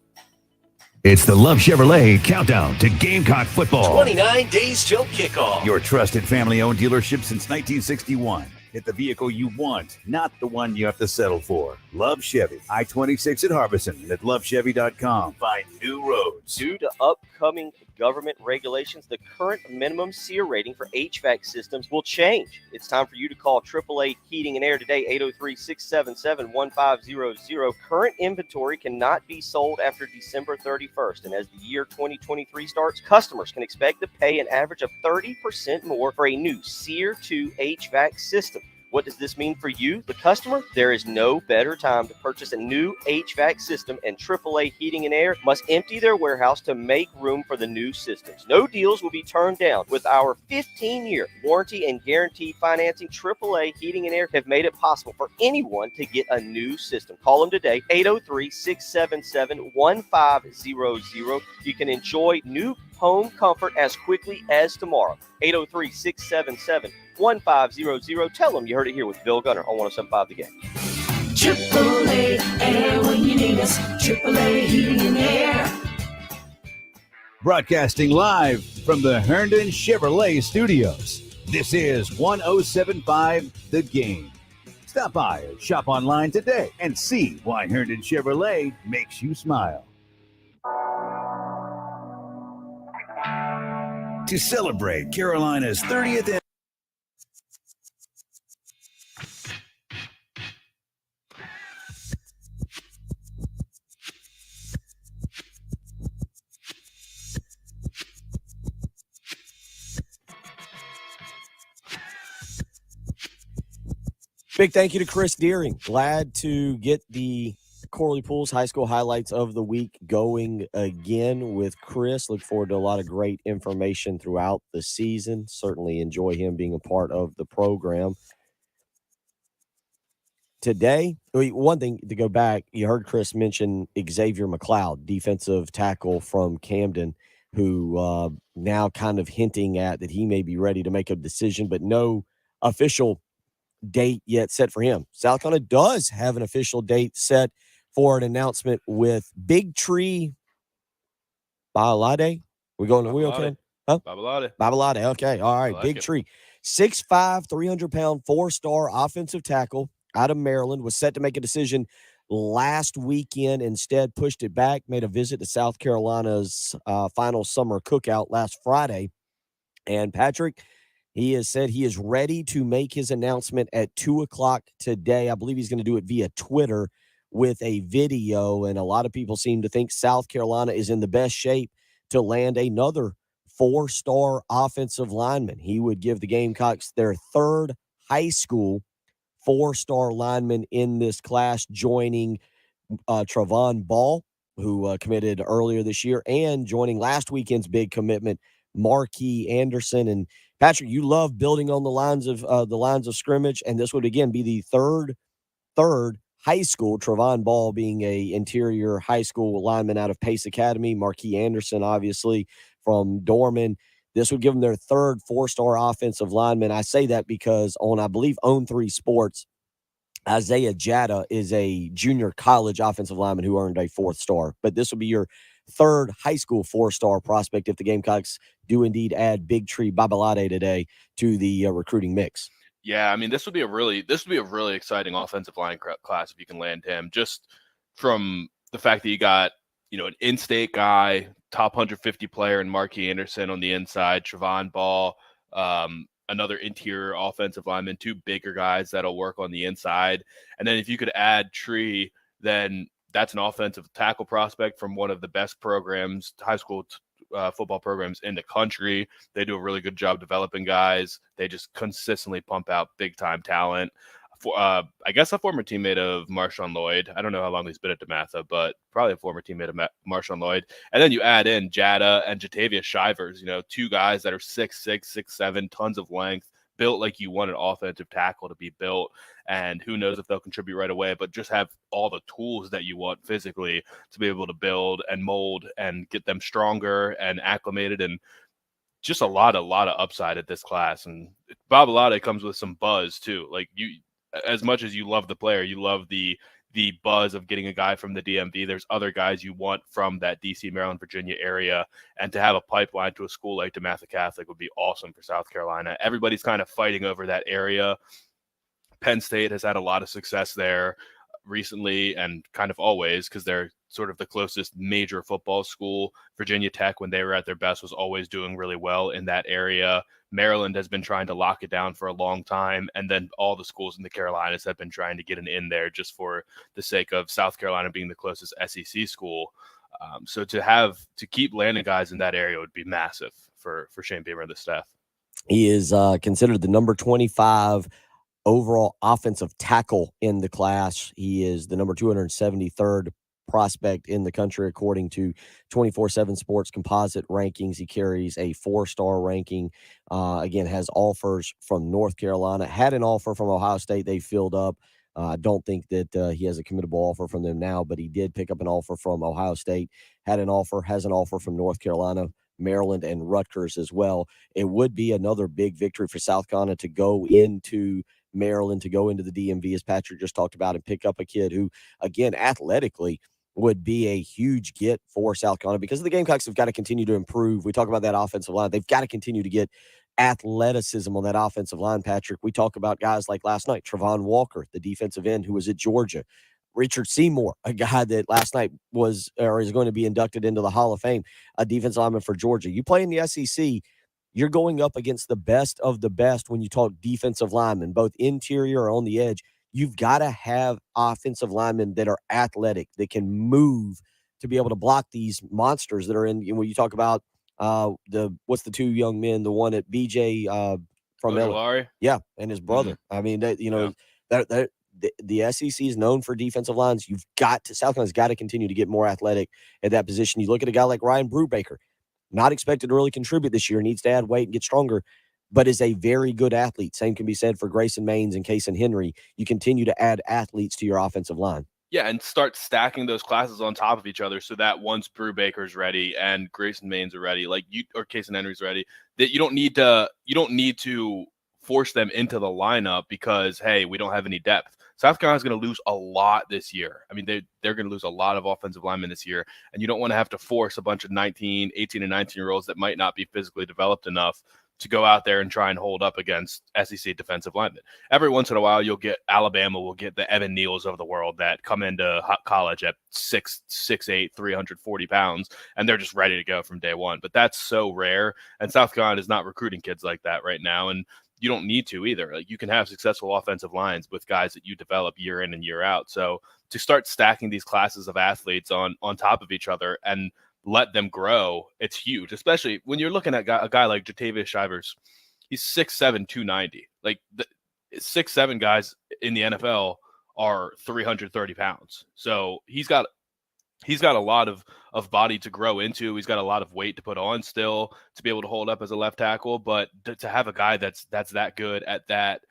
It's the Love Chevrolet Countdown to Gamecock football. 29 days till kickoff. Your trusted family-owned dealership since 1961. Get the vehicle you want, not the one you have to settle for. Love Chevy. I-26 at Harbison and at lovechevy.com. Find new roads. Due to upcoming government regulations, the current minimum SEER rating for HVAC systems will change. It's time for you to call AAA Heating and Air today, 803-677-1500. Current inventory cannot be sold after December 31st. And as the year 2023 starts, customers can expect to pay an average of 30% more for a new SEER 2 HVAC system. What does this mean for you, the customer? There is no better time to purchase a new HVAC system, and AAA Heating and Air must empty their warehouse to make room for the new systems. No deals will be turned down. With our 15-year warranty and guaranteed financing, AAA Heating and Air have made it possible for anyone to get a new system. Call them today, 803-677-1500. You can enjoy new home comfort as quickly as tomorrow. 803-677-1500. Tell them you heard it here with Bill Gunner on 107.5 The Game. AAA Air when you need us. AAA Heating and Air. Broadcasting live from the Herndon Chevrolet Studios. This is 107.5 The Game. Stop by or shop online today and see why Herndon Chevrolet makes you smile. To celebrate Carolina's 30th Big thank you to Chris Deering. Glad to get the Corley Pools High School highlights of the week going again with Chris. Look forward to a lot of great information throughout the season. Certainly enjoy him being a part of the program. Today, one thing to go back, you heard Chris mention Xavier McLeod, defensive tackle from Camden, who now kind of hinting at that he may be ready to make a decision, but no official date yet set for him. South Carolina does have an official date set for an announcement with Big Tree Babalade. We going to wheel, Ken? Huh? Babalade. Okay. All right. Big Tree. 6'5", 300-pound, 4-star offensive tackle out of Maryland, was set to make a decision last weekend. Instead, pushed it back, made a visit to South Carolina's final summer cookout last Friday. And Patrick, he has said he is ready to make his announcement at 2 o'clock today. I believe he's going to do it via Twitter with a video. And a lot of people seem to think South Carolina is in the best shape to land another 4-star offensive lineman. He would give the Gamecocks their third high school 4-star lineman in this class, joining Travon Ball, who committed earlier this year, and joining last weekend's big commitment, Marquis Anderson. And Patrick, you love building on the lines of scrimmage, and this would again be the third high school. Travon Ball being a interior high school lineman out of Pace Academy. Marquis Anderson, obviously from Dorman. This would give them their third 4-star offensive lineman. I say that because on, I believe, Own3 Sports, Isaiah Jatta is a junior college offensive lineman who earned a 4th star. But this will be your third high school 4-star prospect if the Gamecocks do indeed add Big Tree Babalade today to the recruiting mix. Yeah, I mean, this would be a really exciting offensive line class if you can land him. Just from the fact that you got, an in-state guy, top 150 player in Marquis Anderson on the inside, Travon Ball, another interior offensive lineman, 2 bigger guys that'll work on the inside. And then if you could add Tree, then that's an offensive tackle prospect from one of the best programs, high school football programs in the country. They do a really good job developing guys. They just consistently pump out big-time talent. I guess a former teammate of Marshawn Lloyd. I don't know how long he's been at DeMatha, but probably a former teammate of Marshawn Lloyd. And then you add in Jatta and Jatavius Shivers, 2 guys that are 6'6", 6'7", tons of length, built like you want an offensive tackle to be built. And who knows if they'll contribute right away, but just have all the tools that you want physically to be able to build and mold and get them stronger and acclimated, and just a lot of upside at this class. And Babalade comes with some buzz too. Like, you, as much as you love the player, you love the buzz of getting a guy from the DMV. There's other guys you want from that DC, Maryland, Virginia area, and to have a pipeline to a school like DeMatha Catholic would be awesome for South Carolina. Everybody's kind of fighting over that area. Penn State has had a lot of success there recently and kind of always because they're sort of the closest major football school. Virginia Tech, when they were at their best, was always doing really well in that area. Maryland has been trying to lock it down for a long time. And then all the schools in the Carolinas have been trying to get an in there just for the sake of South Carolina being the closest SEC school. So to keep landing guys in that area would be massive for Shane Beamer and the staff. He is considered the number 25 overall offensive tackle in the class. He is the number 273rd prospect in the country, according to 24/7 Sports composite rankings. He carries a 4-star ranking. Again, has offers from North Carolina, had an offer from Ohio State. They filled up. I don't think that he has a committable offer from them now, but he did pick up an offer from Ohio State, has an offer from North Carolina, Maryland, and Rutgers as well. It would be another big victory for South Carolina to go into Maryland, to go into the DMV, as Patrick just talked about, and pick up a kid who, again, athletically would be a huge get for South Carolina because the Gamecocks have got to continue to improve. We talk about that offensive line. They've got to continue to get athleticism on that offensive line, Patrick. We talk about guys like last night, Travon Walker, the defensive end who was at Georgia, Richard Seymour, a guy that last night was or is going to be inducted into the Hall of Fame, a defensive lineman for Georgia. You play in the SEC, you're going up against the best of the best when you talk defensive linemen, both interior or on the edge. You've got to have offensive linemen that are athletic, that can move to be able to block these monsters that are in. When you talk about what's the two young men, the one at BJ from Ojulari? Yeah, and his brother. I mean, the SEC is known for defensive lines. South Carolina's got to continue to get more athletic at that position. You look at a guy like Ryan Brubaker, not expected to really contribute this year, needs to add weight and get stronger, but is a very good athlete. Same can be said for Grayson Maines and Kason Henry. You continue to add athletes to your offensive line. Yeah, and start stacking those classes on top of each other so that once Brubaker's ready and Grayson Maines are ready, or Kason Henry's ready, that you don't need to force them into the lineup because, hey, we don't have any depth. South Carolina's going to lose a lot this year. I mean, they're going to lose a lot of offensive linemen this year, and you don't want to have to force a bunch of 18 and 19-year-olds that might not be physically developed enough to go out there and try and hold up against SEC defensive linemen. Every once in a while, Alabama will get the Evan Neals of the world that come into college at 6'8", 340 pounds, and they're just ready to go from day one. But that's so rare, and South Carolina is not recruiting kids like that right now, and you don't need to either. Like, you can have successful offensive lines with guys that you develop year in and year out. So to start stacking these classes of athletes on top of each other and let them grow, it's huge, especially when you're looking at a guy like Jatavius Shivers. He's 6'7", 290. Like, the 6'7" guys in the NFL are 330 pounds. So he's got a lot of body to grow into. He's got a lot of weight to put on still to be able to hold up as a left tackle. But to have a guy that's that good at that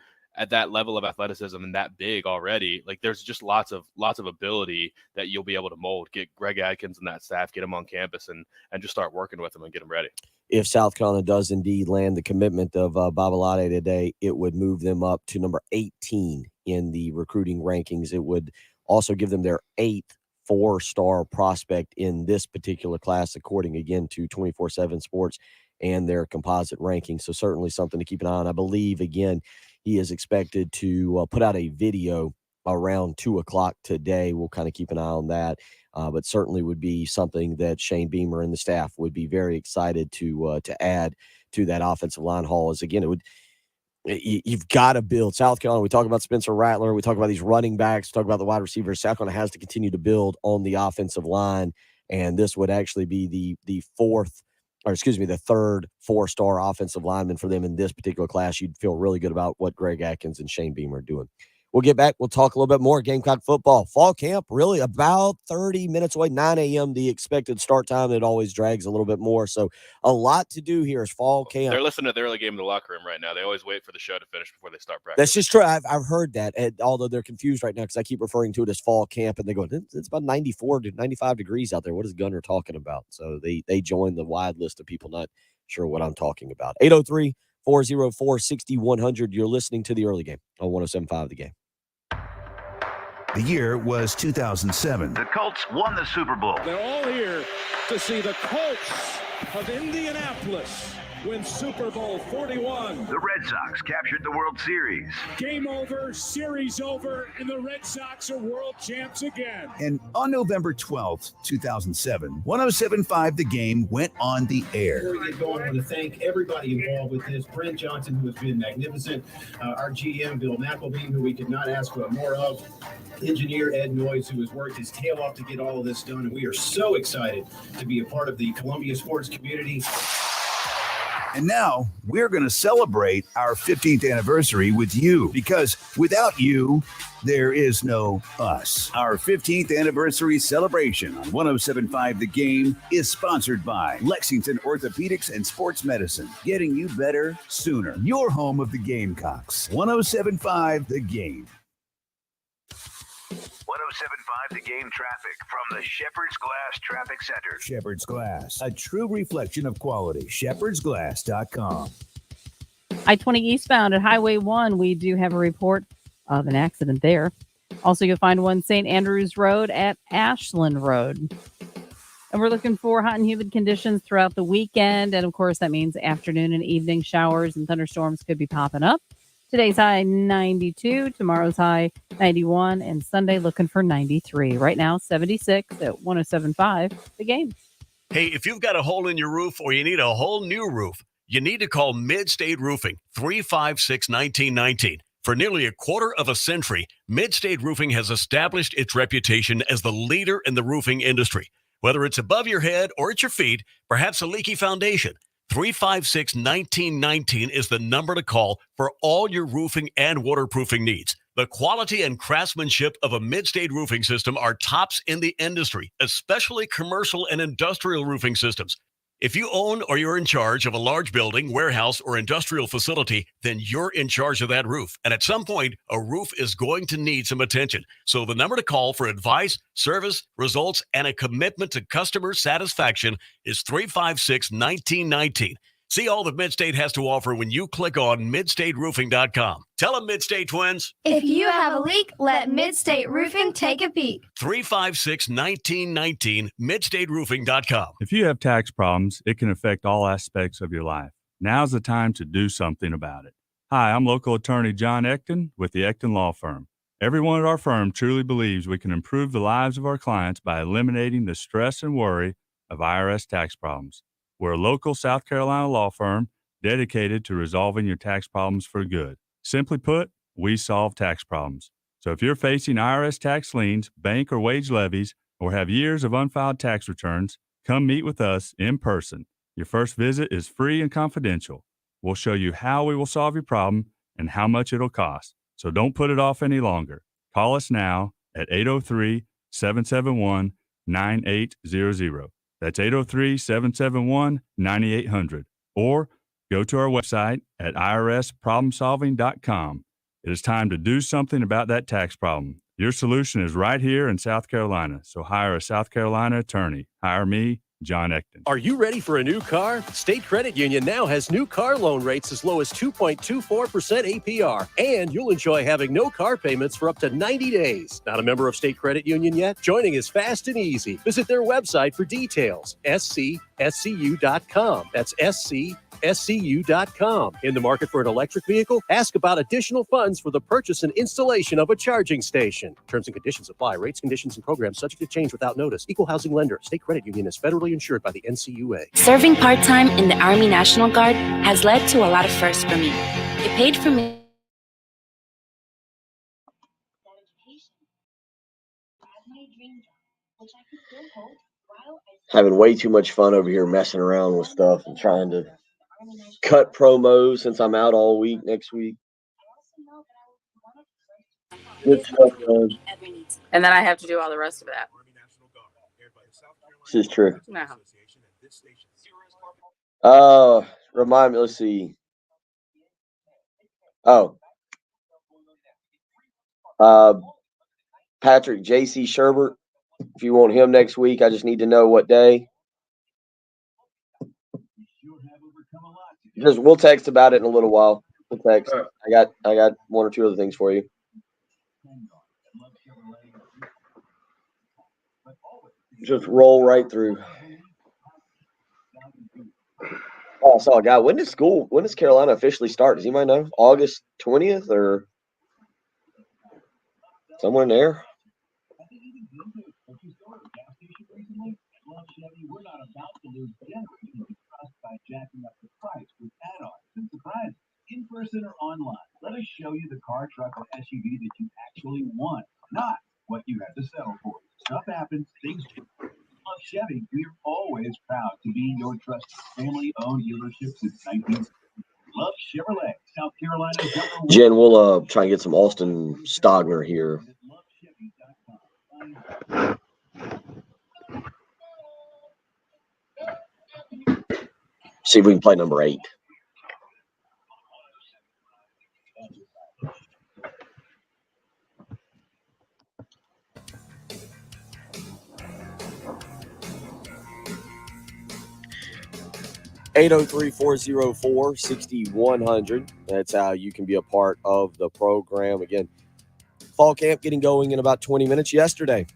level of athleticism and that big already, like, there's just lots of ability that you'll be able to mold. Get Greg Adkins and that staff, get him on campus and just start working with him and get him ready. If South Carolina does indeed land the commitment of Babalade today, it would move them up to number 18 in the recruiting rankings. It would also give them their 8th 4-star prospect in this particular class, according again to 24/7 Sports and their composite rankings. So certainly something to keep an eye on. I believe, again, he is expected to put out a video around 2:00 today. We'll kind of keep an eye on that, but certainly would be something that Shane Beamer and the staff would be very excited to add to that offensive line haul. As again, you've got to build. South Carolina, we talk about Spencer Rattler, we talk about these running backs, we talk about the wide receivers. South Carolina has to continue to build on the offensive line, and this would actually be the third 4-star offensive lineman for them in this particular class. You'd feel really good about what Greg Adkins and Shane Beamer are doing. We'll get back. We'll talk a little bit more Gamecock football. Fall camp, really about 30 minutes away, 9 a.m., the expected start time. It always drags a little bit more. So a lot to do here is fall camp. They're listening to the early game in the locker room right now. They always wait for the show to finish before they start practice. That's just true. I've heard that, and although they're confused right now because I keep referring to it as fall camp, and they go, it's about 94 to 95 degrees out there. What is Gunner talking about? So they join the wide list of people not sure what I'm talking about. 803-404-6100. You're listening to the early game on 107.5 The Game. The year was 2007. The Colts won the Super Bowl. They're all here to see the Colts of Indianapolis win Super Bowl 41. The Red Sox captured the World Series. Game over, series over, and the Red Sox are world champs again. And on November 12th, 2007, 107.5 The Game went on the air. Before we get going, I want to thank everybody involved with this. Brent Johnson, who has been magnificent. Our GM, Bill McElveen, who we could not ask for more of. Engineer Ed Noyes, who has worked his tail off to get all of this done. And we are so excited to be a part of the Columbia sports community. And now we're going to celebrate our 15th anniversary with you, because without you, there is no us. Our 15th anniversary celebration on 107.5 The Game is sponsored by Lexington Orthopedics and Sports Medicine, getting you better sooner. Your home of the Gamecocks. 107.5 The Game. 107.5 The Game traffic from the Shepherd's Glass Traffic Center. Shepherd's Glass, a true reflection of quality. shepherdsglass.com. I-20 eastbound at Highway 1, we do have a report of an accident there. Also, you'll find one St. Andrews Road at Ashland Road. And we're looking for hot and humid conditions throughout the weekend. And, of course, that means afternoon and evening showers and thunderstorms could be popping up. Today's high 92, tomorrow's high 91, and Sunday looking for 93. Right now, 76 at 107.5 The Game. Hey, if you've got a hole in your roof or you need a whole new roof, you need to call Mid-State Roofing, 356-1919. For nearly a quarter of a century, Mid-State Roofing has established its reputation as the leader in the roofing industry. Whether it's above your head or at your feet, perhaps a leaky foundation, 356-1919 is the number to call for all your roofing and waterproofing needs. The quality and craftsmanship of a Mid-State roofing system are tops in the industry, especially commercial and industrial roofing systems. If you own or you're in charge of a large building, warehouse, or industrial facility, then you're in charge of that roof. And at some point, a roof is going to need some attention. So the number to call for advice, service, results, and a commitment to customer satisfaction is 356-1919. See all that Mid-State has to offer when you click on midstateroofing.com. Tell them, Mid-State Twins. If you have a leak, let Mid-State Roofing take a peek. 356-1919, midstateroofing.com. If you have tax problems, it can affect all aspects of your life. Now's the time to do something about it. Hi, I'm local attorney John Ecton with the Ecton Law Firm. Everyone at our firm truly believes we can improve the lives of our clients by eliminating the stress and worry of IRS tax problems. We're a local South Carolina law firm dedicated to resolving your tax problems for good. Simply put, we solve tax problems. So if you're facing IRS tax liens, bank or wage levies, or have years of unfiled tax returns, come meet with us in person. Your first visit is free and confidential. We'll show you how we will solve your problem and how much it'll cost. So don't put it off any longer. Call us now at 803-771-9800. That's 803-771-9800. Or go to our website at irsproblemsolving.com. It is time to do something about that tax problem. Your solution is right here in South Carolina. So hire a South Carolina attorney. Hire me, John Ecton. Are you ready for a new car? State Credit Union now has new car loan rates as low as 2.24% APR, and you'll enjoy having no car payments for up to 90 days. Not a member of State Credit Union yet? Joining is fast and easy. Visit their website for details, scscu.com. That's scscu.com. In the market for an electric vehicle? Ask about additional funds for the purchase and installation of a charging station. Terms and conditions apply. Rates, conditions, and programs subject to change without notice. Equal housing lender. State Credit Union is federally insured by the NCUA. Serving part-time in the Army National Guard has led to a lot of firsts for me. It paid for me. Having way too much fun over here messing around with stuff and trying to cut promos since I'm out all week next week. Good stuff, man. And then I have to do all the rest of that. This is true. No. Remind me, let's see. Oh. Patrick J.C. Sherbert. If you want him next week, I just need to know what day. We'll text about it in a little while. We'll text. I got one or two other things for you. Just roll right through. Oh, I saw a guy. When does Carolina officially start? Does anybody know? August 20th or somewhere in there? We're not about to lose generations of trust by jacking up the price with add-ons and surprises. In person or online, let us show you the car, truck, or SUV that you actually want, not what you had to settle for. Stuff happens, things change. On Chevy, we're always proud to be your trusted family-owned dealership since 1960. Love Chevrolet, South Carolina's #1. Jen, we'll try and get some Austin Stogner here. See if we can play number 8. (803-404-6100). That's how you can be a part of the program. Again, fall camp getting going in about 20 minutes. Yesterday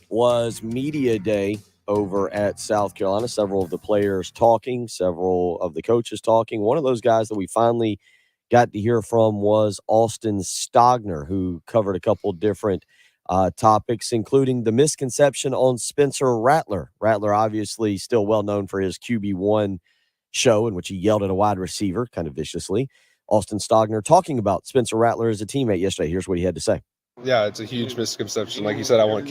was media day over at South Carolina. Several of the players talking, several of the coaches talking. One of those guys that we finally got to hear from was Austin Stogner, who covered a couple different topics, including the misconception on Spencer Rattler. Rattler obviously still well known for his QB1 show in which he yelled at a wide receiver kind of viciously. Austin Stogner talking about Spencer Rattler as a teammate yesterday. Here's what he had to say. Yeah, it's a huge misconception. Like you said, I wanted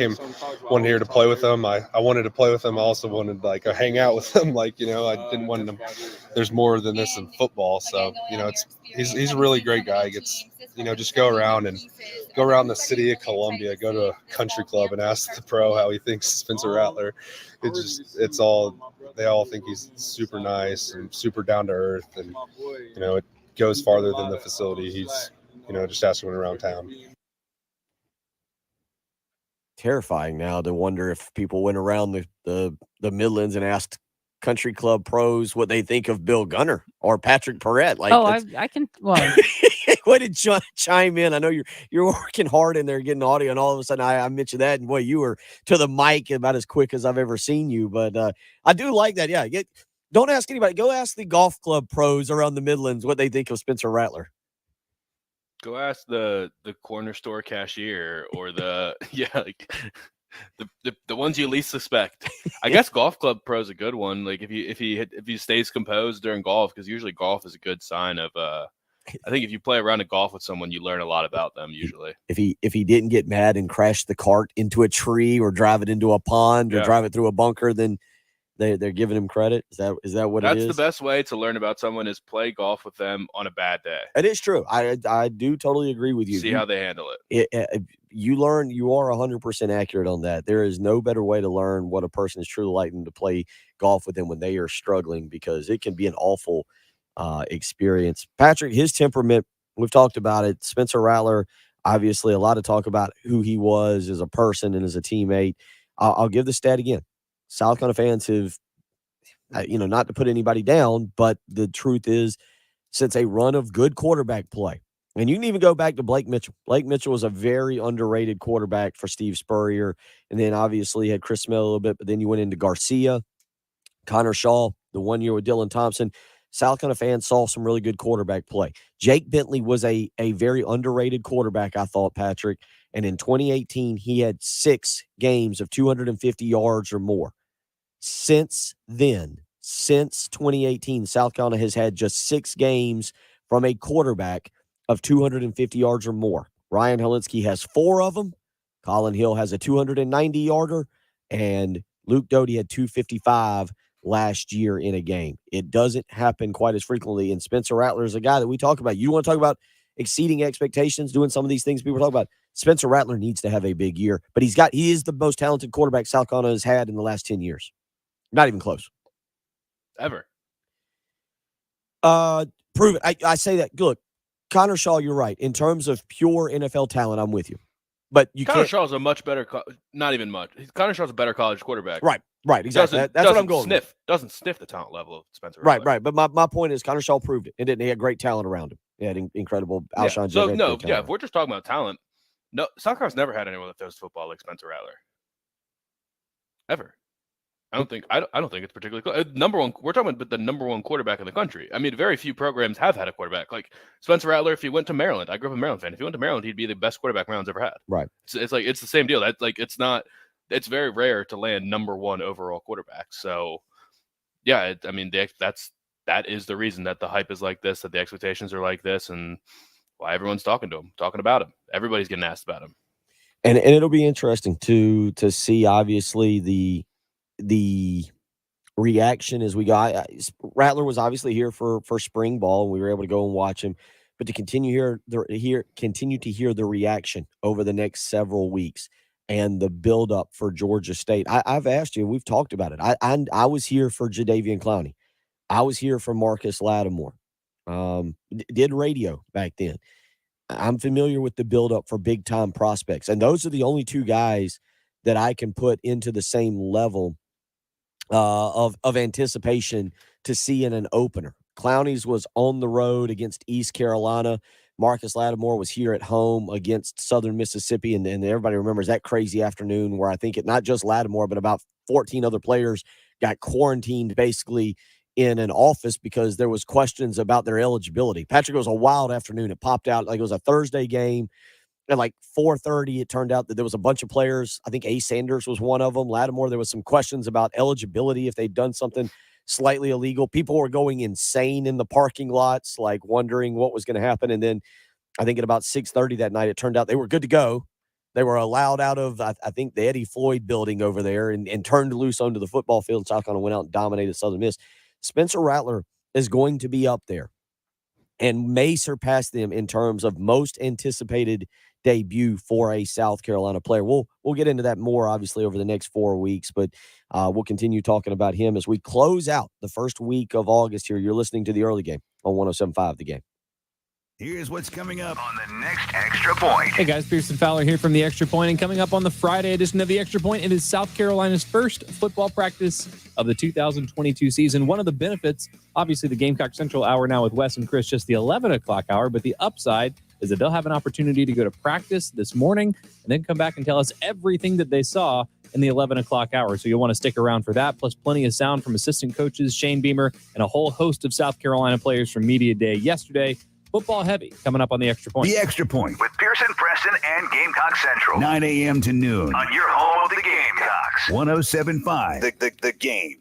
here to play with him. I wanted to play with him. I also wanted to hang out with him. I didn't want him. There's more than this in football. So, he's a really great guy. He gets, just go around the city of Columbia, go to a country club and ask the pro how he thinks Spencer Rattler. They all think he's super nice and super down to earth. And, it goes farther than the facility. He's, just asking around town. Terrifying now to wonder if people went around the Midlands and asked country club pros what they think of Bill Gunner or Patrick Perrette. I can. Well, way to chime in. I know you're working hard in there getting audio, and all of a sudden I mentioned that, and boy, you were to the mic about as quick as I've ever seen you. But I do like that. Yeah, don't ask anybody. Go ask the golf club pros around the Midlands what they think of Spencer Rattler. Go ask the corner store cashier or the ones you least suspect. I guess golf club pro's a good one. Like if he stays composed during golf, because usually golf is a good sign of. I think if you play around a golf with someone, you learn a lot about them usually. If he didn't get mad and crash the cart into a tree or drive it into a pond or drive it through a bunker, then they're giving him credit. Is that what it is? That's the best way to learn about someone is play golf with them on a bad day. It is true. I do totally agree with you. See how they handle it. You learn. You are 100% accurate on that. There is no better way to learn what a person is truly like than to play golf with them when they are struggling, because it can be an awful experience. Patrick, his temperament, we've talked about it. Spencer Rattler, obviously a lot of talk about who he was as a person and as a teammate. I'll give the stat again. South Carolina fans have, not to put anybody down, but the truth is, since a run of good quarterback play, and you can even go back to Blake Mitchell. Blake Mitchell was a very underrated quarterback for Steve Spurrier, and then obviously had Chris Smell a little bit, but then you went into Garcia, Connor Shaw, the 1 year with Dylan Thompson. South Carolina fans saw some really good quarterback play. Jake Bentley was a very underrated quarterback, I thought, Patrick, and in 2018, he had 6 games of 250 yards or more. Since then, since 2018, South Carolina has had just 6 games from a quarterback of 250 yards or more. Ryan Helinski has 4 of them. Colin Hill has a 290-yarder. And Luke Doty had 255 last year in a game. It doesn't happen quite as frequently. And Spencer Rattler is a guy that we talk about. You want to talk about exceeding expectations, doing some of these things people talk about. Spencer Rattler needs to have a big year. But he is the most talented quarterback South Carolina has had in the last 10 years. Not even close. Ever. Prove it. I say that. Look, Connor Shaw, you're right. In terms of pure NFL talent, I'm with you. But Connor Shaw's a much better, not even much. Connor Shaw's a better college quarterback. Right, exactly. That's what I'm going with. Doesn't sniff the talent level of Spencer Rattler. Right. But my point is Connor Shaw proved it. And he had great talent around him. He had incredible Alshon Jeffrey. If we're just talking about talent, no, South Carolina's never had anyone that throws football like Spencer Rattler. ever. I don't think it's particularly close. Number one, we're talking about the number one quarterback in the country. I mean, very few programs have had a quarterback like Spencer Rattler. If he went to Maryland, I grew up a Maryland fan. If he went to Maryland, he'd be the best quarterback Maryland's ever had. Right. It's like it's the same deal. That's like it's very rare to land number one overall quarterback. So, yeah, that is the reason that the hype is like this, that the expectations are like this, and why everyone's talking about him. Everybody's getting asked about him. And it'll be interesting to see, obviously, the reaction as we got. Rattler was obviously here for spring ball, and we were able to go and watch him. But to continue to hear the reaction over the next several weeks and the buildup for Georgia State. I've asked you, we've talked about it. I was here for Jadeveon Clowney. I was here for Marcus Lattimore. Did radio back then. I'm familiar with the buildup for big-time prospects. And those are the only two guys that I can put into the same level of anticipation to see in an opener. Clowney's was on the road against East Carolina. Marcus Lattimore was here at home against Southern Mississippi. And everybody remembers that crazy afternoon where I think not just Lattimore, but about 14 other players got quarantined basically in an office because there was questions about their eligibility. Patrick, it was a wild afternoon. It popped out like it was a Thursday game. At like 4:30, it turned out that there was a bunch of players. I think Ace Sanders was one of them. Lattimore, there was some questions about eligibility if they'd done something slightly illegal. People were going insane in the parking lots, like wondering what was going to happen. And then I think at about 6:30 that night, it turned out they were good to go. They were allowed out of, I think, the Eddie Floyd building over there and turned loose onto the football field. South Carolina went out and dominated Southern Miss. Spencer Rattler is going to be up there and may surpass them in terms of most anticipated debut for a South Carolina player. We'll get into that more, obviously, over the next 4 weeks, but we'll continue talking about him as we close out the first week of August here. You're listening to The Early Game on 107.5 The Game. Here's what's coming up on the next Extra Point. Hey guys, Pearson Fowler here from the Extra Point, and coming up on the Friday edition of the Extra Point, it is South Carolina's first football practice of the 2022 season. One of the benefits, obviously, the Gamecock Central hour now with Wes and Chris, just the 11 o'clock hour, but the upside is that they'll have an opportunity to go to practice this morning and then come back and tell us everything that they saw in the 11 o'clock hour. So you'll want to stick around for that, plus plenty of sound from assistant coaches Shane Beamer and a whole host of South Carolina players from Media Day yesterday. Football heavy coming up on the Extra Point. The Extra Point with Pearson, Preston, and Gamecock Central. 9 a.m. to noon on your home of the Gamecocks. 107.5 The Game.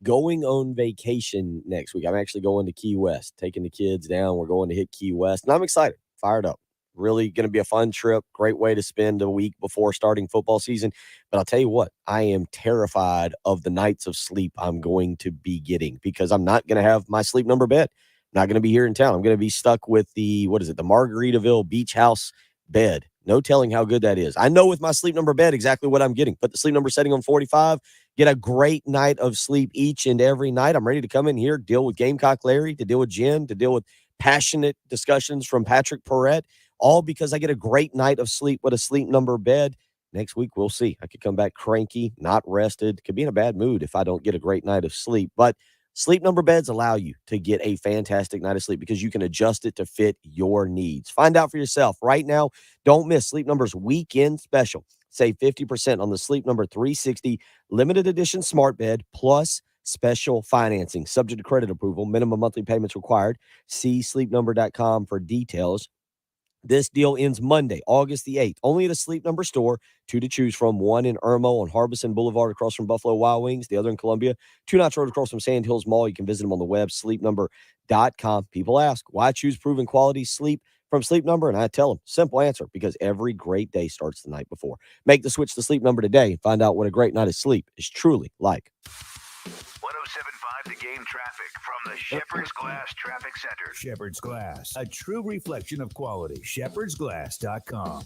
Going on vacation next week. I'm actually going to Key West, taking the kids down. We're going to hit Key West, and I'm excited, fired up. Really going to be a fun trip. Great way to spend a week before starting football season. But I'll tell you what, I am terrified of the nights of sleep I'm going to be getting because I'm not going to have my sleep number bed. Not going to be here in town. I'm going to be stuck with the Margaritaville Beach House bed. No telling how good that is. I know with my sleep number bed exactly what I'm getting. Put the sleep number setting on 45. Get a great night of sleep each and every night. I'm ready to come in here, deal with Gamecock Larry, to deal with Jen, to deal with passionate discussions from Patrick Perrette, all because I get a great night of sleep with a sleep number bed. Next week, we'll see. I could come back cranky, not rested, could be in a bad mood if I don't get a great night of sleep. But sleep number beds allow you to get a fantastic night of sleep because you can adjust it to fit your needs. Find out for yourself right now. Don't miss Sleep Number's weekend special. Save 50% on the Sleep Number 360 limited edition smart bed plus special financing. Subject to credit approval. Minimum monthly payments required. See sleepnumber.com for details. This deal ends Monday, August the 8th. Only at a Sleep Number store. 2 to choose from. 1 in Irmo on Harbison Boulevard across from Buffalo Wild Wings. The other in Columbia. 2 Notch Road across from Sand Hills Mall. You can visit them on the web, sleepnumber.com. People ask, why choose proven quality sleep from Sleep Number? And I tell them, simple answer, because every great day starts the night before. Make the switch to Sleep Number today and find out what a great night of sleep is truly like. 107.5 The Game traffic from the Shepherd's Glass Traffic Center. Shepherd's Glass, a true reflection of quality. shepherdsglass.com.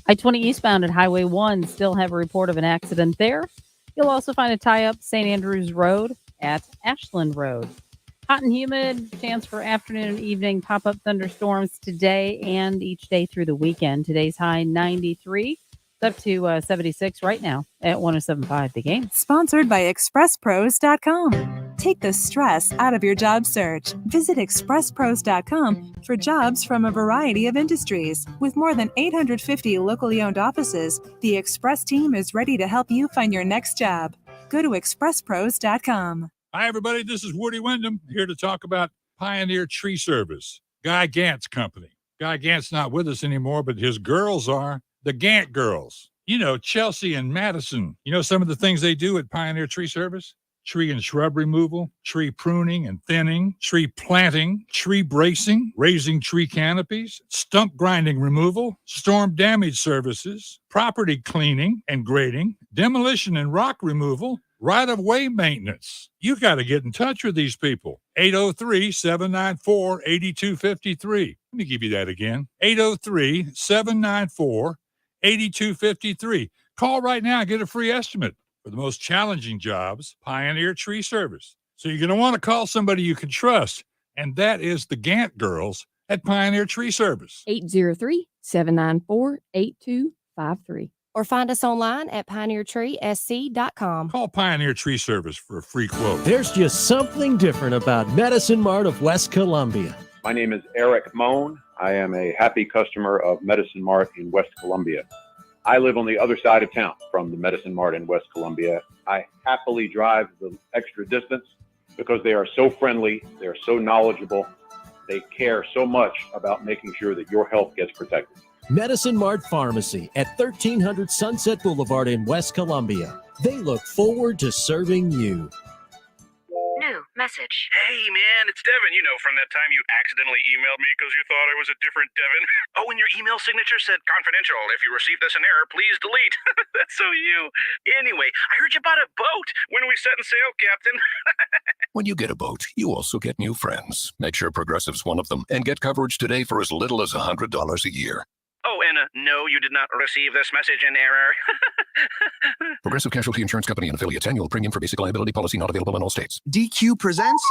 I-20 eastbound at Highway 1 still have a report of an accident there. You'll also find a tie-up St. Andrews Road at Ashland Road. Hot and humid, chance for afternoon and evening pop-up thunderstorms today and each day through the weekend. Today's high 93. It's up to 76 right now at 107.5 The Game. Sponsored by ExpressPros.com. Take the stress out of your job search. Visit expresspros.com for jobs from a variety of industries. With more than 850 locally owned offices, the Express team is ready to help you find your next job. Go to expresspros.com. Hi, everybody. This is Woody Wyndham here to talk about Pioneer Tree Service, Guy Gant's company. Guy Gant's not with us anymore, but his girls are the Gant girls. You know, Chelsea and Madison. You know some of the things they do at Pioneer Tree Service? Tree and shrub removal, tree pruning and thinning, tree planting, tree bracing, raising tree canopies, stump grinding removal, storm damage services, property cleaning and grading, demolition and rock removal, right-of-way maintenance. You got to get in touch with these people. 803-794-8253. Let me give you that again. 803-794-8253. Call right now and get a free estimate. For the most challenging jobs, Pioneer Tree Service. So you're going to want to call somebody you can trust, and that is the Gant girls at Pioneer Tree Service. 803-794-8253. Or find us online at pioneertreesc.com. Call Pioneer Tree Service for a free quote. There's just something different about Medicine Mart of West Columbia. My name is Eric Moan. I am a happy customer of Medicine Mart in West Columbia. I live on the other side of town from the Medicine Mart in West Columbia. I happily drive the extra distance because they are so friendly, they are so knowledgeable, they care so much about making sure that your health gets protected. Medicine Mart Pharmacy at 1300 Sunset Boulevard in West Columbia. They look forward to serving you. New message. Hey, man, it's Devin. You know, from that time you accidentally emailed me because you thought I was a different Devin. Oh, and your email signature said confidential. If you receive this in error, please delete. That's so you. Anyway, I heard you bought a boat. When are we setting sail, Captain? When you get a boat, you also get new friends. Make sure Progressive's one of them and get coverage today for as little as $100 a year. Oh, and no, you did not receive this message in error. Progressive Casualty Insurance Company and affiliates. Annual premium for basic liability policy not available in all states. DQ presents.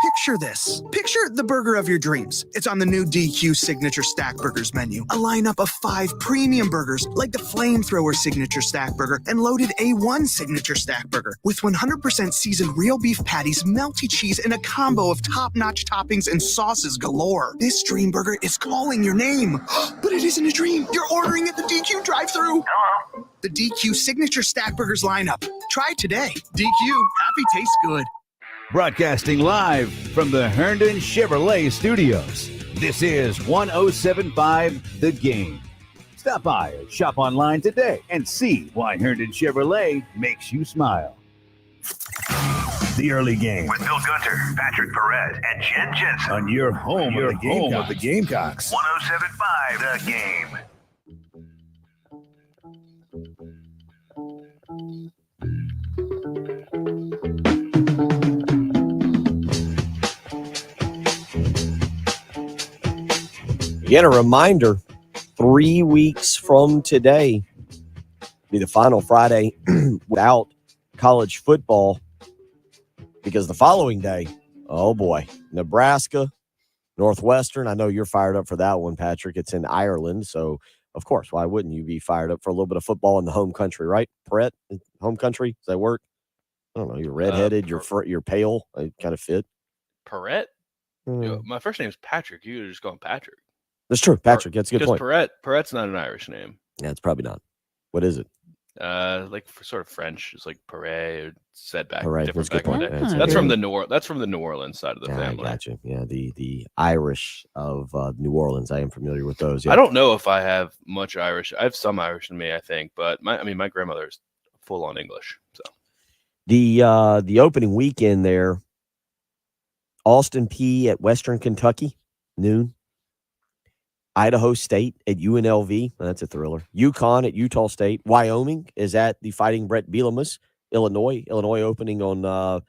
Picture this. Picture the burger of your dreams. It's on the new DQ Signature Stack Burgers menu. A lineup of 5 premium burgers like the Flamethrower Signature Stack Burger and Loaded A1 Signature Stack Burger with 100% seasoned real beef patties, melty cheese, and a combo of top-notch toppings and sauces galore. This dream burger is calling your name. But it isn't a dream. You're ordering at the DQ drive-thru. The DQ Signature Stack Burgers lineup. Try it today. DQ. Happy tastes good. Broadcasting live from the Herndon Chevrolet Studios. This is 107.5 The Game. Stop by or shop online today and see why Herndon Chevrolet makes you smile. The early game With Bill Gunter, Patrick Perez, and Jen Jensen. on your home of the Gamecocks. 107.5 The Game. Again, a reminder, 3 weeks from today, be the final Friday without college football, because the following day, oh boy, Nebraska, Northwestern. I know you're fired up for that one, Patrick. It's in Ireland, so of course, why wouldn't you be fired up for a little bit of football in the home country, right? Brett, home country, does that work? I don't know. You're redheaded. You're pale. I kind of fit. Perret? My first name's Patrick. You just call him Patrick. That's true, Patrick. That's a good point. Perret's not an Irish name. Yeah, it's probably not. What is it? Like sort of French. It's like Perret, or said back Perret, different that's a back good in the point. day. That's from the New Orleans side of the family. I got you. Yeah, the Irish of New Orleans. I am familiar with those. Yeah. I don't know if I have much Irish. I have some Irish in me, I think, but my grandmother's full on English. So the opening weekend there, Austin Peay at Western Kentucky, noon. Idaho State at UNLV. That's a thriller. UConn at Utah State. Wyoming is at the Fighting Brett Bielema's. Illinois opening on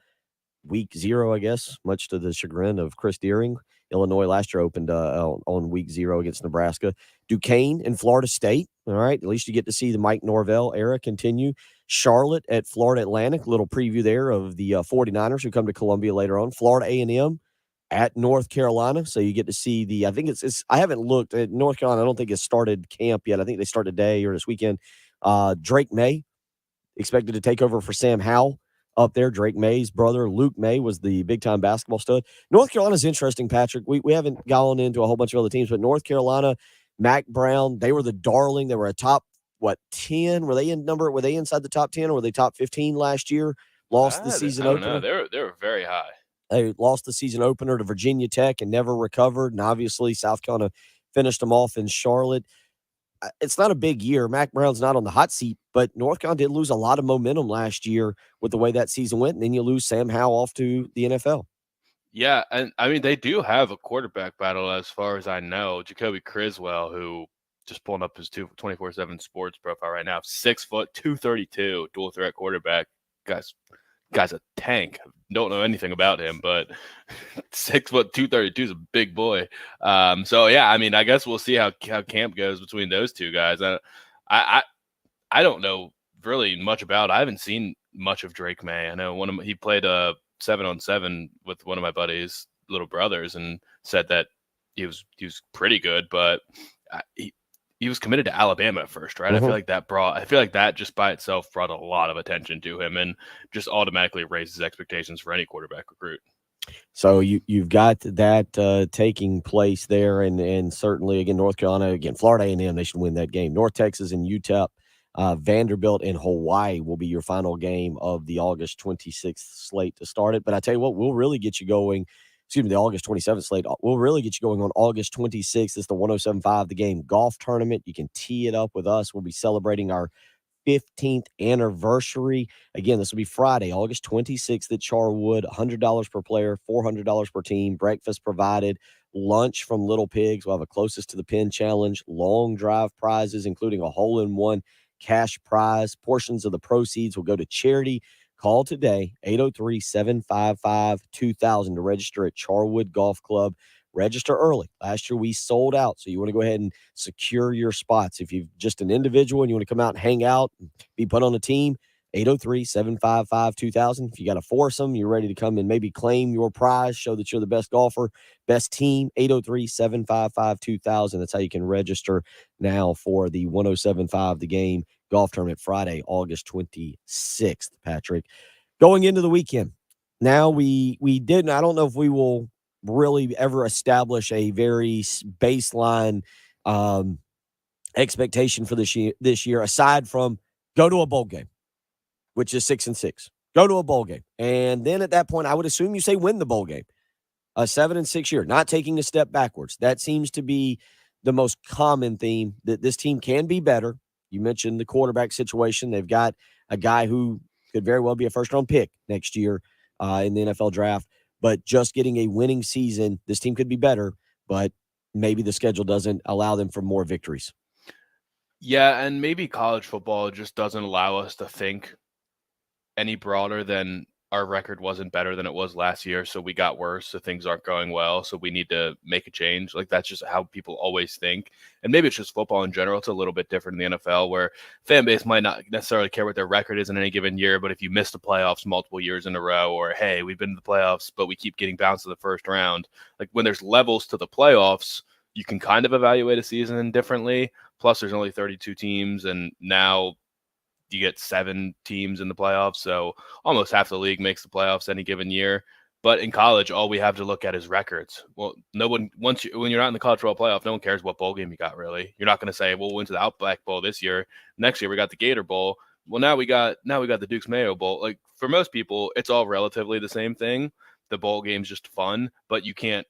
week 0, I guess, much to the chagrin of Chris Deering. Illinois last year opened on week 0 against Nebraska. Duquesne and Florida State. All right. At least you get to see the Mike Norvell era continue. Charlotte at Florida Atlantic. Little preview there of the 49ers who come to Columbia later on. Florida A&M at North Carolina. So you get to see I think it's I haven't looked at North Carolina. I don't think it's started camp yet. I think they start today or this weekend. Drake May expected to take over for Sam Howell. up there. Drake May's brother, Luke May, was the big-time basketball stud. North Carolina's interesting, Patrick. We haven't gone into a whole bunch of other teams, but North Carolina, Mac Brown, they were the darling. They were a top, 10? Were they inside the top 10 or were they top 15 last year? Lost the season opener. I don't know. They were very high. They lost the season opener to Virginia Tech and never recovered. And obviously, South Carolina finished them off in Charlotte. It's not a big year. Mac Brown's not on the hot seat, but North Carolina did lose a lot of momentum last year with the way that season went. And then you lose Sam Howell off to the NFL. Yeah, and I mean, they do have a quarterback battle as far as I know. Jacoby Criswell, who just pulling up his 24/7 sports profile right now, 6 foot, 232, dual threat quarterback. Guy's a tank. Don't know anything about him, but 6 foot, 232 is a big boy. So yeah, I mean, I guess we'll see how camp goes between those two guys. I don't know really much about. I haven't seen much of Drake May. I know he played a 7-on-7 with one of my buddy's little brothers and said that he was pretty good, but he was committed to Alabama at first, right? Mm-hmm. I feel like that just by itself brought a lot of attention to him and just automatically raises expectations for any quarterback recruit. So you've got that taking place there, and certainly again North Carolina, again Florida A&M, they should win that game. North Texas and UTEP, Vanderbilt and Hawaii will be your final game of the August 26th slate to start it. But I tell you what, we'll really get you going. The August 27th slate. We'll really get you going on August 26th. It's the 107.5 The Game golf tournament. You can tee it up with us. We'll be celebrating our 15th anniversary. Again, this will be Friday, August 26th at Charwood. $100 per player, $400 per team. Breakfast provided. Lunch from Little Pigs. We'll have a closest to the pin challenge. Long drive prizes, including a hole-in-one cash prize. Portions of the proceeds will go to charity. Call today, 803-755-2000 to register at Charwood Golf Club. Register early. Last year we sold out, so you want to go ahead and secure your spots. If you're just an individual and you want to come out and hang out, be put on a team, 803-755-2000. If you got a foursome, you're ready to come and maybe claim your prize, show that you're the best golfer, best team, 803-755-2000. That's how you can register now for the 107.5 The Game golf tournament Friday, August 26th, Patrick. Going into the weekend, now we didn't, I don't know if we will really ever establish a very baseline expectation for this year, aside from go to a bowl game, which is 6-6. Go to a bowl game. And then at that point, I would assume you say win the bowl game. A 7-6 year, not taking a step backwards. That seems to be the most common theme, that this team can be better. You mentioned the quarterback situation. They've got a guy who could very well be a first-round pick next year in the NFL draft. But just getting a winning season, this team could be better, but maybe the schedule doesn't allow them for more victories. Yeah, and maybe college football just doesn't allow us to think any broader than our record wasn't better than it was last year, so we got worse, so things aren't going well, so we need to make a change. Like, that's just how people always think. And maybe it's just football in general. It's a little bit different in the NFL, where fan base might not necessarily care what their record is in any given year, but if you miss the playoffs multiple years in a row, or, hey, we've been to the playoffs, but we keep getting bounced to the first round, like when there's levels to the playoffs, you can kind of evaluate a season differently. Plus, there's only 32 teams, and now you get 7 teams in the playoffs, so almost half the league makes the playoffs any given year. But in college, all we have to look at is records. Well, no one when you're not in the college football playoff, no one cares what bowl game you got. Really, you're not going to say, "Well, we went to the Outback Bowl this year. Next year, we got the Gator Bowl." Well, now we got the Duke's Mayo Bowl. Like, for most people, it's all relatively the same thing. The bowl game's just fun, but you can't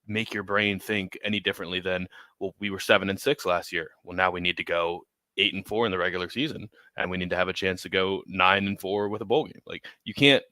make your brain think any differently than, well, we were 7-6 last year. Well, now we need to go 8-4 in the regular season, and we need to have a chance to go 9-4 with a bowl game. Like, you can't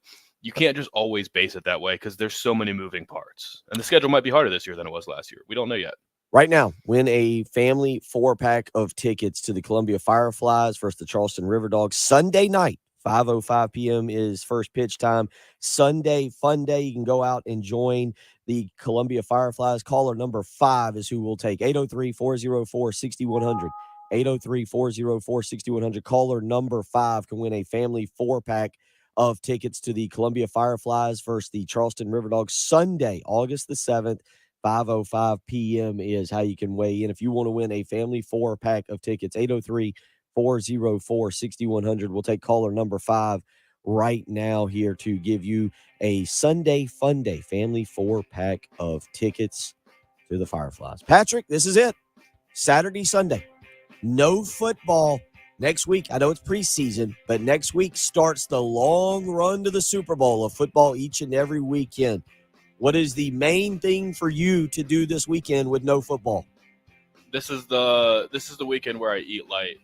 just always base it that way, because there's so many moving parts, and the schedule might be harder this year than it was last year. We don't know yet. Right now, win a family 4-pack of tickets to the Columbia Fireflies versus the Charleston River Dogs Sunday night. 5:05 p.m. is first pitch time. Sunday, fun day. You can go out and join the Columbia Fireflies. Caller number 5 is who we'll take. 803-404-6100. 803-404-6100. Caller number 5 can win a family 4-pack of tickets to the Columbia Fireflies versus the Charleston River Dogs Sunday, August the 7th. 5:05 p.m. is how you can weigh in. If you want to win a family 4-pack of tickets, 803-404-6100. We'll take caller number 5 right now here to give you a Sunday Fun Day family 4-pack of tickets to the Fireflies. Patrick, this is it. Saturday, Sunday. No football next week. I know it's preseason, but next week starts the long run to the Super Bowl of football each and every weekend. What is the main thing for you to do this weekend with no football? This is the weekend where I eat light.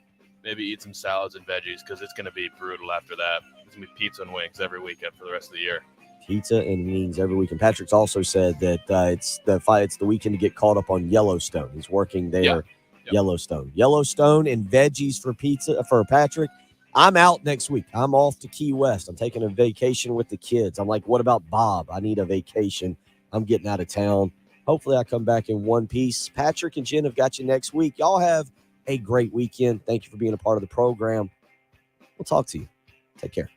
Maybe eat some salads and veggies because it's going to be brutal after that. It's going to be pizza and wings every weekend for the rest of the year. Pizza and wings every week. And Patrick's also said that it's the weekend to get caught up on Yellowstone. He's working there. Yeah. Yellowstone and veggies for pizza for Patrick. I'm out next week. I'm off to Key West. I'm taking a vacation with the kids. I'm like, what about Bob? I need a vacation. I'm getting out of town. Hopefully I come back in one piece. Patrick and Jen have got you next week. Y'all have a great weekend. Thank you for being a part of the program. We'll talk to you. Take care.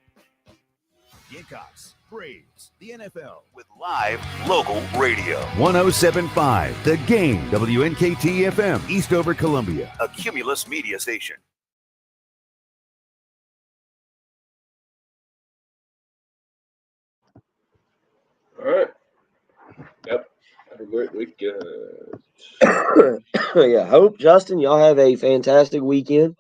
Gamecocks, Braves, the NFL with live local radio. 107.5 The Game, WNKT FM, Eastover, Columbia, a Cumulus media station. All right. Yep. Have a great weekend. Yeah, hope, Justin, y'all have a fantastic weekend.